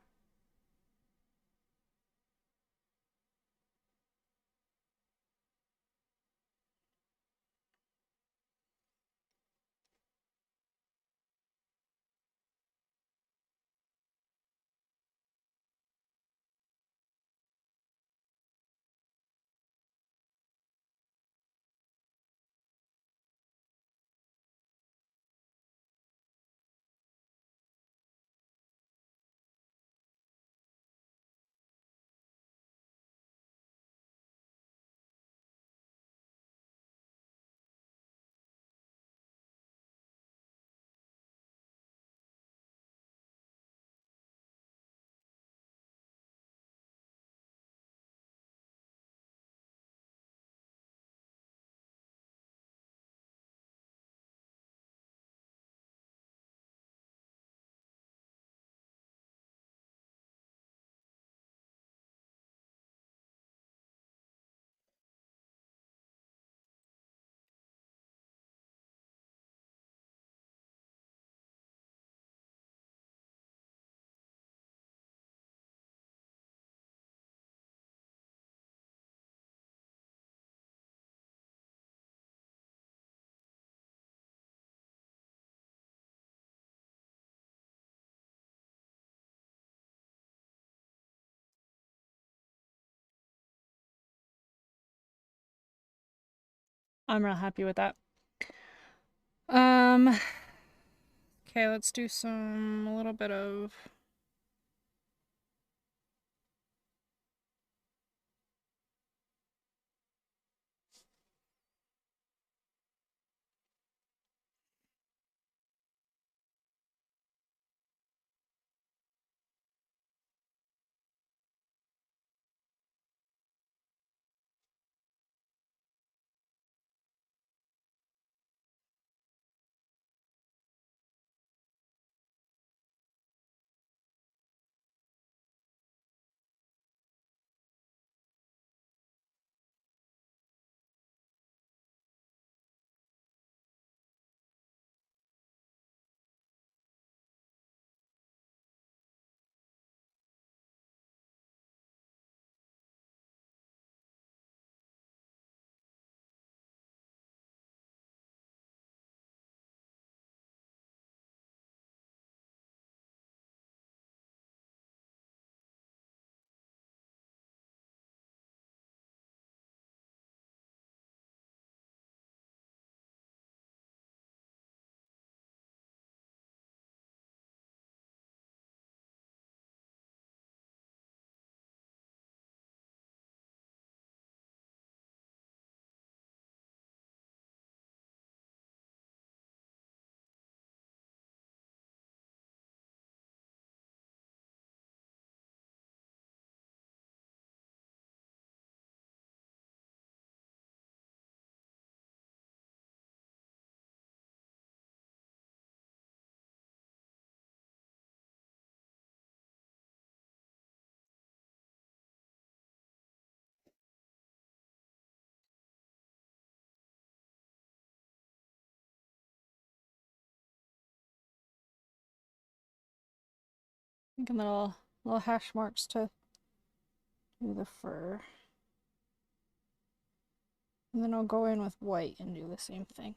[SPEAKER 1] I'm real happy with that. Um, okay, let's do a little bit of making little hash marks to do the fur. And then I'll go in with white and do the same thing.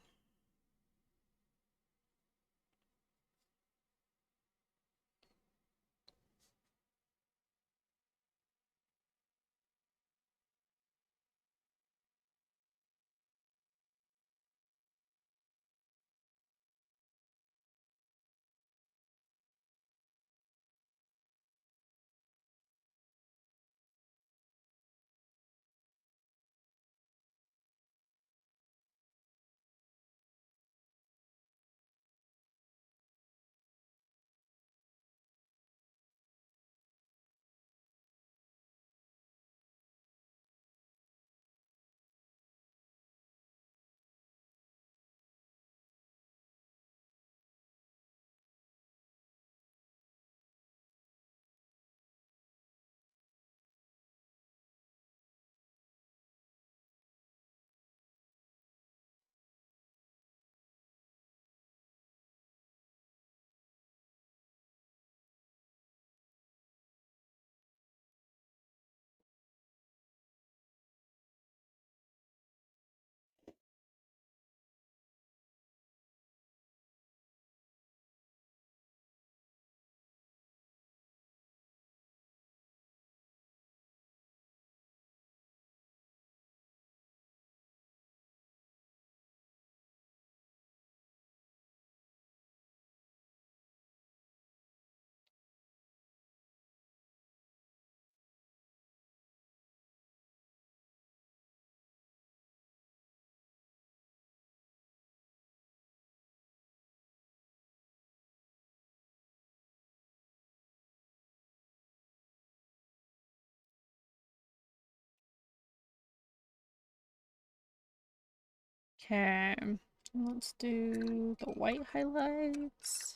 [SPEAKER 1] Okay, let's do the white highlights.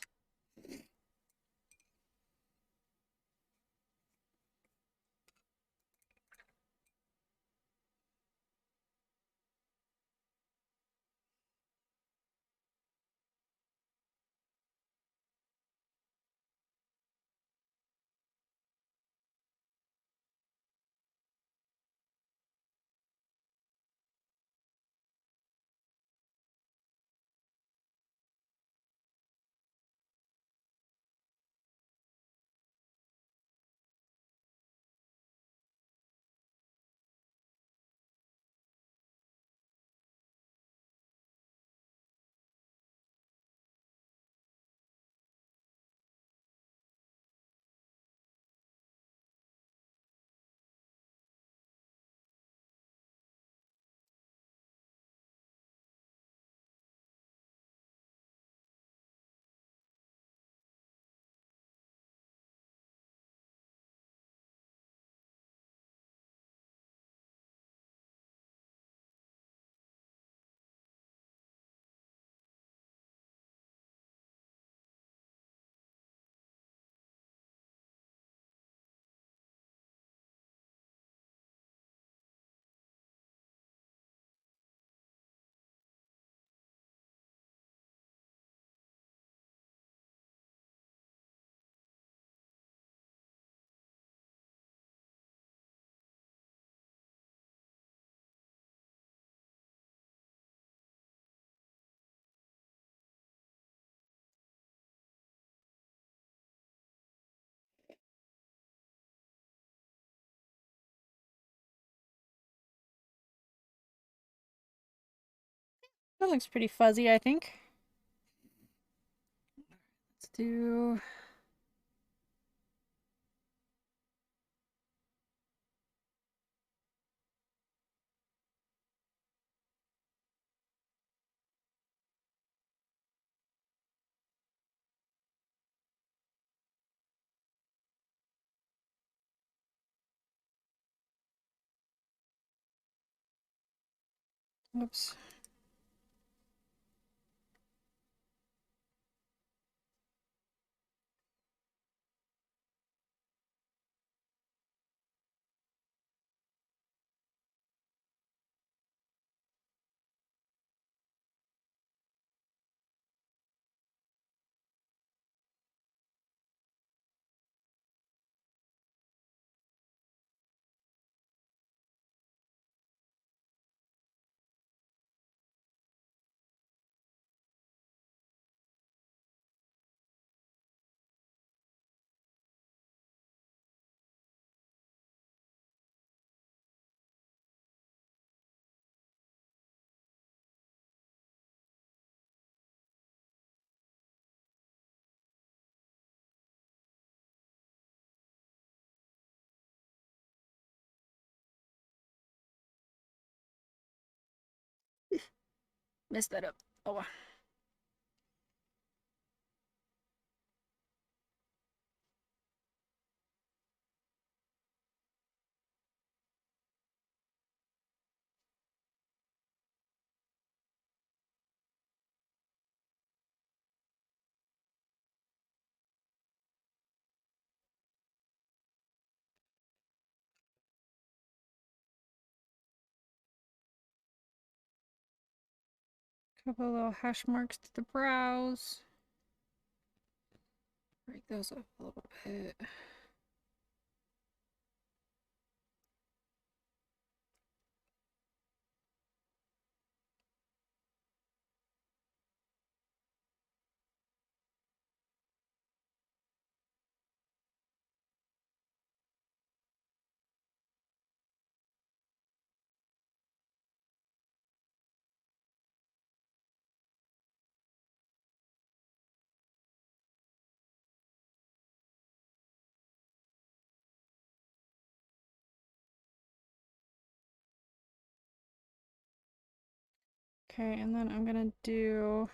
[SPEAKER 1] That looks pretty fuzzy, I think. Let's do... Oops. Messed that up. Oh well. Couple little hash marks to the brows. Break those up a little bit. Okay, and then I'm gonna do...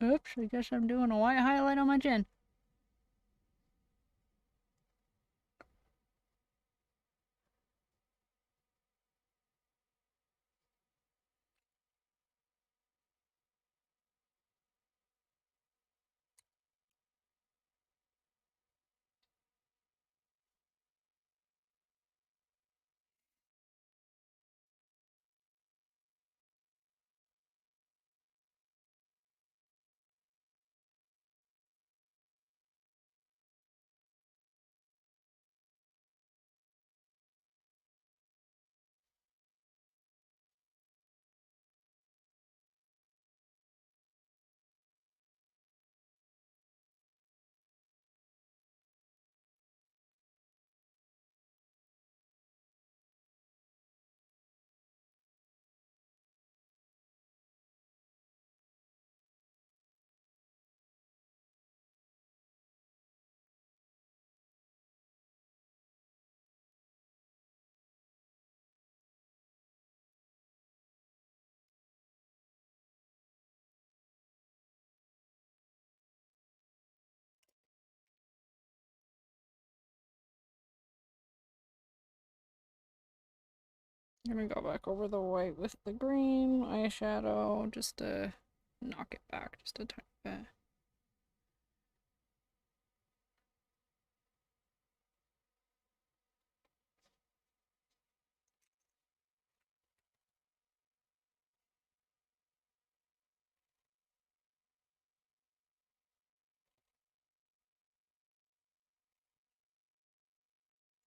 [SPEAKER 1] Oops, I guess I'm doing a white highlight on my chin. I'm gonna go back over the white with the green eyeshadow just to knock it back just a tiny bit.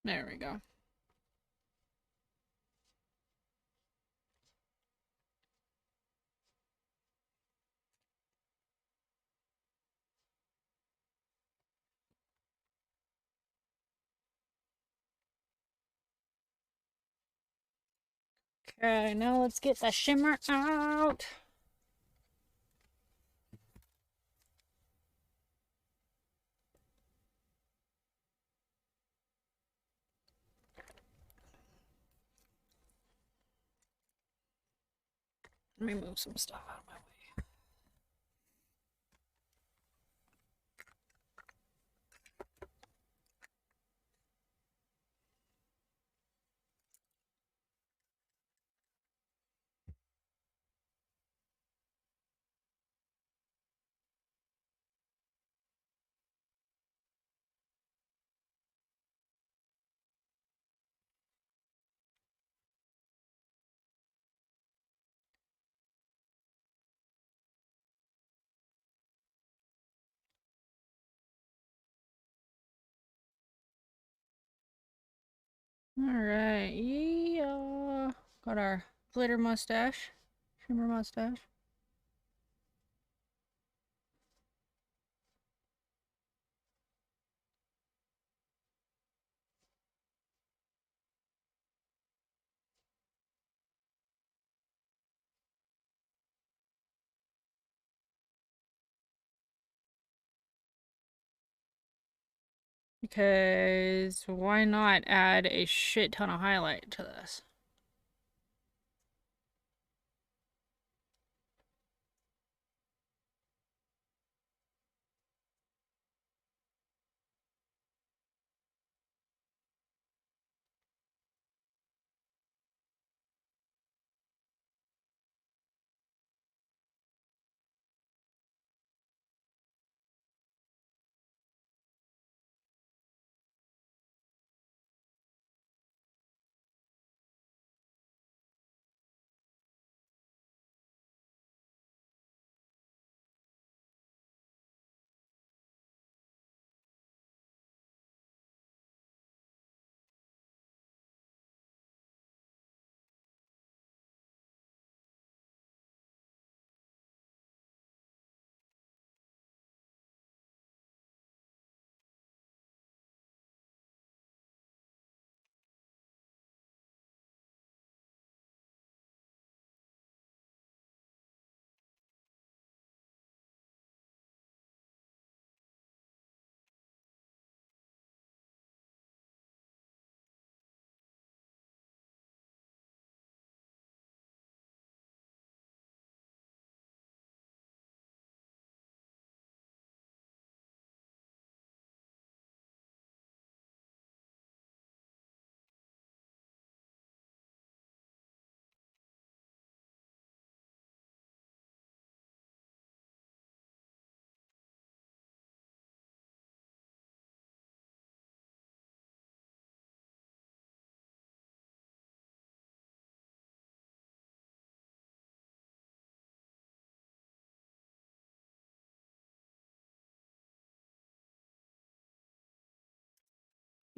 [SPEAKER 1] There we go. Okay, now let's get the shimmer out. Let me move some stuff out of my way. Alright, yeah. Got our glitter mustache. Shimmer mustache. Because why not add a shit ton of highlight to this?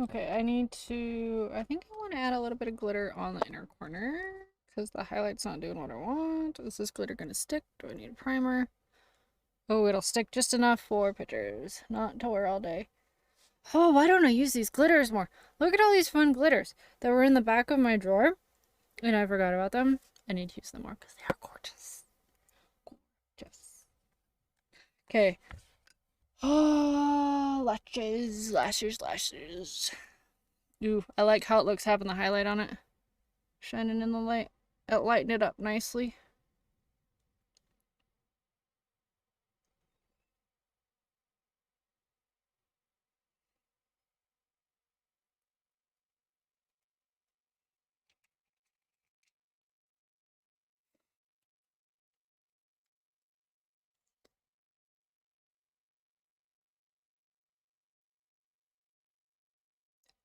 [SPEAKER 1] Okay, I think I want to add a little bit of glitter on the inner corner because the highlight's not doing what I want. Is this glitter gonna stick? Do I need a primer? Oh, it'll stick just enough for pictures, not to wear all day. Oh, why don't I use these glitters more? Look at all these fun glitters that were in the back of my drawer and I forgot about them. I need to use them more because they are gorgeous. Gorgeous. Okay. Oh, lashes, lashes, lashes. Ooh, I like how it looks having the highlight on it. Shining in the light. It lightened it up nicely.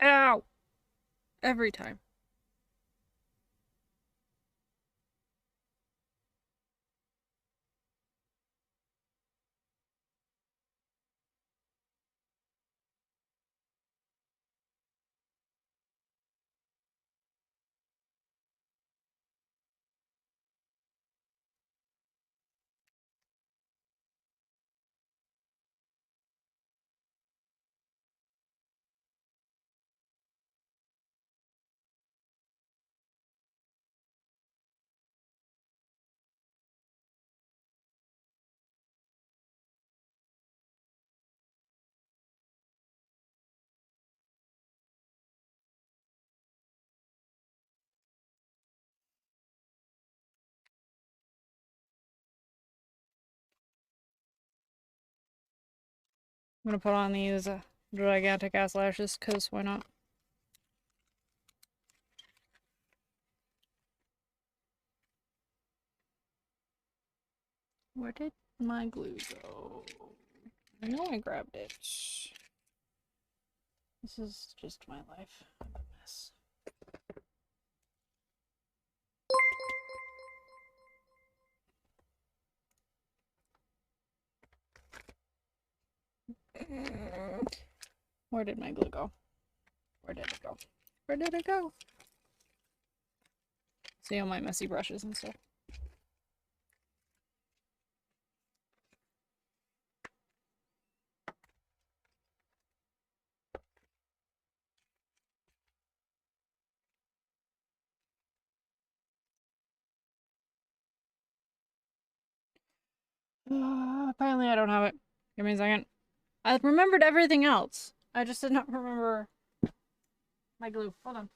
[SPEAKER 1] Ow! Every time. I'm gonna put on these gigantic ass lashes, because why not? Where did my glue go? I know I grabbed it. This is just my life. I'm a mess. Where did my glue go? Where did it go? Where did it go? See all my messy brushes and stuff. Apparently I don't have it. Give me a second. I remembered everything else. I just did not remember my glue. Hold on.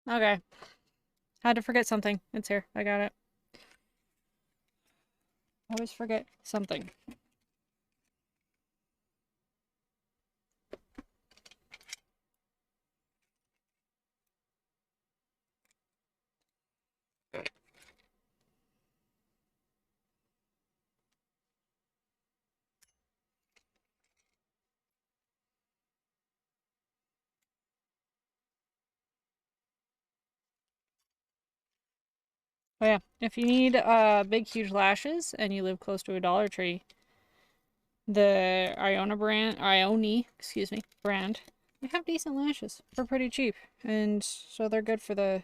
[SPEAKER 1] Okay. Had to forget something. It's here. I got it. I always forget something. Oh yeah, if you need big huge lashes and you live close to a Dollar Tree, the Ione, excuse me, brand, they have decent lashes for pretty cheap. And so they're good for the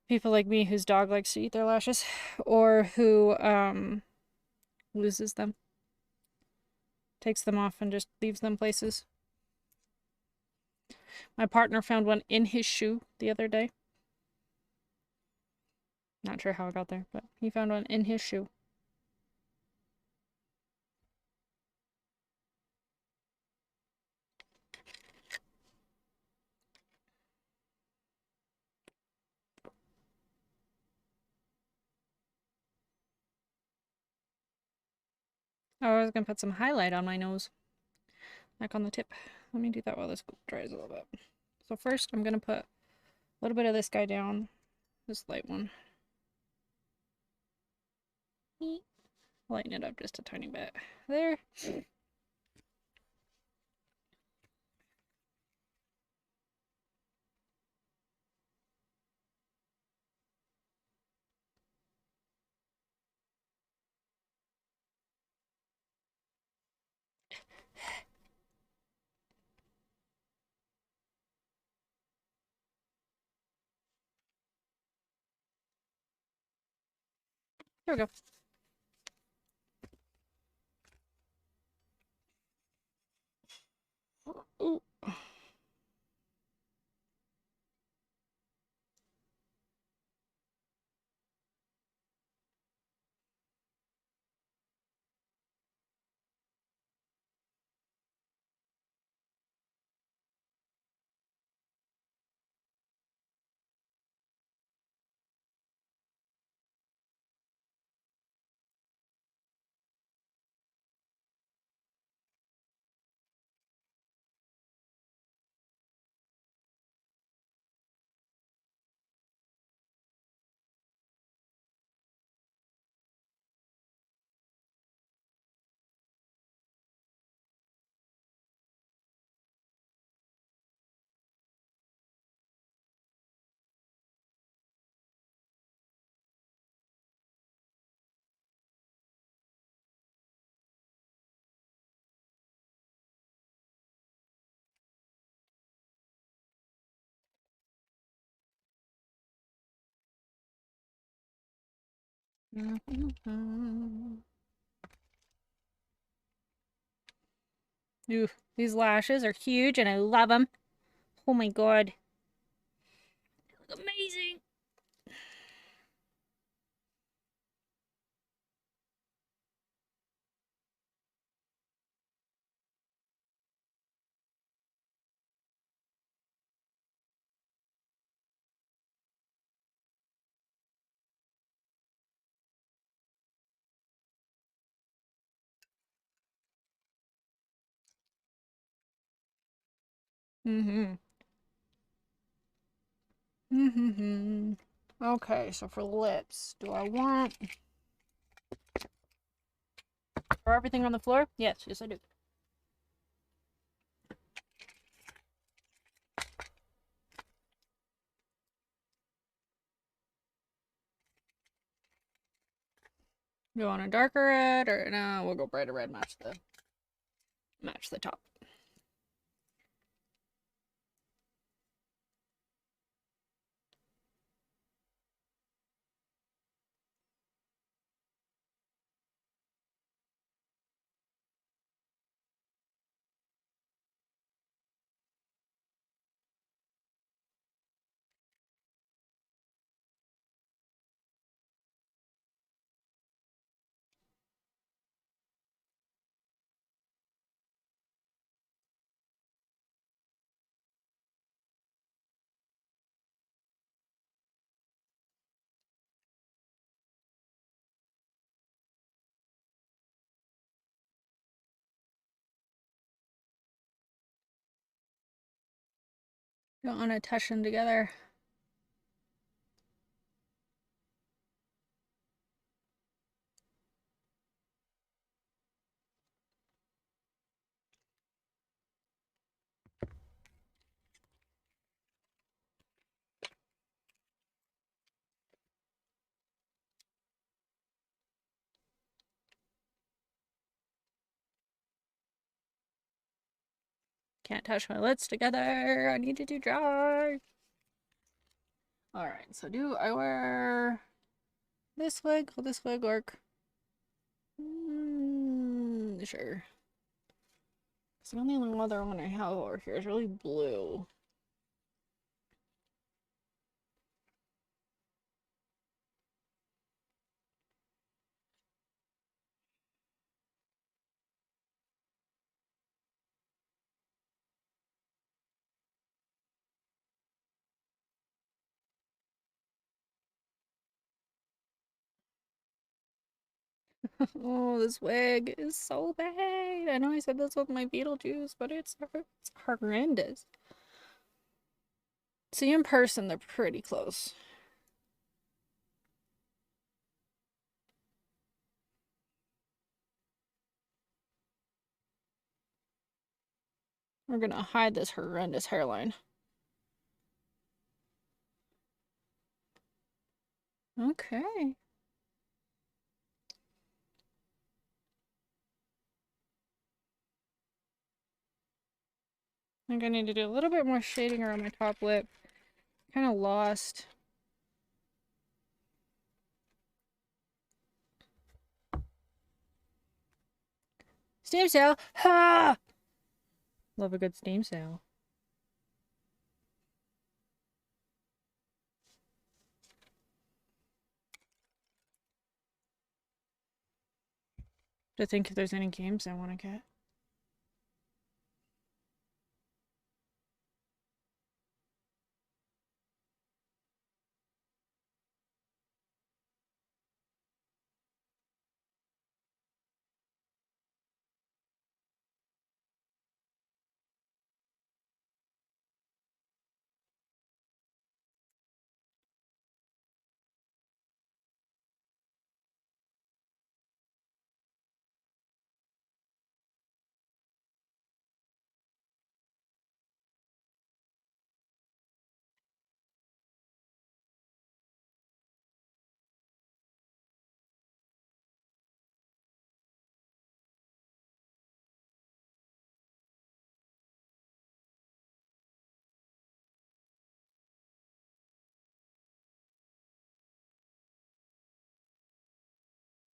[SPEAKER 1] people like me whose dog likes to eat their lashes or who loses them. Takes them off and just leaves them places. My partner found one in his shoe the other day. Not sure how it got there, but he found one in his shoe. Oh, I was gonna put some highlight on my nose. Back on the tip. Let me do that while this dries a little bit. So first I'm gonna put a little bit of this guy down. This light one. Lighten it up just a tiny bit. There. There we go. Ooh. Ooh, these lashes are huge and I love them. Oh my god. They look amazing. Mm-hmm. Mm-hmm. Okay, so for lips, do I want for everything on the floor? Yes, yes I do. Do you want a darker red or no? We'll go brighter red. Match the top. Don't want to touch them together. Can't touch my lips together. I need to do dry. Alright, so do I wear this wig? Will this wig work? Sure. Because the only other one I have over here is really blue. Oh, this wig is so bad. I know I said this with my Beetlejuice, but it's horrendous. See, in person, they're pretty close. We're gonna hide this horrendous hairline. Okay. I think I need to do a little bit more shading around my top lip. Kind of lost. Steam sale! Ha! Love a good steam sale. To think if there's any games I want to get.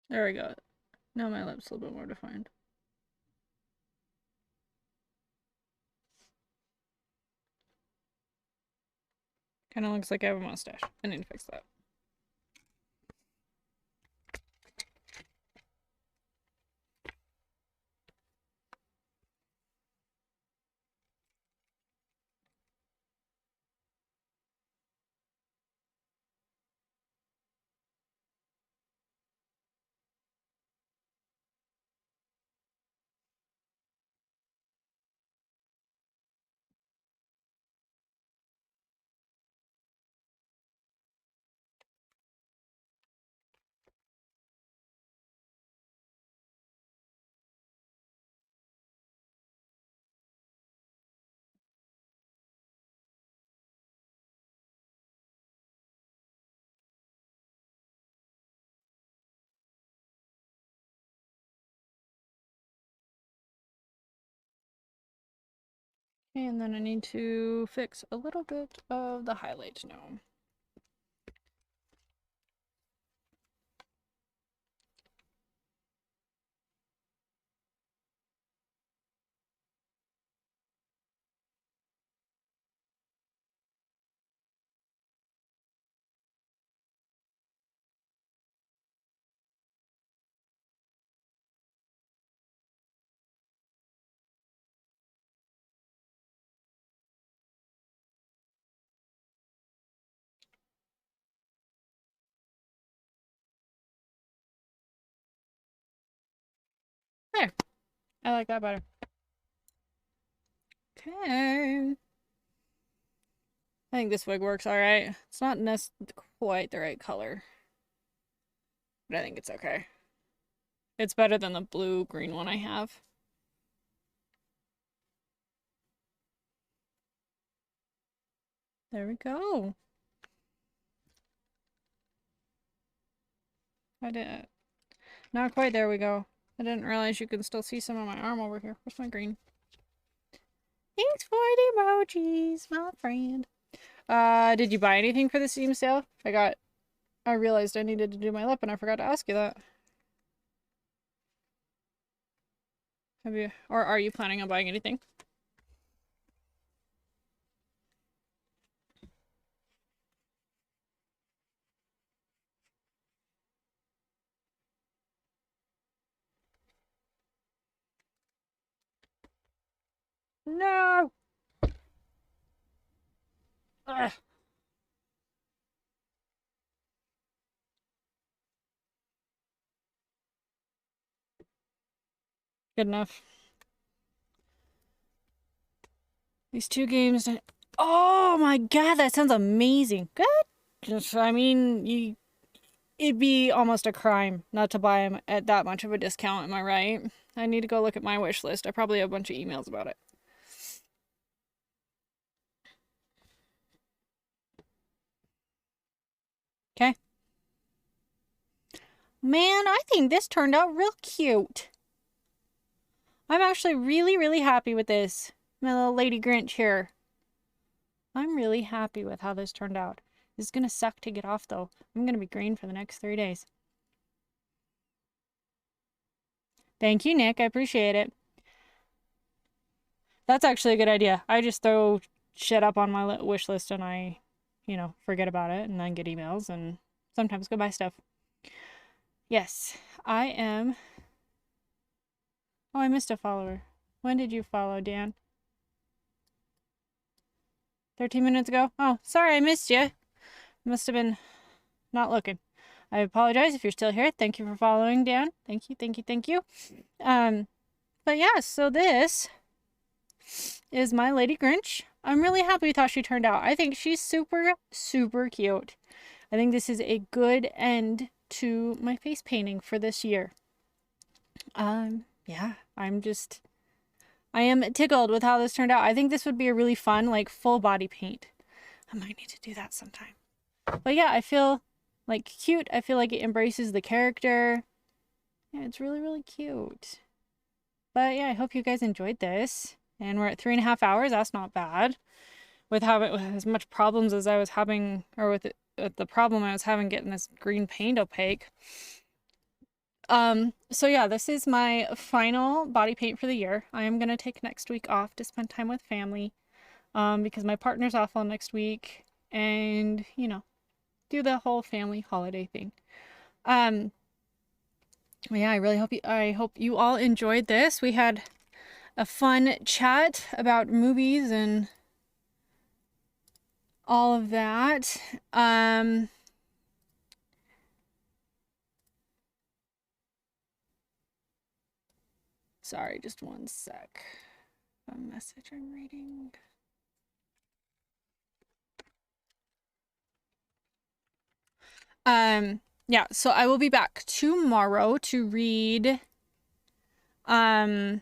[SPEAKER 1] There we go. Now my lips a little bit more defined. Kind of looks like I have a mustache. I need to fix that. And then I need to fix a little bit of the highlight now. There. I like that better. Okay. I think this wig works alright. It's not quite the right color, but I think it's okay. It's better than the blue-green one I have. There we go. I did. Not quite. There we go. I didn't realize you can still see some of my arm over here. Where's my green? Thanks for the emojis, my friend. Did you buy anything for the Steam sale? I realized I needed to do my lip and I forgot to ask you that. Or are you planning on buying anything? No! Ugh. Good enough. These two games. Oh my god, that sounds amazing. Good. I mean, it'd be almost a crime not to buy them at that much of a discount, am I right? I need to go look at my wish list. I probably have a bunch of emails about it. Okay. Man, I think this turned out real cute. I'm actually really, really happy with this. My little Lady Grinch here. I'm really happy with how this turned out. This is gonna suck to get off though. I'm gonna be green for the next 3 days. Thank you, Nick. I appreciate it. That's actually a good idea. I just throw shit up on my wish list and I, forget about it and then get emails and sometimes go buy stuff. Yes, I am. Oh, I missed a follower. When did you follow, Dan? 13 minutes ago? Oh, sorry, I missed you. Must have been not looking. I apologize if you're still here. Thank you for following, Dan. Thank you, thank you, thank you. But yeah, so this is my Lady Grinch. I'm really happy with how she turned out. I think she's super, super cute. I think this is a good end to my face painting for this year. Yeah, I am tickled with how this turned out. I think this would be a really fun, like, full body paint. I might need to do that sometime. But yeah, I feel, like, cute. I feel like it embraces the character. Yeah, it's really, really cute. But yeah, I hope you guys enjoyed this. And we're at 3.5 hours. That's not bad. With as much problems as I was having, or with the problem I was having getting this green paint opaque. So yeah, this is my final body paint for the year. I am gonna take next week off to spend time with family, because my partner's off all next week, and do the whole family holiday thing. Yeah, I hope you all enjoyed this. We had a fun chat about movies and all of that. Sorry, just one sec. A message I'm reading. Yeah, so I will be back tomorrow to read The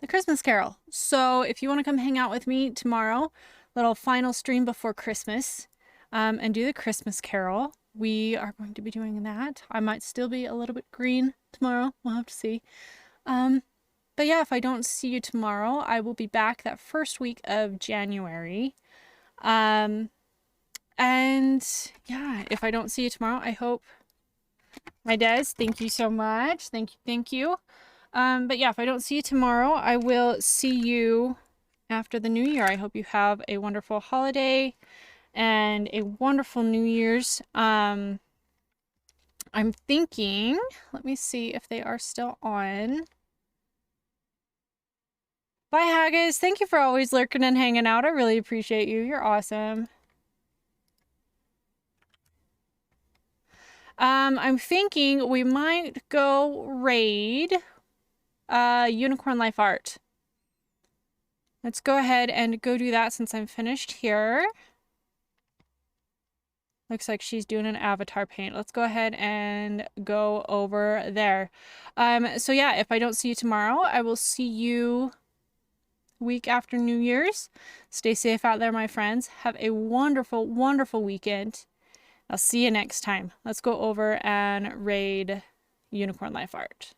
[SPEAKER 1] Christmas Carol. So if you want to come hang out with me tomorrow, little final stream before Christmas, and do The Christmas Carol, we are going to be doing that. I might still be a little bit green tomorrow. We'll have to see. But But yeah, if I don't see you tomorrow, I will be back that first week of January. And yeah, if I don't see you tomorrow, I hope my Des, thank you so much. Thank you. But yeah, if I don't see you tomorrow, I will see you after the new year. I hope you have a wonderful holiday and a wonderful New Year's. I'm thinking, let me see if they are still on. Bye, Haggis. Thank you for always lurking and hanging out. I really appreciate you. You're awesome. I'm thinking we might go raid Unicorn Life Art. Let's go ahead and go do that since I'm finished here. Looks like she's doing an avatar paint. Let's go ahead and go over there. So yeah, if I don't see you tomorrow, I will see you week after New Year's. Stay safe out there, my friends. Have a wonderful, wonderful weekend. I'll see you next time. Let's go over and raid Unicorn Life Art.